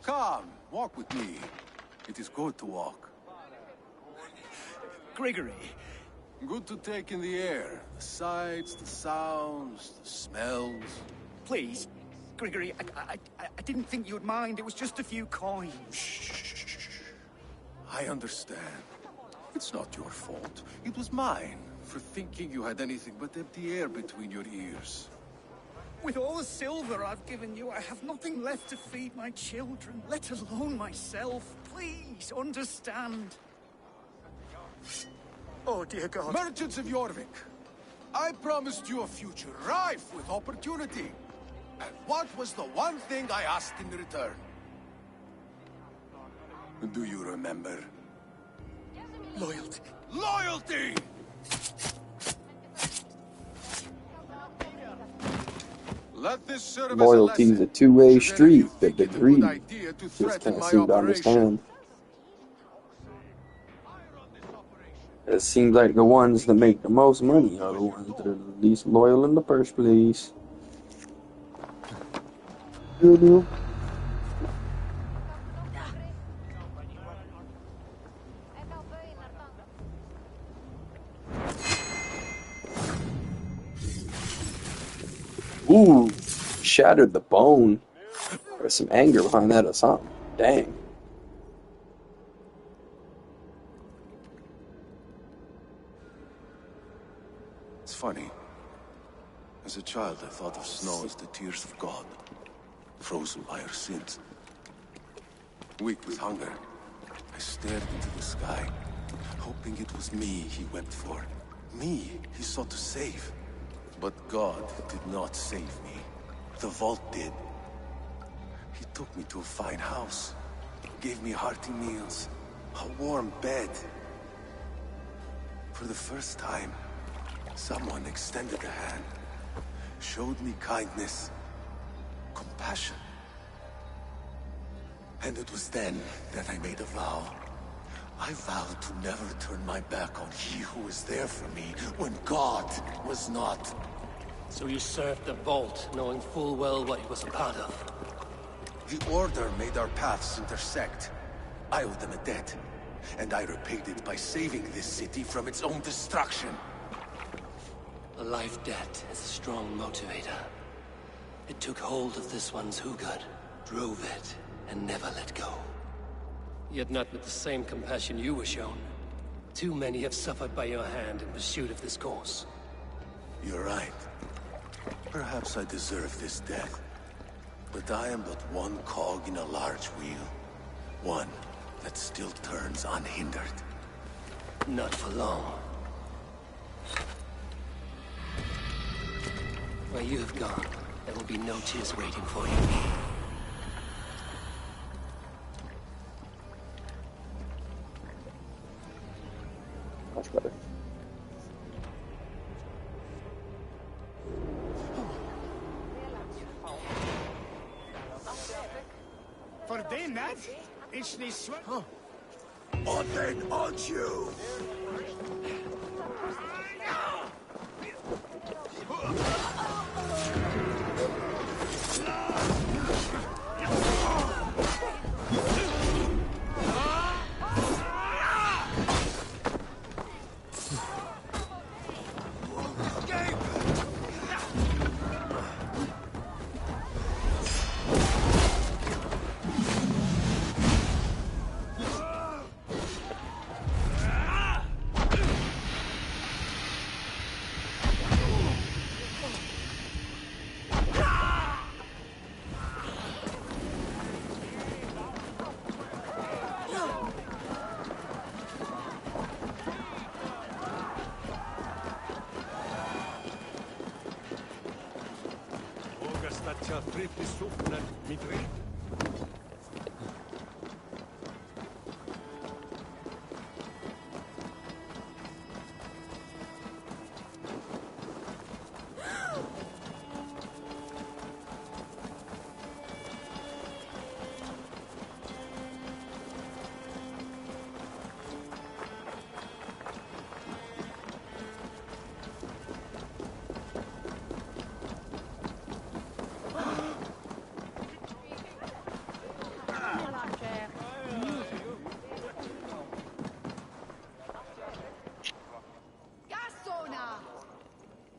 Come, walk with me. It is good to walk. Gregory. Good to take in the air. The sights, the sounds, the smells. Please, Gregory, I didn't think you'd mind. It was just a few coins. Shh. I understand. It's not your fault. It was mine for thinking you had anything but empty air between your ears. With all the silver I've given you, I have nothing left to feed my children, let alone myself. Please, understand. Oh, dear God. Merchants of Jorvik, I promised you a future rife with opportunity. And what was the one thing I asked in return? Do you remember? Loyalty. Loyalty! Let this serve as Loyalty is a two-way street, but the greed just can't seem to understand. It seems like the ones that make the most money are the ones that are the least loyal in the first place. Ooh, shattered the bone. There's some anger behind that or something. Dang. It's funny. As a child, I thought of snow as the tears of God, frozen by our sins. Weak with hunger, I stared into the sky, hoping it was me he wept for. Me he sought to save. But God did not save me. The vault did. He took me to a fine house, gave me hearty meals, a warm bed. For the first time, someone extended a hand, showed me kindness, compassion. And it was then that I made a vow. I vowed to never turn my back on he who was there for me when God was not. So you served the Vault, knowing full well what it was a part of. The Order made our paths intersect. I owed them a debt, and I repaid it by saving this city from its own destruction. A life debt is a strong motivator. It took hold of this one's Hugad, drove it, and never let go. Yet not with the same compassion you were shown. Too many have suffered by your hand in pursuit of this course. You're right. Perhaps I deserve this death. But I am but one cog in a large wheel. One that still turns unhindered. Not for long. Where you have gone, there will be no tears waiting for you. Much better. For den that, it's this one. On then, aren't you?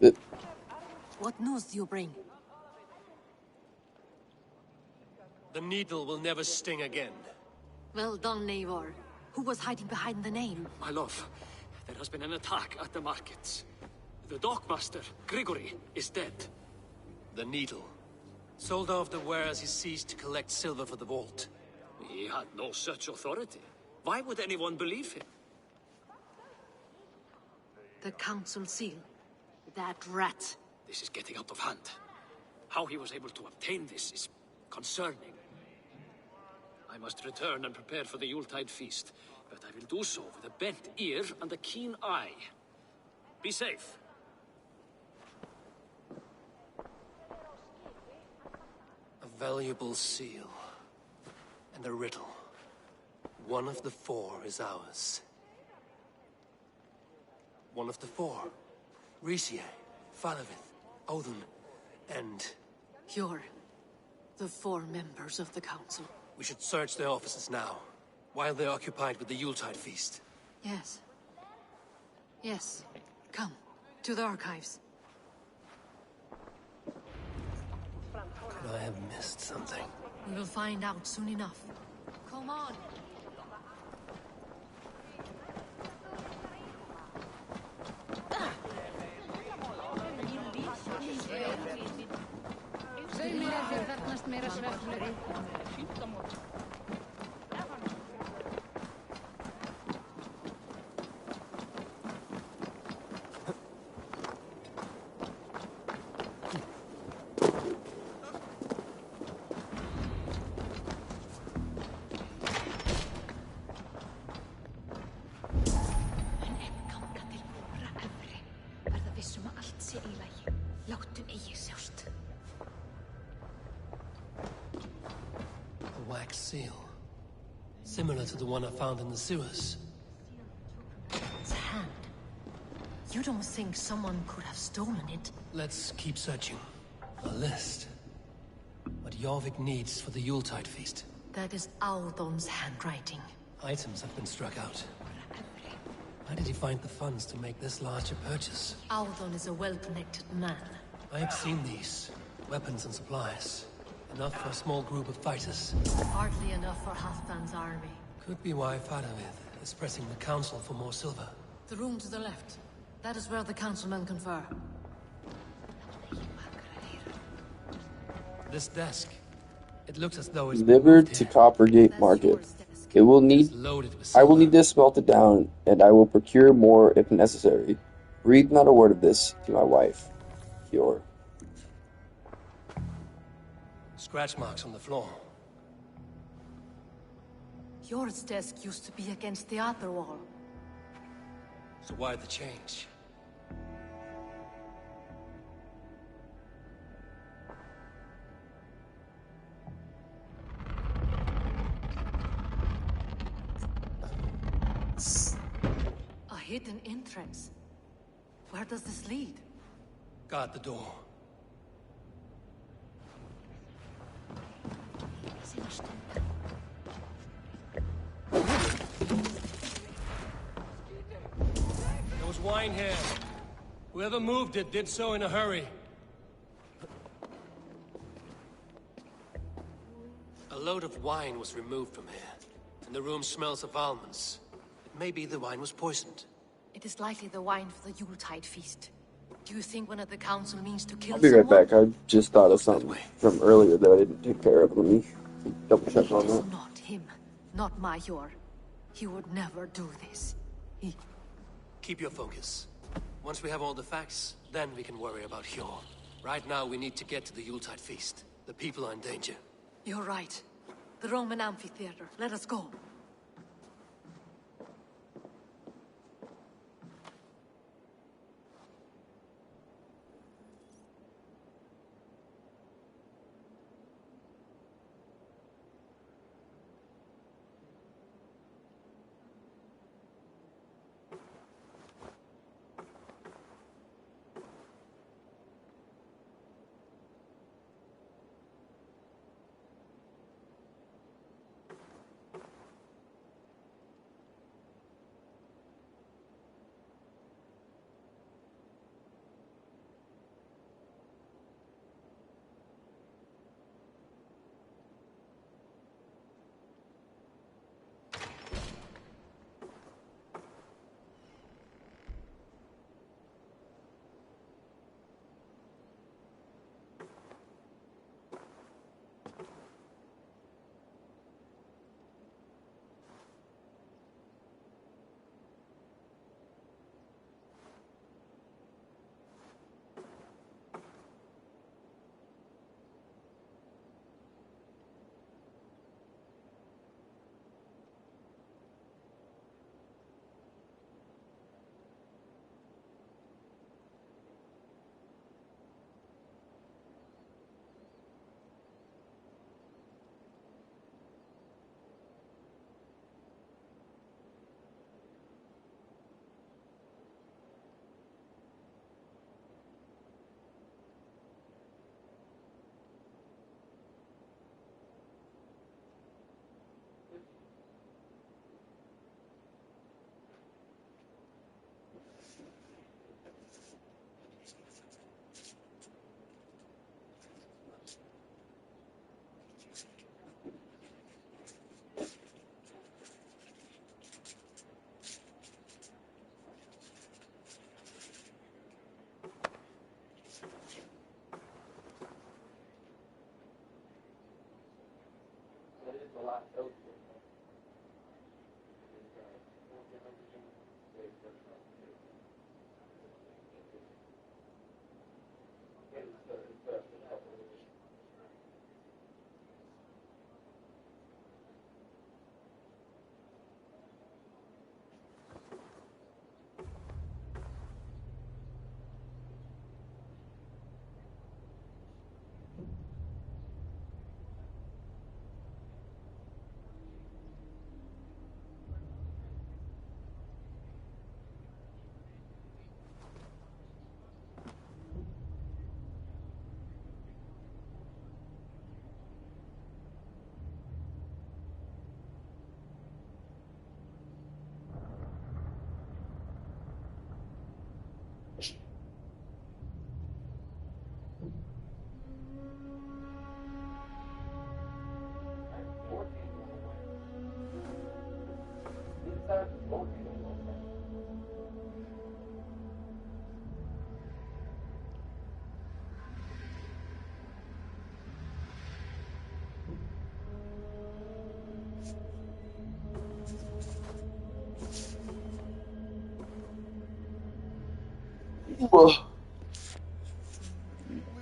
What news do you bring? The needle will never sting again. Well done, Eivor. Who was hiding behind the name? My love, there has been an attack at the markets. The dockmaster, Grigory, is dead. The needle. Sold off the wares he seized to collect silver for the vault. He had no such authority. Why would anyone believe him? The council seal. That rat. This is getting out of hand. How he was able to obtain this is concerning. I must return and prepare for the Yuletide feast, but I will do so with a bent ear and a keen eye. Be safe. A valuable seal. And a riddle. One of the four is ours. One of the four. Riesier, Falavith, Odin, and... You're the four members of the council. We should search their offices now, while they're occupied with the Yuletide feast. Yes. Yes. Come, to the archives. Could I have missed something? We will find out soon enough. Come on! A wax seal. Similar to the one I found in the sewers. Its hand. You don't think someone could have stolen it? Let's keep searching. A list. What Jorvik needs for the Yuletide feast. That is Audon's handwriting. Items have been struck out. Why did he find the funds to make this larger purchase? Audon is a well-connected man. I have seen these. Weapons and supplies. Enough for a small group of fighters. Hardly enough for Halfdan's army. Could be why Faravith is pressing the council for more silver. The room to the left. That is where the councilmen confer. This desk. It looks as though it's Delivered to Coppergate Market. It will need. I will need this melted down, and I will procure more if necessary. Breathe not a word of this to my wife. Kior. Scratch marks on the floor. Yours desk used to be against the other wall. So why the change? A hidden entrance. Where does this lead? Guard the door. There was wine here. Whoever moved it did so in a hurry. A load of wine was removed from here, and the room smells of almonds. It may be the wine was poisoned. It is likely the wine for the Yuletide feast. Do you think one of the council means to kill I'll be right someone? back. I just thought of something from earlier that I didn't take care of. Let me double check on that. Not him. Not Major. He would never do this. Keep your focus. Once we have all the facts, then we can worry about Hjor. Right now, we need to get to the Yuletide feast. The people are in danger. You're right. The Roman amphitheater. Let us go.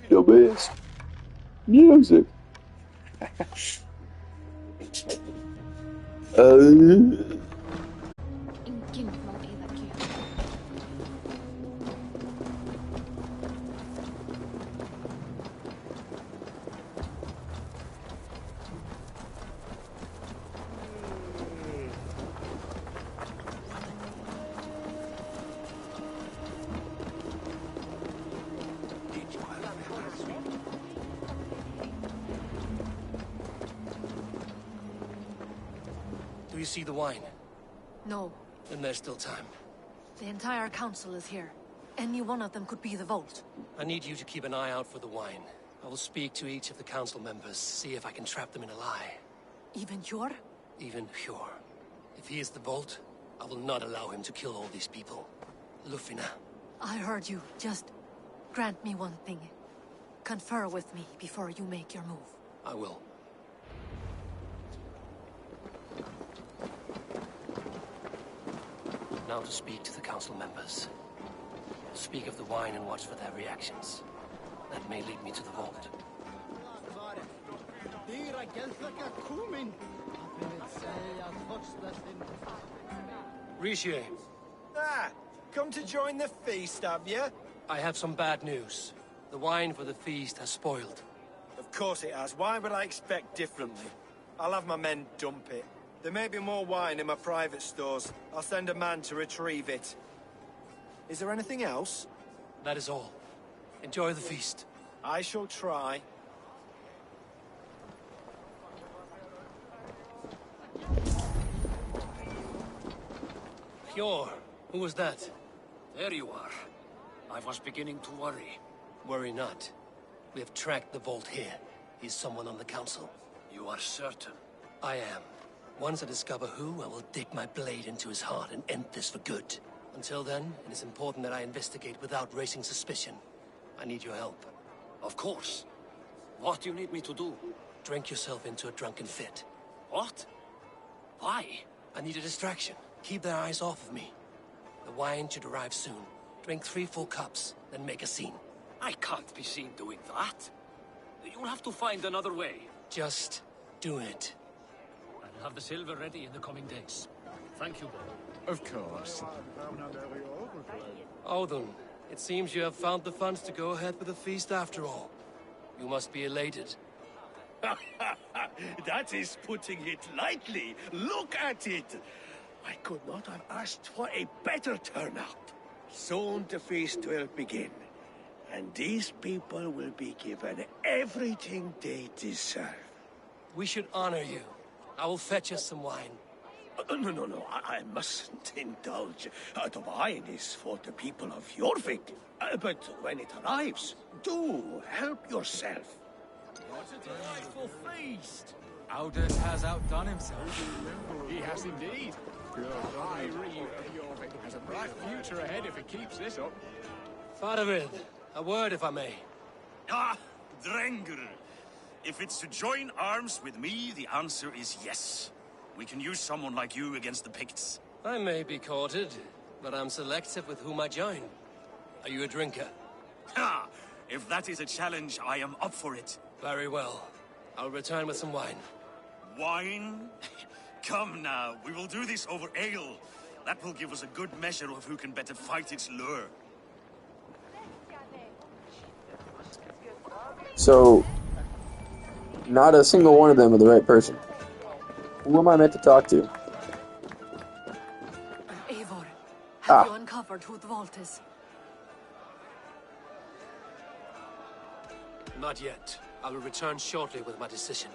Wait a minute. Music. Do you see the wine? No. Then there's still time. The entire council is here. Any one of them could be the Vault. I need you to keep an eye out for the wine. I will speak to each of the council members, see if I can trap them in a lie. Even Hjor? Even Hjor. If he is the Vault, I will not allow him to kill all these people. Lufina. I heard you. Just grant me one thing. Confer with me before you make your move. I will. Now to speak to the council members. Speak of the wine and watch for their reactions. That may lead me to the Vault. Rishi. Ah, come to join the feast, have you? I have some bad news. The wine for the feast has spoiled. Of course it has. Why would I expect differently? I'll have my men dump it. There may be more wine in my private stores. I'll send a man to retrieve it. Is there anything else? That is all. Enjoy the feast. I shall try. Hjor, who was that? There you are. I was beginning to worry. Worry not. We have tracked the Vault here. He's someone on the council. You are certain? I am. Once I discover who, I will dig my blade into his heart and end this for good. Until then, it is important that I investigate without raising suspicion. I need your help. Of course. What do you need me to do? Drink yourself into a drunken fit. What? Why? I need a distraction. Keep their eyes off of me. The wine should arrive soon. Drink 3 full cups, then make a scene. I can't be seen doing that. You'll have to find another way. Just do it. I'll have the silver ready in the coming days. Thank you, Bob. Of course. Odin, it seems you have found the funds to go ahead with the feast after all. You must be elated. That is putting it lightly. Look at it. I could not have asked for a better turnout. Soon the feast will begin. And these people will be given everything they deserve. We should honor you. I will fetch us some wine. No. I mustn't indulge. The wine is for the people of Jorvik. But when it arrives, do help yourself. What a delightful feast! Auden has outdone himself. He has indeed. High Reeve of Jorvik has a bright future ahead if he keeps this up. Faravid, a word if I may. Ah, Drengr. If it's to join arms with me, the answer is yes. We can use someone like you against the Picts. I may be courted, but I'm selective with whom I join. Are you a drinker? Ha! If that is a challenge, I am up for it. Very well. I'll return with some wine. Wine? Come now, we will do this over ale. That will give us a good measure of who can better fight its lure. So, not a single one of them are the right person. Who am I meant to talk to? Eivor, have you uncovered who the vault is? Not yet. I will return shortly with my decision.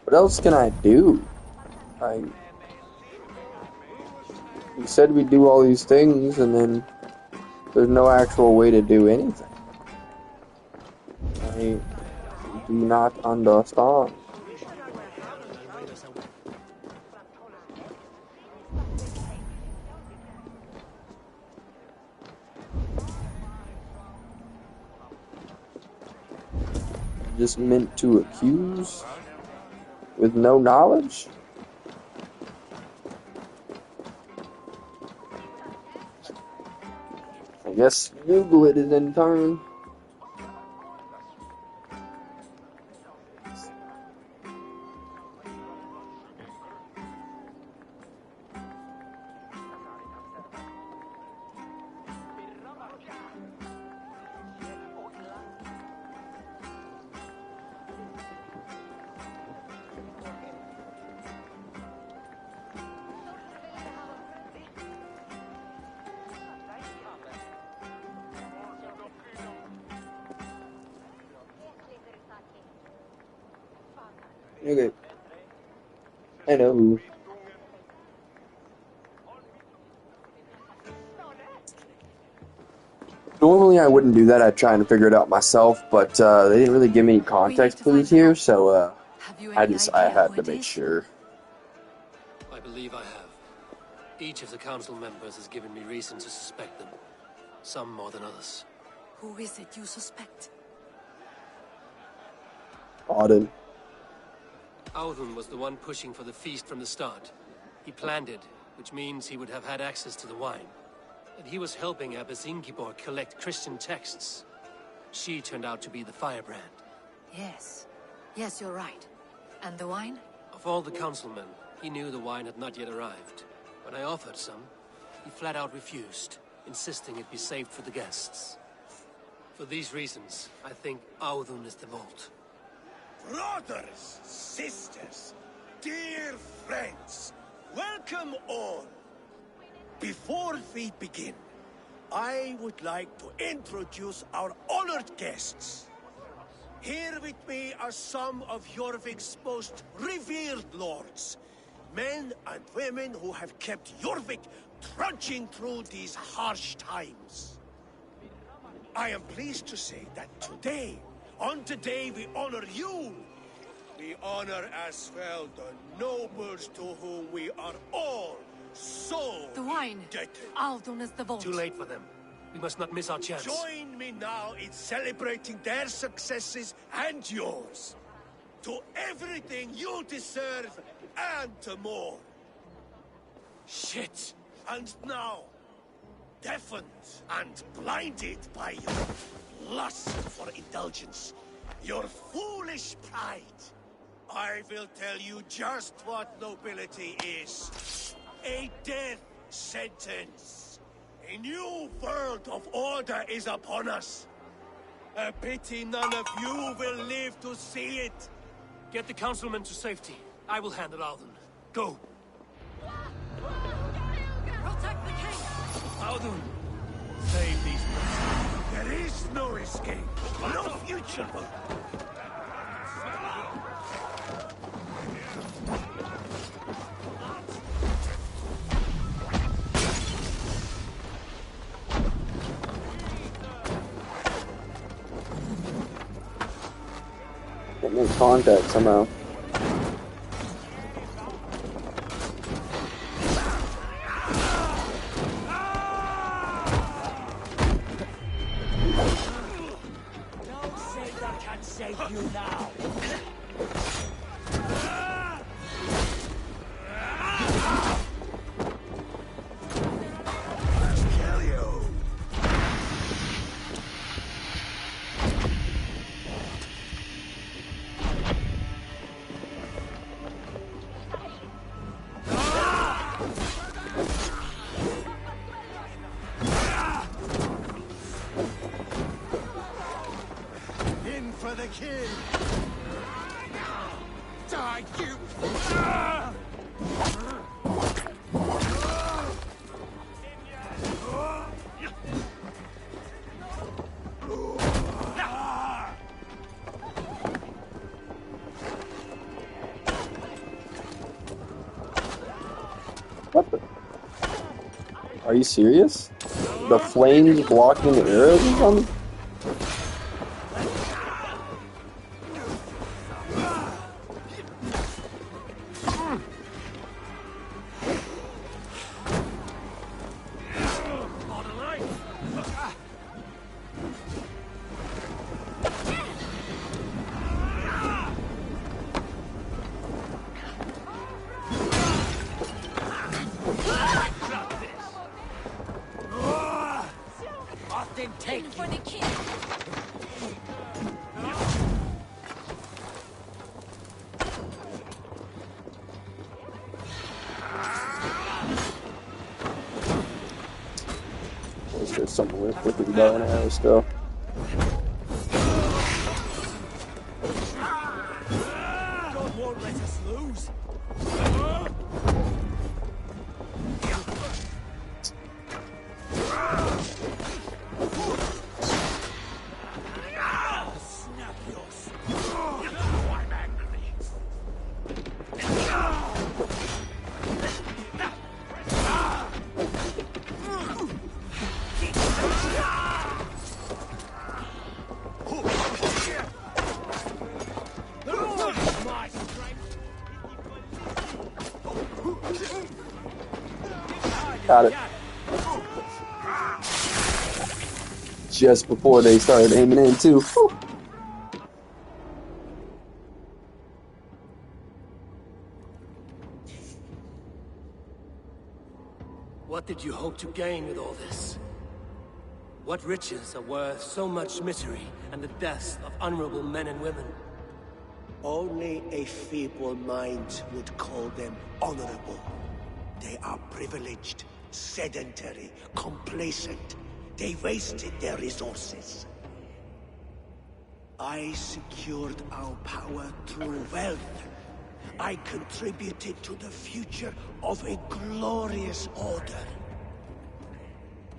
What else can I do? We said we'd do all these things, and then there's no actual way to do anything. I do not understand. Just meant to accuse with no knowledge? I guess Google it is in turn. Okay. I know who. Normally I wouldn't do that, I'd try and figure it out myself, but they didn't really give me any context clues here, so I had to make sure. I believe I have. Each of the council members has given me reason to suspect them. Some more than others. Who is it you suspect? Auden. Auden was the one pushing for the feast from the start. He planned it, which means he would have had access to the wine. And he was helping Abbess Ingeborg collect Christian texts. She turned out to be the firebrand. Yes. Yes, you're right. And the wine? Of all the councilmen, he knew the wine had not yet arrived. When I offered some, he flat out refused, insisting it be saved for the guests. For these reasons, I think Auden is the vault. Brothers, sisters, dear friends, welcome all. Before we begin, I would like to introduce our honored guests. Here with me are some of Jorvik's most revered lords, men and women who have kept Jorvik trudging through these harsh times. I am pleased to say that today, on the day we honor you, we honor as well the nobles to whom we are all so the wine. indebted. Auden is the vault. Too late for them. We must not miss our chance. Join me now in celebrating their successes and yours. To everything you deserve and more. Shit! And now, deafened and blinded by your lust for indulgence, your foolish pride, I will tell you just what nobility is. A death sentence. A new world of order is upon us. A pity none of you will live to see it. Get the councilmen to safety. I will handle Auden. Go! Protect the king! Auden! Save these men. There is no escape. No future. make contact somehow. Don't say that can save you now. Kill you. In for the kill. Die, you. What the? Are you serious? The flames blocking the arrows or something? Take for the king. There's something with the bow and arrow still. God won't let us lose. Got it. Just before they started aiming in too. Whew. What did you hope to gain with all this? What riches are worth so much misery and the deaths of honorable men and women? Only a feeble mind would call them honorable. They are privileged, sedentary, complacent. They wasted their resources. I secured our power through wealth. I contributed to the future of a glorious order.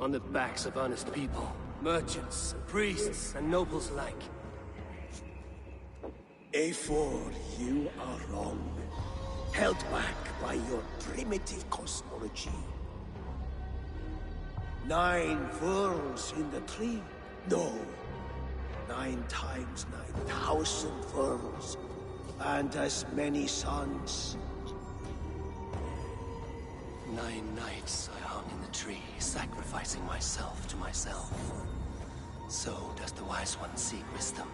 On the backs of honest people, merchants, priests, and nobles alike. Eivor, you are wrong. Held back by your primitive cosmology. 9 worlds in the tree? No. 9 times 9,000 worlds. And as many suns. 9 nights I hung in the tree, sacrificing myself to myself. So does the wise one seek wisdom.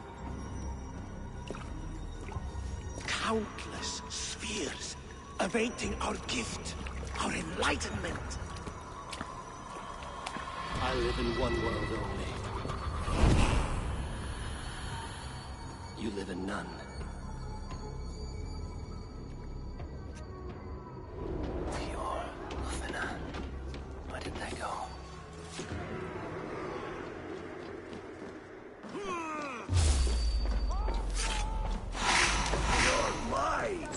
Countless spheres, awaiting our gift, our enlightenment. I live in one world only. You live in none. Fior, Lufina. Where did they go? You're mine!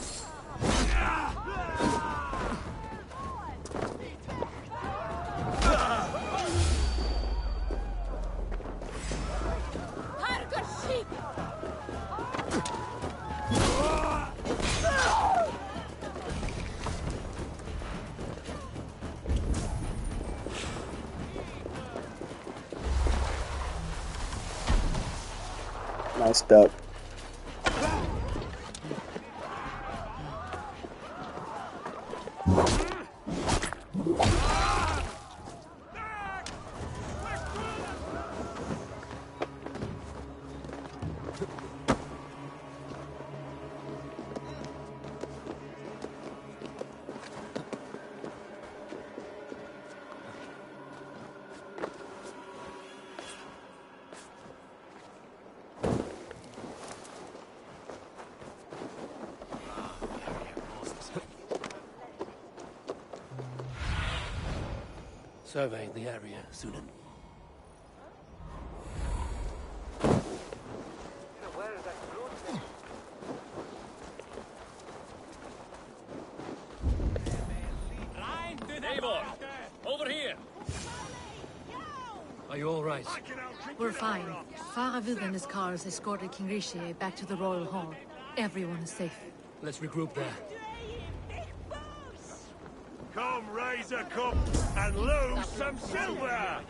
Nice duck. survey the area, Sunan. Eivor, over here. Are you all right? We're fine. Faravid and his cars escorted King Rishi back to the Royal Hall. Everyone is safe. Let's regroup there. Come raise a cup and lose some silver!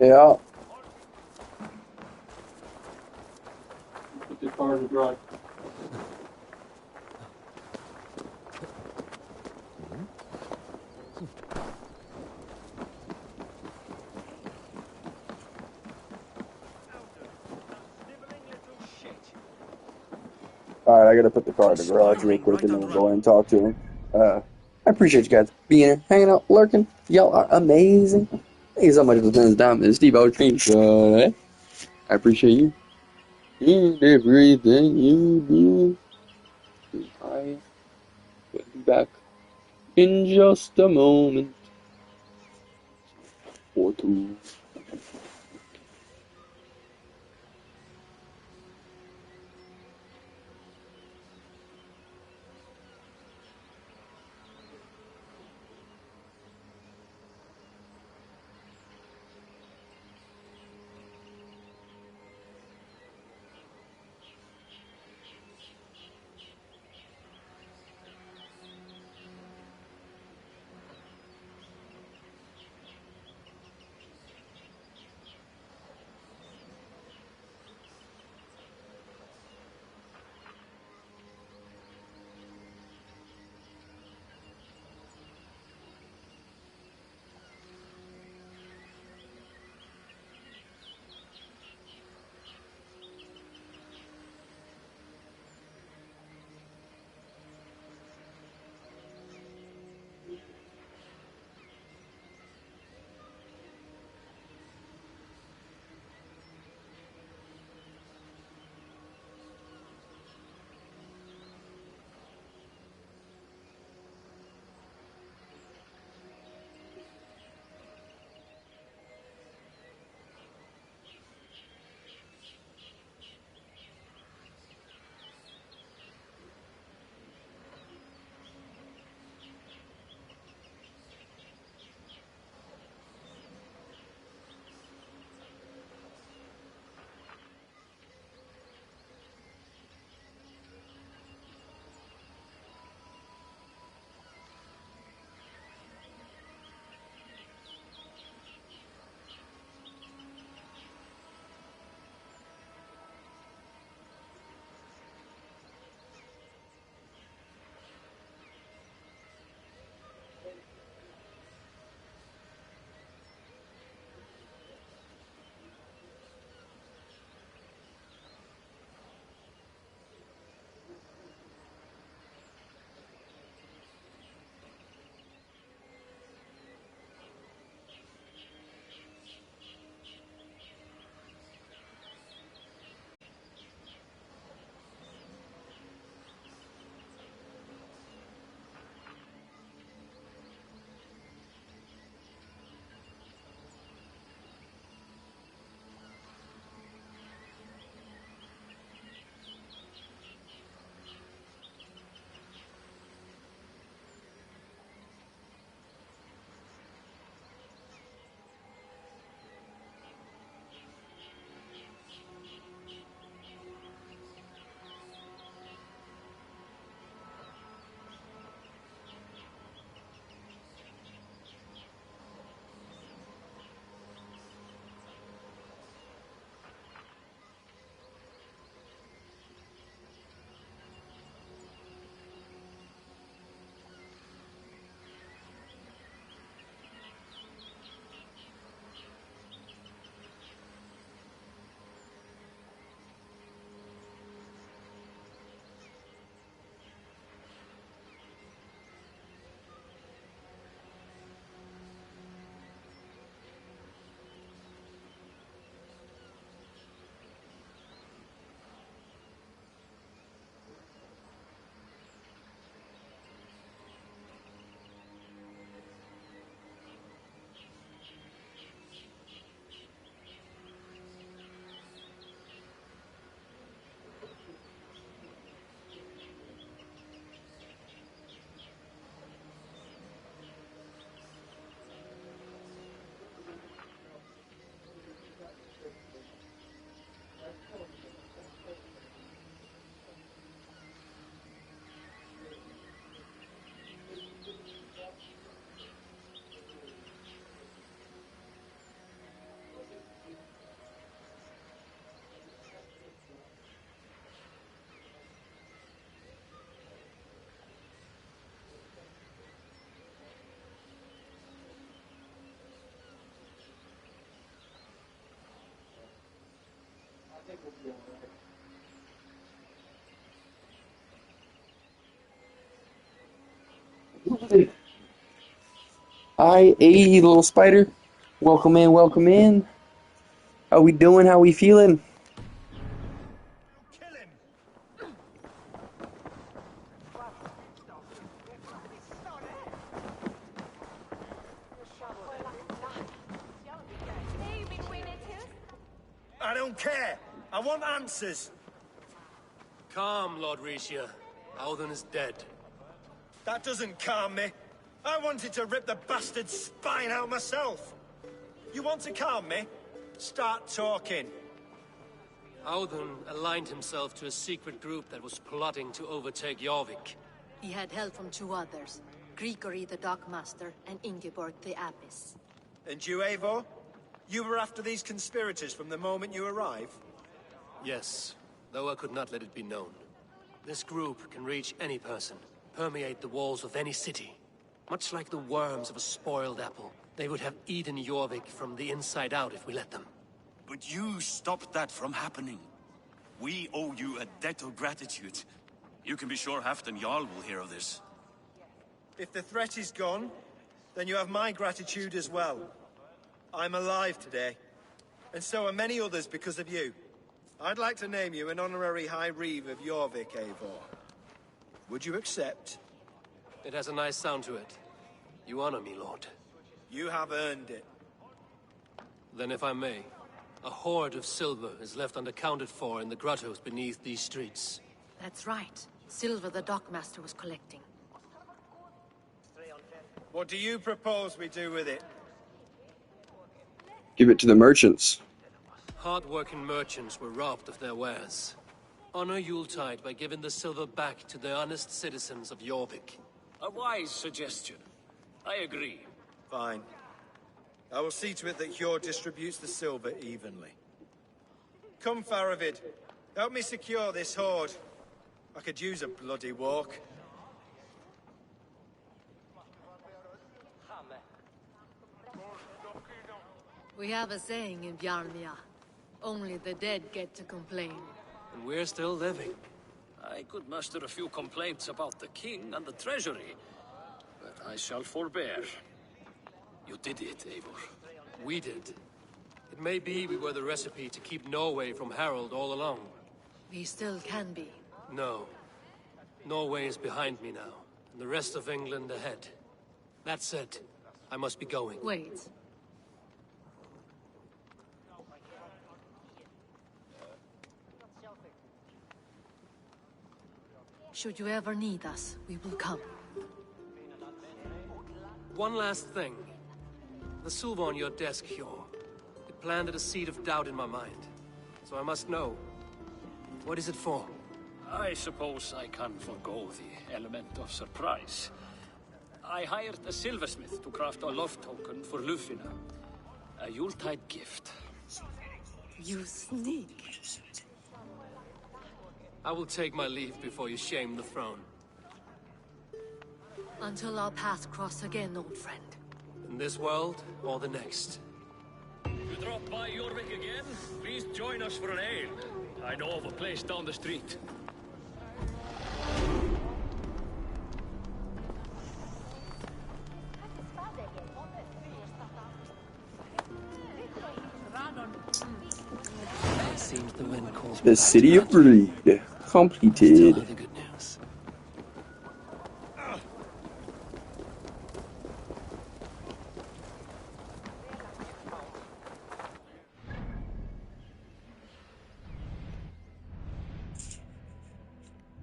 Yeah. Put the car to drive. Alright, I gotta put the car in the garage real quick and then we'll go in and talk to him. I appreciate you guys being here, hanging out, lurking. Y'all are amazing. Thank you so much for spending time in Steve Outstream. I appreciate you. And everything you do. I will be back in just a moment or two. Hi, hey, little spider. Welcome in, welcome in. How we doing? How we feeling? I don't care. I want answers. Calm, Lord Rishia. Alden is dead. That doesn't calm me. I wanted to rip the bastard's spine out myself. You want to calm me? Start talking. Alden aligned himself to a secret group that was plotting to overtake Jorvik. He had help from two others, Grigory the Dockmaster and Ingeborg the Abbess. And you, Eivor? You were after these conspirators from the moment you arrived? Yes, though I could not let it be known. This group can reach any person, permeate the walls of any city. Much like the worms of a spoiled apple, they would have eaten Jorvik from the inside out if we let them. But you stopped that from happening. We owe you a debt of gratitude. You can be sure Halfdan Jarl will hear of this. If the threat is gone, then you have my gratitude as well. I'm alive today, and so are many others because of you. I'd like to name you an honorary High Reeve of Jorvik, Eivor. Would you accept? It has a nice sound to it. You honor me, Lord. You have earned it. Then if I may, a hoard of silver is left unaccounted for in the grottos beneath these streets. That's right. Silver the Dockmaster was collecting. What do you propose we do with it? Give it to the merchants. Hard-working merchants were robbed of their wares. Honor Yuletide by giving the silver back to the honest citizens of Jorvik. A wise suggestion. I agree. Fine. I will see to it that Hjord distributes the silver evenly. Come, Faravid. Help me secure this hoard. I could use a bloody walk. We have a saying in Bjarmia. Only the dead get to complain. And we're still living. I could muster a few complaints about the king and the treasury, but I shall forbear. You did it, Eivor. We did. It may be we were the recipe to keep Norway from Harald all along. We still can be. No. Norway is behind me now, and the rest of England ahead. That said, I must be going. Wait. Should you ever need us, we will come. One last thing. The silver on your desk, Hjor. It planted a seed of doubt in my mind. So I must know. What is it for? I suppose I can forgo the element of surprise. I hired a silversmith to craft a love token for Lufina. A Yuletide gift. You sneak. I will take my leave before you shame the throne. Until our paths cross again, old friend. In this world, or the next. You drop by Jorvik again? Please join us for an ale. I know of a place down the street. Seems the wind calls The City of Breed. Completed. The good news.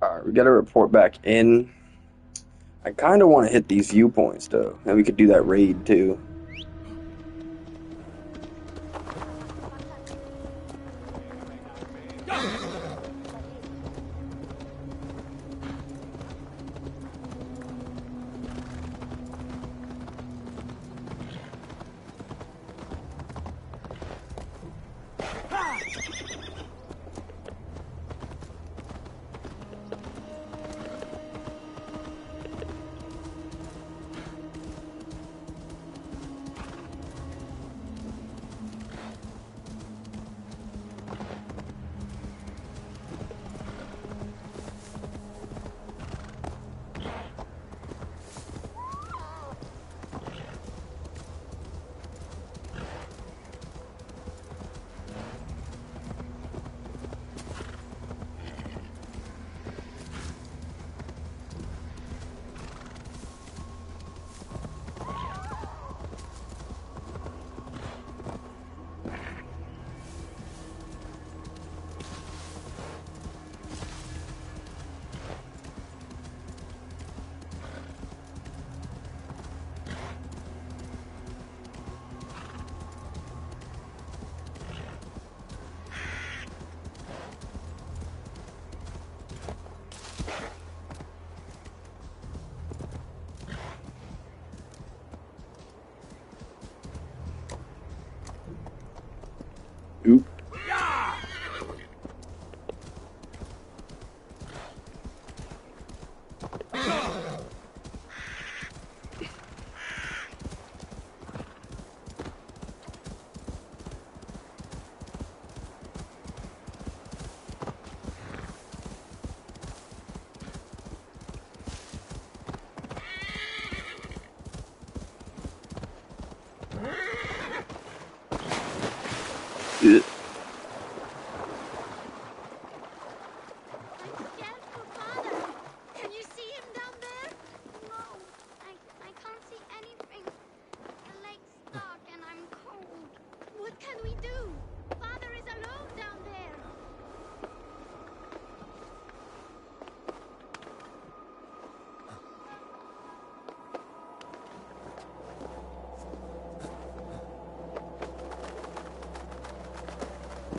Alright, we gotta report back in. I kinda wanna hit these viewpoints though. And we could do that raid too. Ugh. Can you see him down there? No, I can't see anything. The lake's dark and I'm cold. What can we do? Father is alone down there.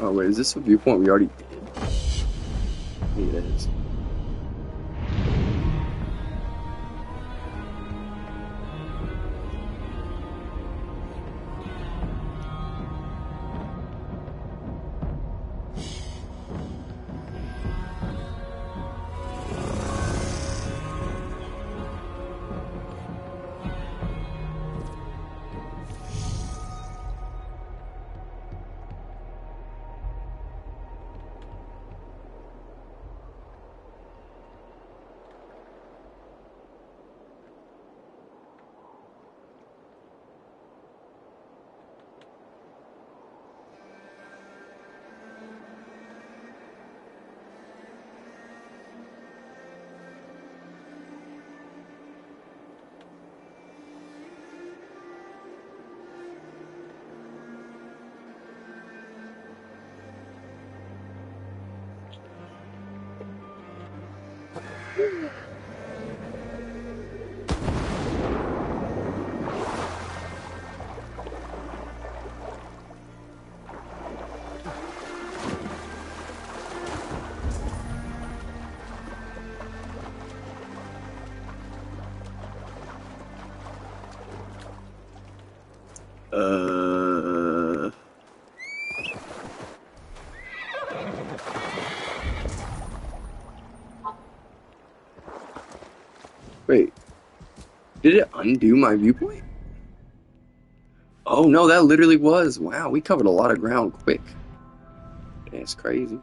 Oh wait, is this a viewpoint we already did? I think it is. Wait, did it undo my viewpoint? Oh no, that literally was. Wow, we covered a lot of ground quick. That's crazy.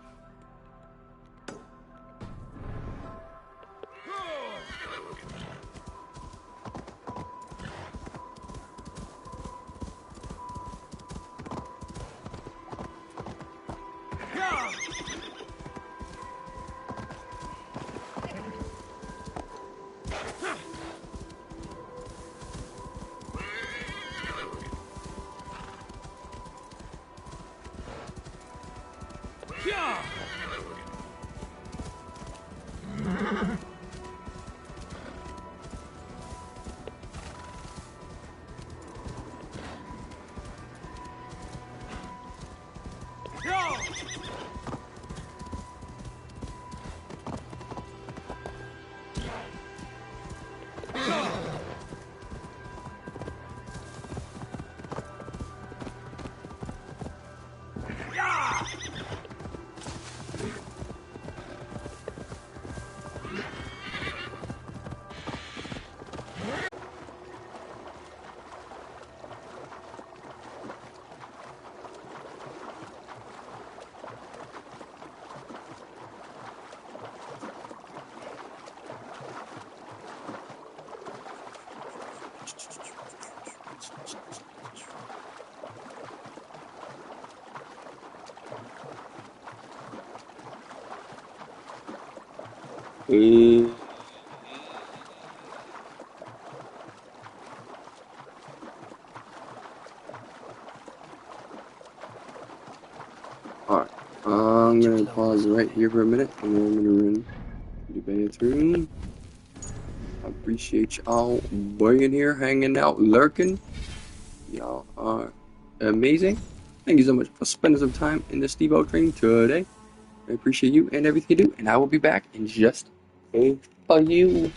Alright, I'm gonna pause right here for a minute, and then I'm gonna run to the bathroom. I appreciate y'all being here, hanging out, lurking. Y'all are amazing. Thank you so much for spending some time in the Steve-O train today. I appreciate you and everything you do, and I will be back in just a few.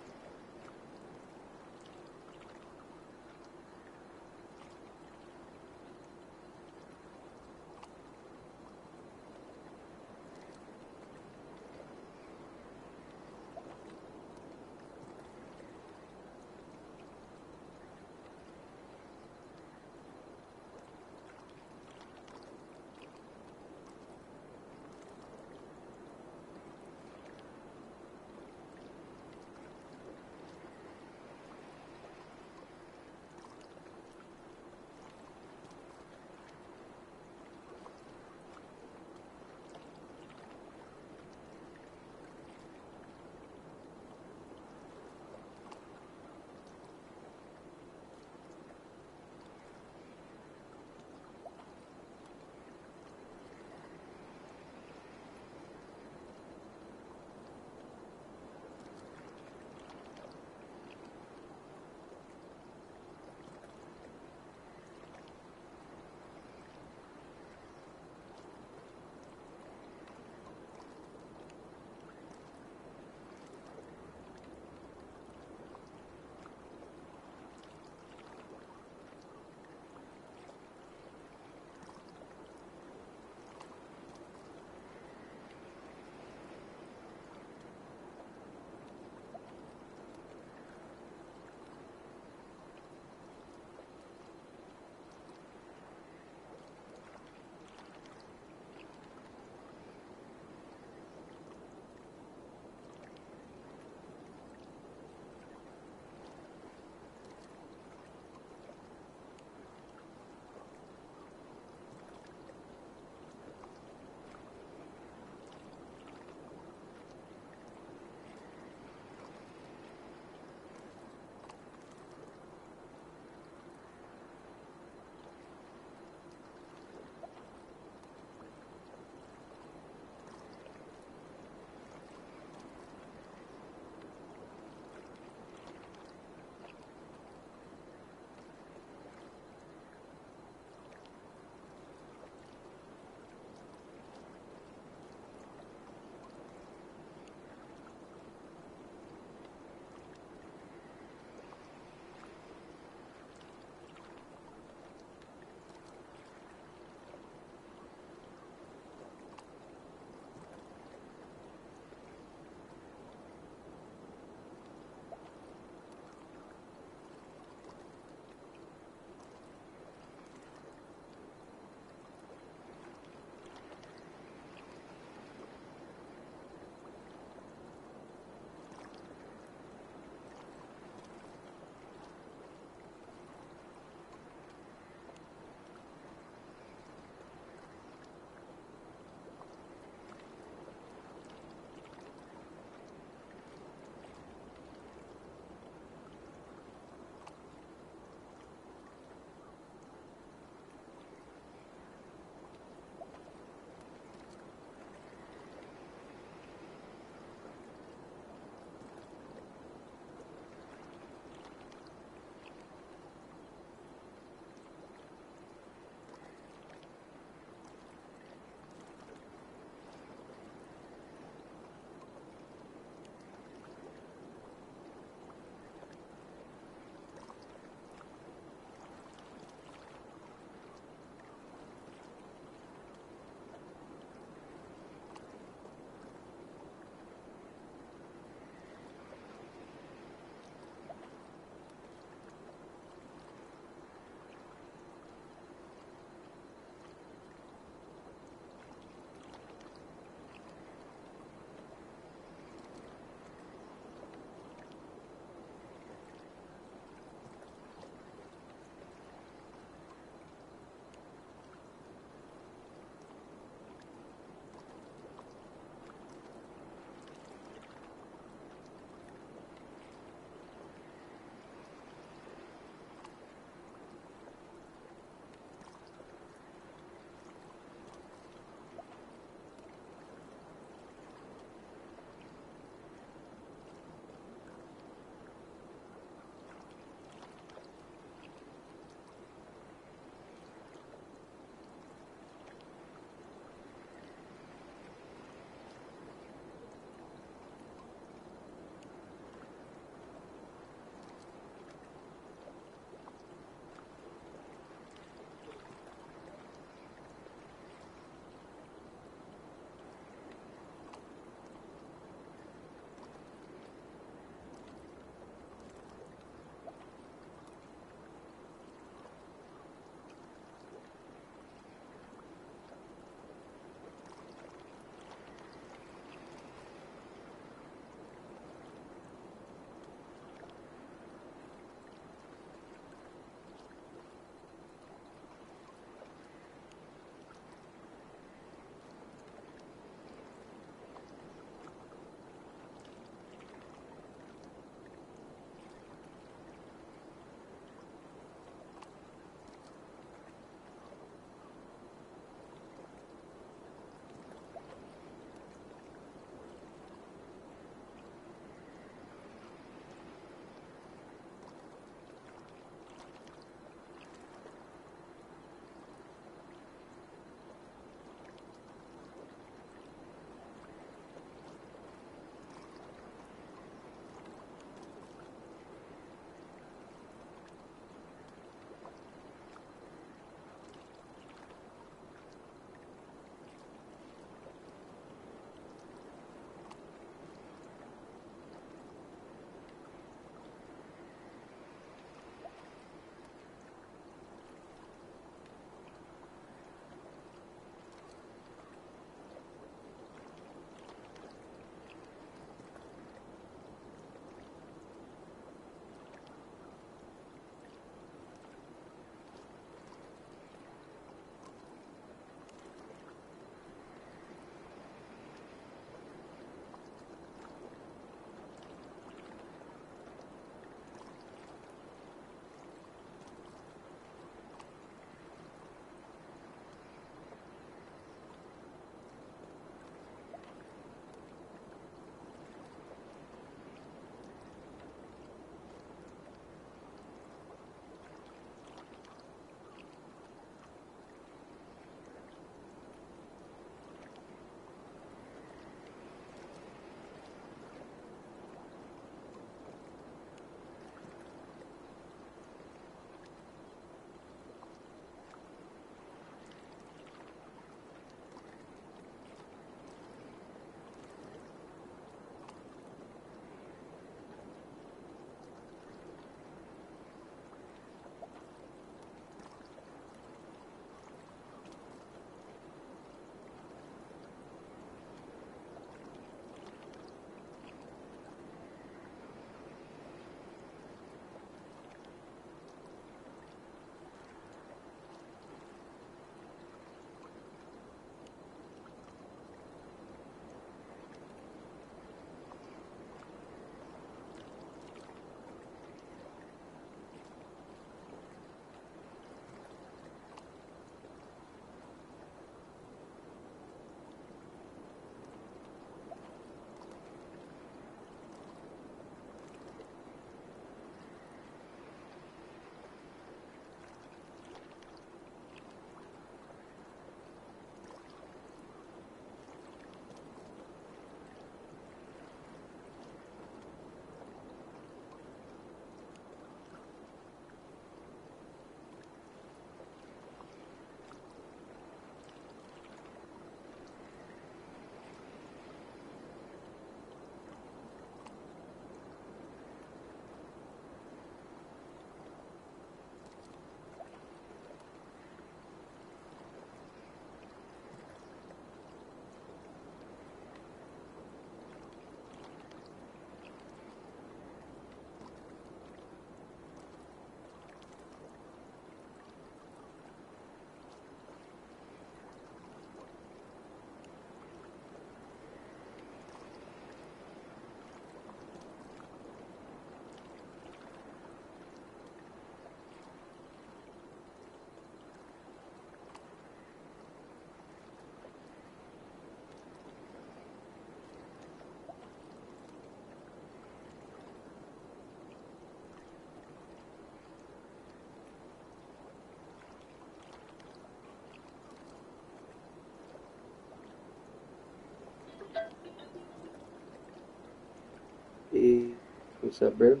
What's up, bro?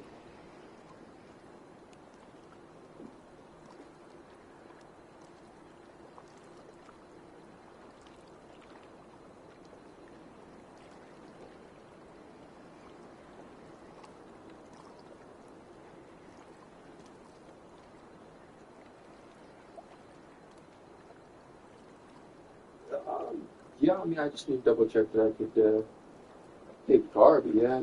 Yeah, I mean, I just need to double check that I could take a car, but yeah.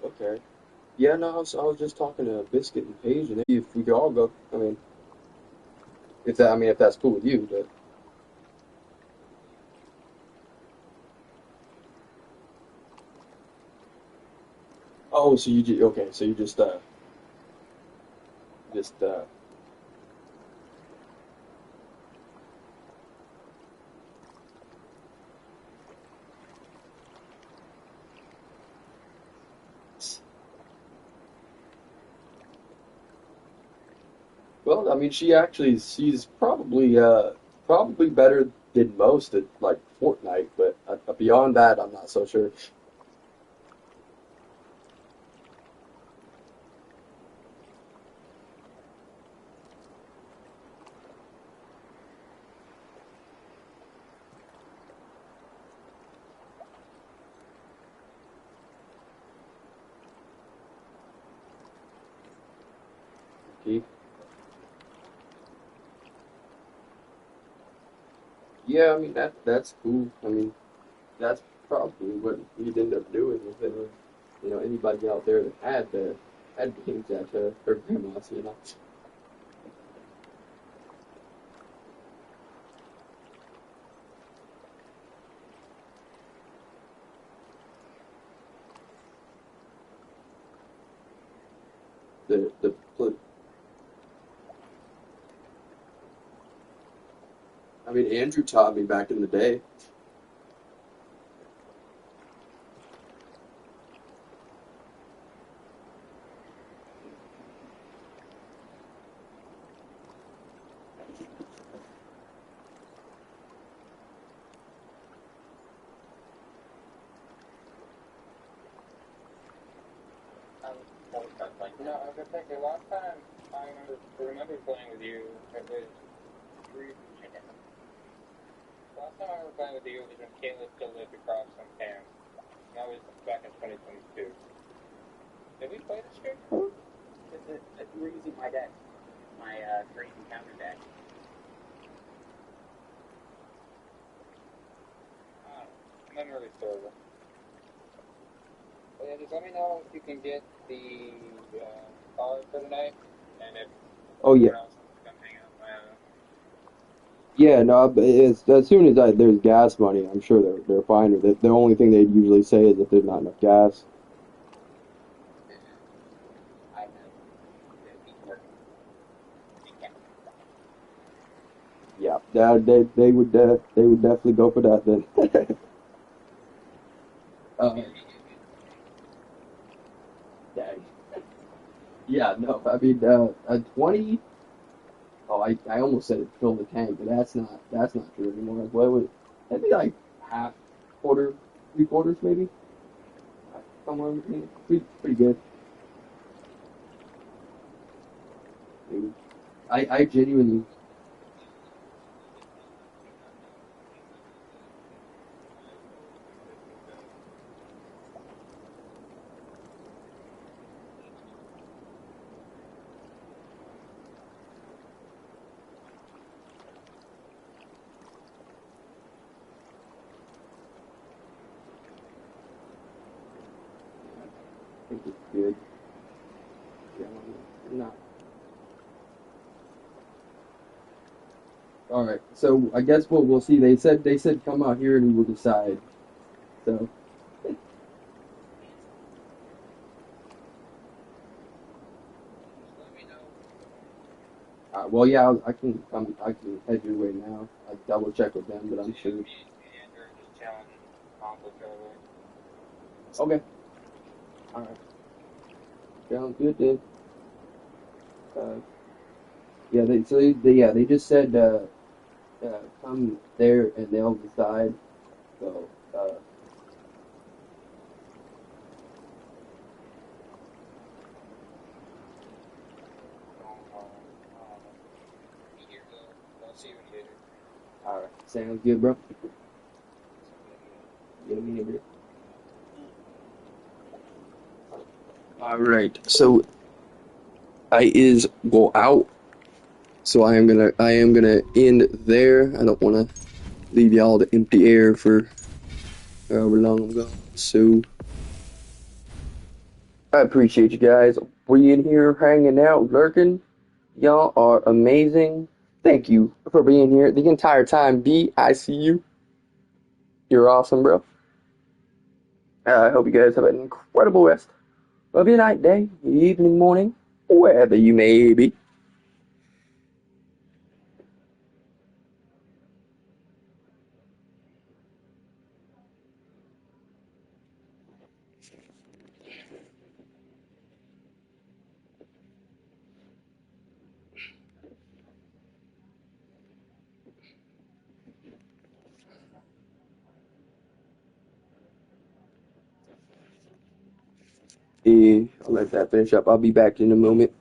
Okay. Yeah, no, I was just talking to Biscuit and Paige, and if we could all go, I mean, if that's cool with you, but. Oh, so you just, okay, so you just, well, I mean, she's probably better than most at, like, Fortnite, but beyond that, I'm not so sure. Okay. Yeah, I mean, that's cool. I mean, that's probably what we'd end up doing if there was, anybody out there that had games at her grandma's. The I mean, Andrew taught me back in the day. The last time I remember playing with you, it was last time I remember playing with you was when Caleb still lived across from Cam. That was back in 2022. Did we play this game? We're using my deck. My great encounter deck. I'm not really sure. But yeah, just let me know if you can get the car for tonight, and if Oh yeah. anyone else wants to come hang out. Yeah, no, but as soon as there's gas money, I'm sure they're fine with it. The only thing they'd usually say is if there's not enough gas. Yeah, they would definitely go for that then. Dang. Yeah, no, I mean a 20. Oh, I almost said it filled the tank, but that's not true anymore. What would that'd be like half, quarter, 3/4 maybe, somewhere in between. Pretty good. Dude. I genuinely. Think it's good. Yeah, I'm not. All right. So I guess what we'll see. They said come out here and we will decide. So. Well, yeah, I can head your way now. I double check with them, but I'm sure. Okay. All right. Sounds good then. Yeah, they just said come there and they'll decide. So Alright, sounds good, bro. Alright, so I is go out. So I am gonna end there. I don't wanna leave y'all to empty air for however long I'm gone. So I appreciate you guys being here, hanging out, lurking. Y'all are amazing. Thank you for being here the entire time. B, I see you. You're awesome, bro. I hope you guys have an incredible rest of your night, day, evening, morning, wherever you may be. I'll let that finish up. I'll be back in a moment.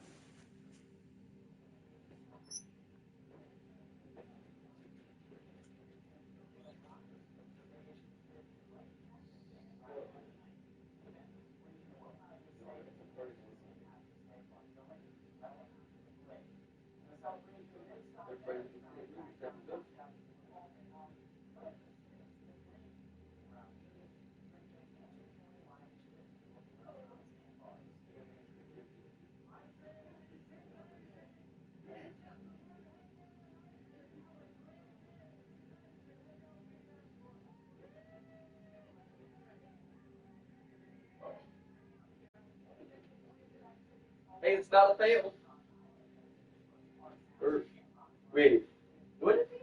Hey, it's not a fail. Wait, what is it?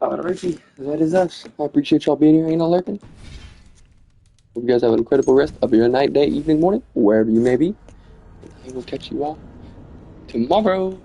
Alrighty, that is us. I appreciate y'all being here and lurking. Hope you guys have an incredible rest of your night, day, evening, morning, wherever you may be. I will catch you all tomorrow.